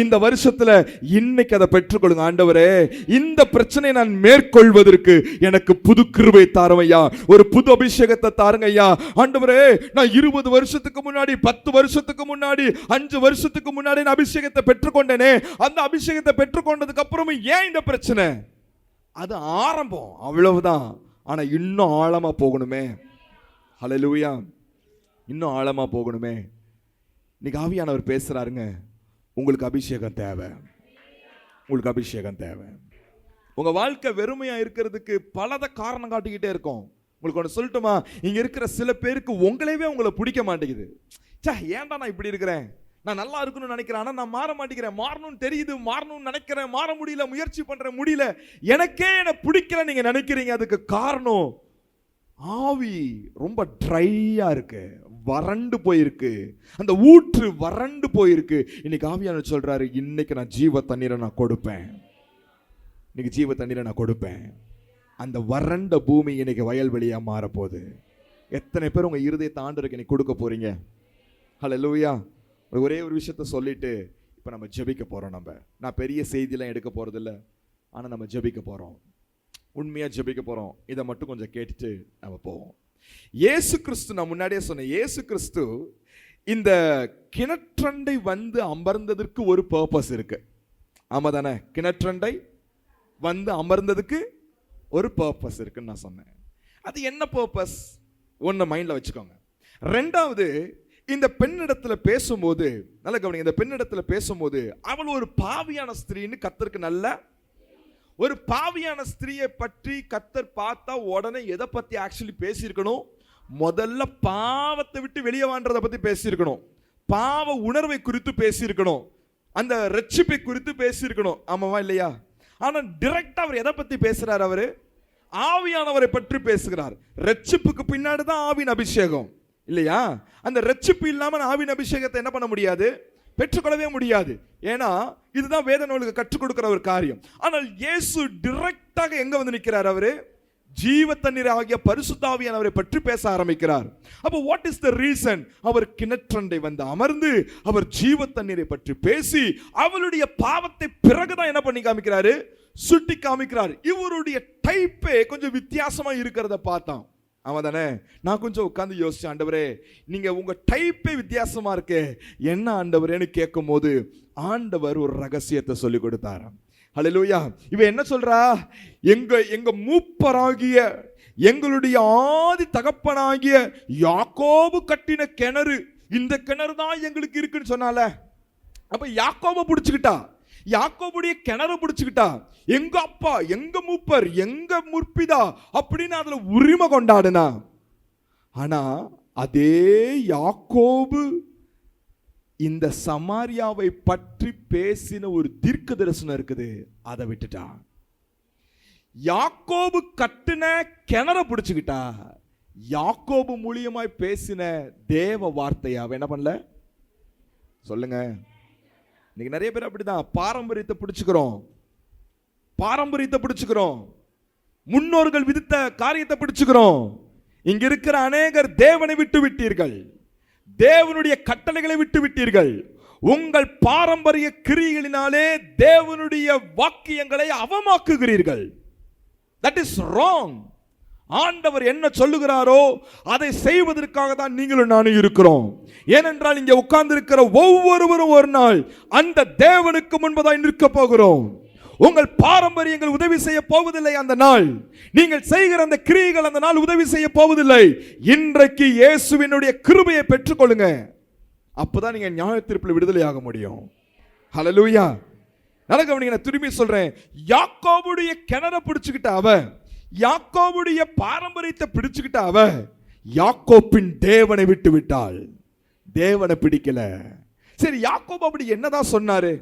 S1: இந்த வருஷத்துல இன்னைக்கு அதை பெற்றுக்கொள்ளுங்க. ஆண்டவரே, இந்த பிரச்சனையை நான் மேற்கொள்வதற்கு எனக்கு புது கிருபை தாரும் ஐயா, ஒரு புது அபிஷேகத்தை தாருங்க ஐயா. ஆண்டவரே, நான் 20 வருஷத்துக்கு முன்னாடி, 10 வருஷத்துக்கு முன்னாடி, 5 வருஷத்துக்கு முன்னாடி நான் அபிஷேகத்தை பெற்றுக்கொண்டேனே, அந்த அபிஷேகத்தை பெற்றுக்கொண்டதுக்கு அப்புறமும் ஏன் இந்த பிரச்சனை? அது ஆரம்பம், அவ்வளவுதான். ஆனா இன்னும் ஆழமா போகணுமே. ஹல்லேலூயா. இன்னும் ஆழமா போகணுமே. இன்னைக்கு ஆவியானவர் பேசுறாருங்க, உங்களுக்கு அபிஷேகம் தேவை, உங்களுக்கு அபிஷேகம் தேவை. உங்க வாழ்க்கை வெறுமையா இருக்கிறதுக்கு பலத காரணம் காட்டிக்கிட்டே இருக்கும். உங்களுக்கு ஒன்று சொல்லட்டுமா, இங்க இருக்கிற சில பேருக்கு உங்களையே உங்களை பிடிக்க மாட்டேங்குது. சே, ஏன்டா நான் இப்படி இருக்கிறேன், நான் நல்லா இருக்கணும்னு நினைக்கிறேன், ஆனால் நான் மாற மாட்டேங்கிறேன், மாறணும்னு தெரியுது, மாறணும்னு நினைக்கிறேன், மாற முடியல, முயற்சி பண்றேன், முடியல, எனக்கே என்னை பிடிக்கல நீங்க நினைக்கிறீங்க. அதுக்கு காரணம் ஆவி ரொம்ப ட்ரையா இருக்கு, வறண்டு போயிருக்கு, அந்த ஊற்று வறண்டு போயிருக்கு. இன்னைக்கு ஆவியானவர் சொல்றாரு, இன்னைக்கு நான் ஜீவ தண்ணீரை நான் கொடுப்பேன், இன்னைக்கு ஜீவ தண்ணீரை நான் கொடுப்பேன். அந்த வறண்ட பூமி இன்னைக்கு வயல்வெளியா மாறப்போகுது. எத்தனை பேர் உங்க இருதயத்தை ஆண்டவருக்கு இன்னைக்கு கொடுக்க போறீங்க? ஹல்லேலூயா. ஒரே ஒரு விஷயத்த சொல்லிட்டு இப்போ நம்ம ஜெபிக்க போறோம். நான் பெரிய செய்தியெல்லாம் எடுக்க போறது இல்லை, ஆனால் நம்ம ஜெபிக்க போறோம், உண்மையா ஜெபிக்க போறோம். இதை மட்டும் கொஞ்சம் கேட்டுட்டு நம்ம போவோம். இயேசு கிறிஸ்து, நான் முன்னாடியே சொன்னேன், இயேசு கிறிஸ்து இந்த கிணற்றண்டை வந்து அமர்ந்ததற்கு ஒரு பர்பஸ் இருக்கு. ஆமா தானே? கிணற்றண்டை வந்து அமர்ந்ததுக்கு ஒரு பர்பஸ் இருக்குன்னு நான் சொன்னேன். அது என்ன பர்பஸ்? ஒன்னு மைண்ட்ல வச்சுக்கோங்க. ரெண்டாவது, இந்த பெண்ணிடத்துல பேசும்போது, நல்ல கவனிங்க, இந்த பெண்ணிடத்துல பேசும்போது அவள் ஒரு பாவியான ஸ்திரீன்னு கர்த்தருக்கு நல்ல, ஒரு பாவியான ஸ்திரீயை பற்றி கர்த்தர் பார்த்தா உடனே எதை பத்தி ஆக்சுவலி பேசியிருக்கணும்? முதல்ல பாவத்தை விட்டு வெளியே வாழ்றதை பத்தி பேசியிருக்கணும், பாவ உணர்வை குறித்து பேசியிருக்கணும், அந்த ரட்சிப்பை குறித்து பேசியிருக்கணும். ஆமாவா இல்லையா? ஆனா டைரக்டா அவர் எதை பத்தி பேசுறார்? அவரு ஆவியானவரை பற்றி பேசுகிறார். ரட்சிப்புக்கு பின்னாடி தான் ஆவின் அபிஷேகம், இல்லையா? அந்த ரட்சிப்பு இல்லாமல் ஆவின் அபிஷேகத்தை என்ன பண்ண முடியாது? பெற்றுக்கொள்ளவே முடியாது. ஏன்னா இதுதான் வேத நூலுக்கு கற்றுக் கொடுக்கிற ஒரு காரியம். ஆனால் இயேசு டைரக்டாக எங்க வந்து நிற்கிறார்? அவரு ஜீவ தண்ணீர் ஆகிய பரிசுத்த ஆவியானவரை பற்றி பேச ஆரம்பிக்கிறார். அப்போ வாட் இஸ் த ரீசன்? அவர் கிணற்றண்டை வந்து அமர்ந்து அவர் ஜீவ தண்ணீரை பற்றி பேசி அவளுடைய பாவத்தை பிறகுதான் என்ன பண்ணி காமிக்கிறாரு? சுட்டி காமிக்கிறார். இவருடைய டைப்பே கொஞ்சம் வித்தியாசமா இருக்கிறத பார்த்தான். அவன் தானே? நான் கொஞ்சம் உட்காந்து யோசிச்சேன், ஆண்டவரே நீங்க உங்க டைப்பே வித்தியாசமா இருக்கே, என்ன ஆண்டவரேன்னு கேட்கும் போது ஆண்டவர் ஒரு ரகசியத்தை சொல்லி கொடுத்தார். ஹல்லேலூயா. இவன் என்ன சொல்றா? எங்க மூப்பராகிய எங்களுடைய ஆதி தகப்பனாகிய யாக்கோபு கட்டின கிணறு, இந்த கிணறு தான் எங்களுக்கு இருக்குன்னு சொன்னால. அப்ப யாக்கோபை பிடிச்சுக்கிட்டா, யாக்கோபுடைய கிணறு பிடிச்சுக்கிட்டா, எங்க அப்பா, எங்க மூப்பர், எங்க முற்பிதா அப்படின்னு அதுல உரிமை கொண்டாடுனா. ஆனா அதே யாக்கோபு இந்த சமாரியாவை பற்றி பேசின ஒரு தீர்க்க தரிசனம் இருக்குது, அதை விட்டுட்டா. யாக்கோபு கட்டின கிணற பிடிச்சுக்கிட்டா, யாக்கோபு மூலியமாய் பேசின தேவ வார்த்தையை அவ என்ன பண்ணல? சொல்லுங்க. இன்னைக்கு நிறைய பேர் அப்படிதான் பாரம்பரியத்தை பிடிச்சுக்கிறோம், பாரம்பரியத்தை பிடிச்சுக்கிறோம், முன்னோர்கள் விதித்த காரியத்தை பிடிச்சுக்கிறோம். இங்க இருக்கிற அநேகர் தேவனை விட்டு விட்டீர்கள், தேவனுடைய கட்டளைகளை விட்டு விட்டீர்கள். உங்கள் பாரம்பரிய கிரியைகளினாலே தேவனுடைய வாக்கியங்களை அவமாக்குகிறீர்கள். That is wrong. ஆண்டவர் என்ன சொல்லுகிறாரோ அதை செய்வதற்காக தான் நீங்களும் நானும் இருக்கிறோம். ஏனென்றால் இங்கே உட்கார்ந்து இருக்கிற ஒவ்வொருவரும் ஒரு நாள் அந்த தேவனுக்கு முன்பதாய் நிற்க போகிறோம். உங்கள் பாரம்பரியங்கள் உதவி செய்ய போவதில்லை. அந்த நாள் நீங்கள் செய்கிற அந்த கிரியைகள் அந்த நாள் உதவி செய்ய போவதில்லை. இன்றைக்கு இயேசுவினுடைய கிருபையை பெற்றுக்கொள்ளுங்க, அப்பதான் நீங்க நியாய தீர்ப்பில் விடுதலையாக முடியும். ஹல்லேலூயா. நல்ல கவனிங்க, நான் திரும்பி சொல்றேன். யாக்கோபுடைய கிணற பிடிச்சுக்கிட்ட அவ, யாக்கோபுடைய பாரம்பரியத்தை பிடிச்சுக்கிட்ட அவ யாக்கோபின் தேவனை விட்டு விட்டாள். தேவனை பிடிக்கல. சரி, யாக்கோபு அப்படி என்னதான் சொன்னாரு?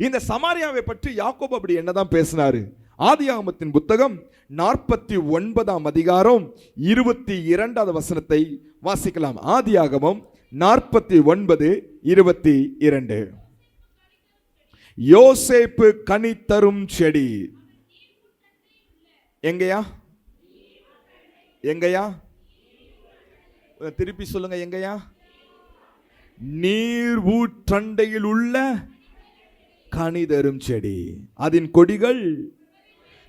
S1: இந்த சமாரியாவை பற்றி யாக்கோபு அப்படி என்னதான் பேசினாரு? ஆதியாகமத்தின் புத்தகம் 49 அதிகாரம் 22 வசனத்தை வாசிக்கலாம். ஆதியாகமம் 49:22. யோசேப்பு கனி தரும் செடி எங்கயா? எங்கயா? திருப்பி சொல்லுங்க, எங்கயா? நீர் ஊற்றண்டையில் உள்ள கனி தரும் செடி, அதன் கொடிகள்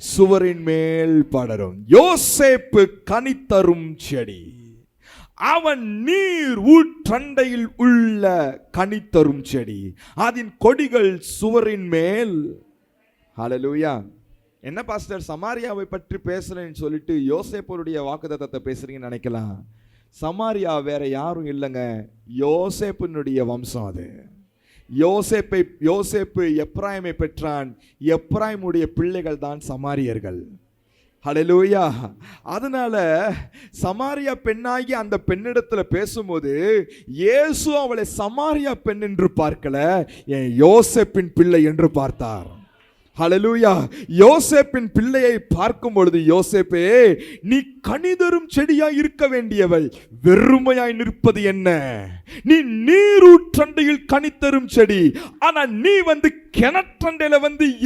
S1: சுவரின் மேல் படரும். யோசேப்பு கனி தரும் செடி, அவன் நீர் ஊற்றண்டையில் உள்ள கனி தரும் செடி, அதன் கொடிகள் சுவரின் மேல். ஹல்லேலூயா. என்ன பாஸ்டர் சமாரியாவை பற்றி பேசுறேன்னு சொல்லிட்டு யோசேப்புடைய வாக்குத்தத்தத்தை பேசுறீங்கன்னு நினைக்கலாம். சமாரியா வேற யாரும் இல்லைங்க, யோசேப்பினுடைய வம்சம் அது. யோசேப்பு எப்ராயிமை பெற்றான், எப்ராயிமுடைய பிள்ளைகள் தான் சமாரியர்கள். ஹல்லேலூயா. அதனால சமாரியா பெண்ணாகி அந்த பெண்ணிடத்துல பேசும்போது இயேசு அவளை சமாரியா பெண் என்று பார்க்கல, என் யோசேப்பின் பிள்ளை என்று பார்த்தார். ஹல்லேலூயா. யோசேப்பின் பிள்ளையை பார்க்கும் பொழுது, யோசேப்பே நீ கனிதரும் செடியாய் இருக்க வேண்டியவள் வெறுமையாய் நிற்பது என்ன? நீ நீரூற்றண்டையில் கனித்தரும் செடி, ஆனா நீ கிணற்றண்டையில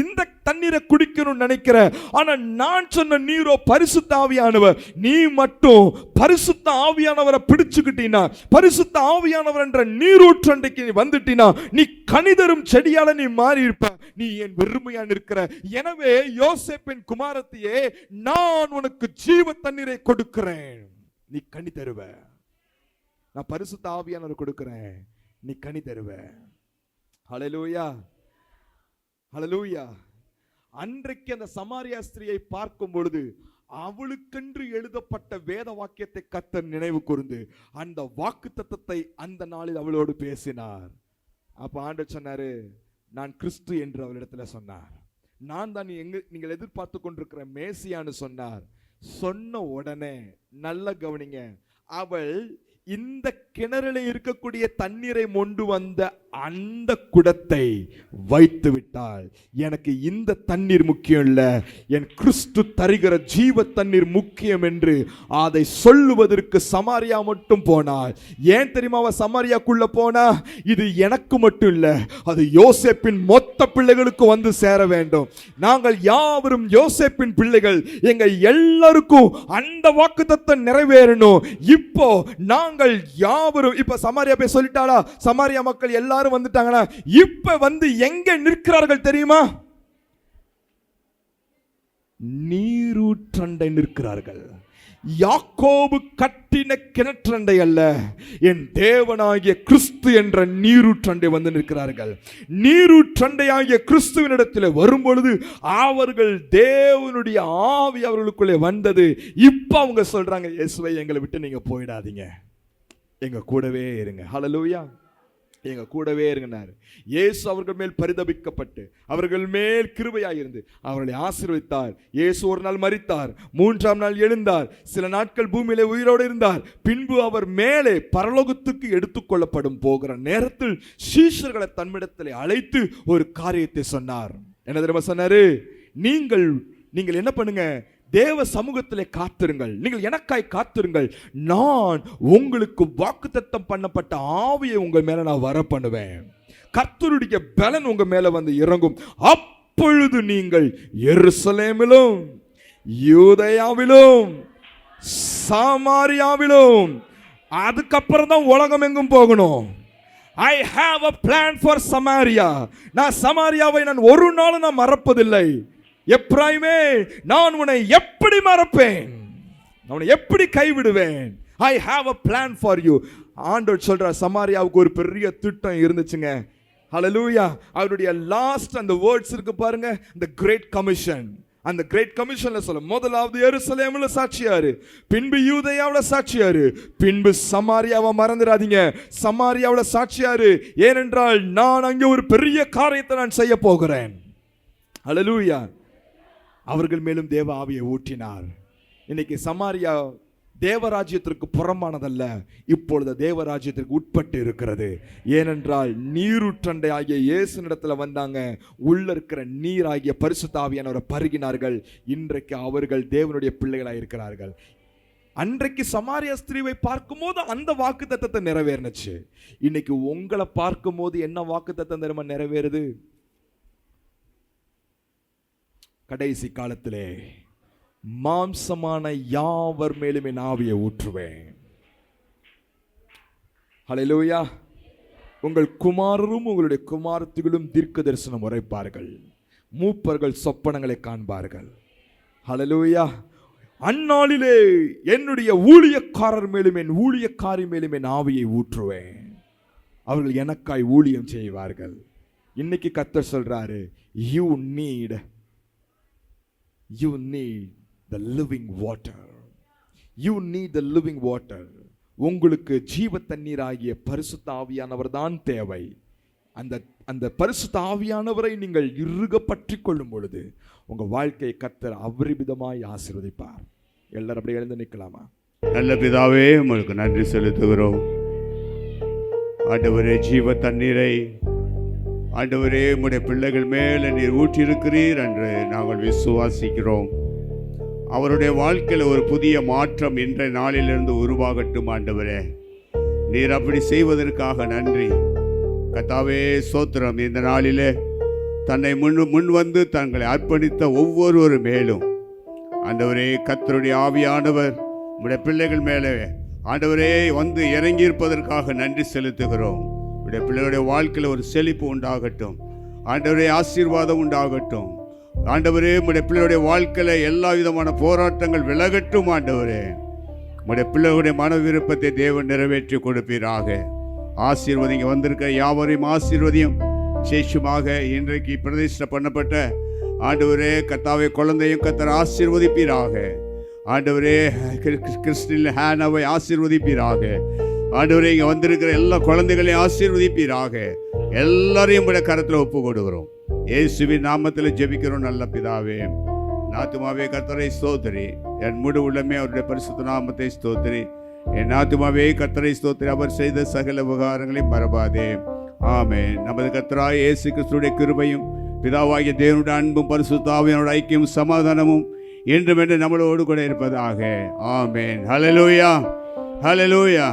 S1: இந்த தண்ணீரை குடிக்கணும்னு நினைக்கிற. ஆனா நான் சொன்ன நீரோ பரிசுத்த ஆவியானவர். நீ மட்டும் பரிசுத்த ஆவியானவரை பிடிச்சுக்கிட்டீனா, பரிசுத்த ஆவியானவர் என்ற நீரூற்றண்டைக்கு நீ வந்துட்டீனா, நீ கனிதரும் செடியால நீ மாறி இருப்ப. நீ ஏன் வெறுமையா நிற்கிற? எனவே யோசேப்பின் குமாரத்தியே, நான் உனக்கு ஜீவ தண்ணீரை கொடுக்கிறேன், நீ கனி தருவ. நான் பரிசுத்த ஆவியானவர் கொடுக்கிறேன், நீ கனி தருவ. ஹல்லேலூயா, ஹல்லேலூயா. அன்றைக்கு அந்த சமாரியா ஸ்திரியை பார்க்கும் பொழுது அவளுக்கென்று எழுதப்பட்ட வேத வாக்கியத்தை கர்த்தர் நினைவு கூர்ந்து அந்த வாக்குத்தத்தத்தை அந்த நாளில் அவளோடு பேசினார். அப்ப ஆண்டவர் சொன்னாரு, நான் கிறிஸ்து என்று அவளிடத்துல சொன்னார். நான் தான் நீங்கள் எதிர்பார்த்து கொண்டிருக்கிற மேசியான்னு சொன்னார். சொன்ன உடனே நல்ல கவனிங்க, அவள் இந்த கிணறில் இருக்கக்கூடிய தண்ணீரை மொண்டு வந்த அந்த குடத்தை வைத்து விட்டாள். எனக்கு இந்த தண்ணீர் முக்கியம் இல்ல, என் கிறிஸ்து தருகிற ஜீவ தண்ணீர் முக்கியம் என்று அதை சொல்லுவதற்கு சமாரியா மட்டும் போனாள். ஏன் தெரியுமா அவ சமாரியாக்குள்ள போனா? இது எனக்கு மட்டும் இல்ல, அது யோசேப்பின் மொத்த பிள்ளைகளுக்கு வந்து சேர வேண்டும். நாங்கள் யாவரும் யோசேப்பின் பிள்ளைகள், எங்க எல்லாருக்கும் அந்த வாக்குத்தத்தம் நிறைவேறணும். இப்போ நாங்கள் யாவரும், இப்ப சமாரியா போய் சொல்லிட்டாளா, சமாரியா மக்கள் எல்லாரும் வந்துட்டாங்களா? இப்ப எங்க நிற்கிறார்கள் தெரியுமா? நீரூற்றண்டை நிற்கிறார்கள். யாக்கோபு கட்டின கிணற்றண்டை அல்ல, என் தேவனாகிய கிறிஸ்து என்ற நீரூற்றண்டை வந்து நிற்கிறார்கள். நீரூற்றண்டையாகிய கிறிஸ்துவினிடத்தில் வரும் பொழுது அவர்கள் தேவனுடைய ஆவி அவர்களுக்குள்ளே வந்தது. இப்ப அவங்க சொல்றாங்க, இயேசுவை எங்களை விட்டு நீங்க போயிடாதீங்க, எங்க கூடவே இருங்க. ஹல்லேலூயா. எங்க கூடவே இருங்கனார். இயேசு அவர்கள் மேல் பரிதபிக்கப்பட்டு அவர்கள் மேல் கிருபையாயிருந்து அவர்களை ஆசீர்வதித்தார். இயேசு ஒரு நாள் மரித்தார், 3ஆம் நாள் எழுந்தார், சில நாட்கள் பூமியிலே உயிரோடு இருந்தார். பின்பு அவர் மேலே பரலோகத்துக்கு எடுத்துக்கொள்ளப்படும் போகிற நேரத்தில் சீஷர்களை தன்னிடத்தில் அழைத்து ஒரு காரியத்தை சொன்னார். என்ன தெரியுமா சொன்னாரு? நீங்கள் என்ன பண்ணுங்க, தேவ சமூகத்திலே காத்திருங்கள், நீங்கள் எனக்காய் காத்திருங்கள், நான் உங்களுக்கு வாக்குத்தத்தம் பண்ணப்பட்ட ஆவியை உங்கள் மேல நான் வர பண்ணுவேன். கர்த்தருடைய பலன் உங்க மேல வந்து இறங்கும். அப்பொழுது நீங்கள் எருசலேமிலும் யூதேயாவிலும் சமாரியாவிலும், அதுக்கப்புறம் தான் உலகம் எங்கும் போகணும். I have a plan for Samaria. நான் சமாரியாவை நான் ஒரு நாளும் நான் மறப்பதில்லை. எப்ராயிமே, நான் உன்னை எப்படி மறப்பேன், அவனை எப்படி கைவிடுவேன்? I have a plan for you. ஆண்டவர் சொல்றார், சமாரியாவுக்கு ஒரு பெரிய திட்டம் இருந்துச்சுங்க. ஹல்லேலூயா. அவருடைய லாஸ்ட் அந்த வேர்ட்ஸ் இருக்கு பாருங்க, the great commission. அந்த கிரேட் கமிஷன்ல சொல்ல, முதலாவது எருசலேம்ல சாட்சியாரு, பின்பு யூதேயாவுல சாட்சியாரு, பின்பு சமாரியாவை மறந்துடாதீங்க, சமாரியாவுல சாட்சியாரு. ஏனென்றால் நான் அங்கே ஒரு பெரிய காரியத்தை நான் செய்ய போகிறேன். ஹல்லேலூயா. அவர்கள் மேலும் தேவ ஆவியை ஊற்றினார். இன்னைக்கு சமாரியா தேவராஜ்யத்திற்கு புறம்பானதல்ல, இப்பொழுது தேவராஜ்யத்திற்கு உட்பட்டு இருக்கிறது. ஏனென்றால் நீரூற்றண்டை ஆகிய இயேசுனிடத்தில் வந்தாங்க, உள்ள இருக்கிற நீர் ஆகிய பரிசுத்த ஆவியானவரை பருகினார்கள். இன்றைக்கு அவர்கள் தேவனுடைய பிள்ளைகளாக இருக்கிறார்கள். அன்றைக்கு சமாரியா ஸ்திரீவை பார்க்கும்போது அந்த வாக்குத்தத்தத்தை நிறைவேறுச்சு. இன்னைக்கு உங்களை பார்க்கும்போது என்ன வாக்குத்தத்தம் தெரியுமா நிறைவேறுது? கடைசி காலத்திலே மாம்சமான யாவர் மேலும் என் ஆவியை ஊற்றுவேன். ஹல்லேலூயா. உங்கள் குமாரரும் உங்களுடைய குமாரத்திகளும் தீர்க்க தரிசனம் உரைப்பார்கள், மூப்பர்கள் சொப்பனங்களை காண்பார்கள். ஹல்லேலூயா. அந்நாளிலே என்னுடைய ஊழியக்காரர் மேலும் என் ஊழியக்காரி மேலும் என் ஆவியை ஊற்றுவேன், அவர்கள் எனக்காய் ஊழியம் செய்வார்கள். இன்னைக்கு கர்த்தர் சொல்றாரு, you need the living water. You need the living water. உங்களுக்கு ஜீவ தண்ணீராகிய பரிசுத்த ஆவியானவர் தான் தேவை. அந்த பரிசுத்த ஆவியானவரை நீங்கள் இறுக பற்றி கொள்ளும் பொழுது உங்க வாழ்க்கையை கர்த்தர் அபரிமிதமாய் ஆசீர்வதிப்பார். எல்லாரும் அப்படியே எழுந்து நிற்கலாமா?
S2: நல்ல பிதாவே, உங்களுக்கு நன்றி செலுத்துகிறோம். ஆண்டவரே, ஜீவ தண்ணீரை ஆண்டவரே உம்முடைய பிள்ளைகள் மேலே நீர் ஊற்றியிருக்கிறீர் என்று நாங்கள் விசுவாசிக்கிறோம். அவருடைய வாழ்க்கையில் ஒரு புதிய மாற்றம் இன்றைய நாளிலிருந்து உருவாகட்டும். ஆண்டவரே, நீர் அப்படி செய்வதற்காக நன்றி. கர்த்தாவே, ஸ்தோத்திரம். இந்த நாளிலே தன்னை முன் வந்து தங்களை அர்ப்பணித்த ஒவ்வொருவர் மேலும் ஆண்டவரே கர்த்தருடைய ஆவியானவர் உம்முடைய பிள்ளைகள் மேலே ஆண்டவரே வந்து இறங்கி இருப்பதற்காக நன்றி செலுத்துகிறோம். உடைய பிள்ளைகளுடைய வாழ்க்கையில் ஒரு செழிப்பு உண்டாகட்டும். ஆண்டவரே, ஆசீர்வாதம் உண்டாகட்டும். ஆண்டவரே, உடைய பிள்ளைகளுடைய வாழ்க்கையில் எல்லா விதமான போராட்டங்கள் விலகட்டும். ஆண்டவரே, உடைய பிள்ளைகளுடைய மன விருப்பத்தை தேவன் நிறைவேற்றி கொடுப்பீராக. ஆசீர்வதிங்க. வந்திருக்க யாவரையும் ஆசீர்வதியும். விசேஷமாக இன்றைக்கு பிரதிஷ்டை பண்ணப்பட்ட ஆண்டவரே கர்த்தாவே குழந்தையும் கர்த்தர் ஆசீர்வதிப்பீராக. ஆண்டவரே, கிறிஸ்டின் ஹேனாவை ஆசீர்வதிப்பீராக. ஆண்டவரே, இங்கே வந்திருக்கிற எல்லா குழந்தைகளையும் ஆசீர்வதிப்பீராக. எல்லாரையும் உடைய கரத்தில் ஒப்பு கொடுக்கிறோம். இயேசுவின் நாமத்தில் ஜெபிக்கிறோம் நல்ல பிதாவே. ஆத்துமாவே கர்த்தரை ஸ்தோத்திரி, என் முழு உள்ளமே அவருடைய பரிசுத்த நாமத்தை ஸ்தோத்திரி. என் ஆத்துமாவே கர்த்தரை ஸ்தோத்திரி, அவர் செய்த சகல உபகாரங்களையும் மறவாதே. ஆமென். நமது கர்த்தராகிய இயேசு கிறிஸ்துவின் கிருபையும் பிதாவாகிய தேவனுடைய அன்பும் பரிசுத்த ஆவியானவருடைய ஐக்கியமும் சமாதானமும் என்றும் என்று நம்மளோடு கூட இருப்பதாக. ஆமென். ஹல்லேலூயா, ஹல்லேலூயா.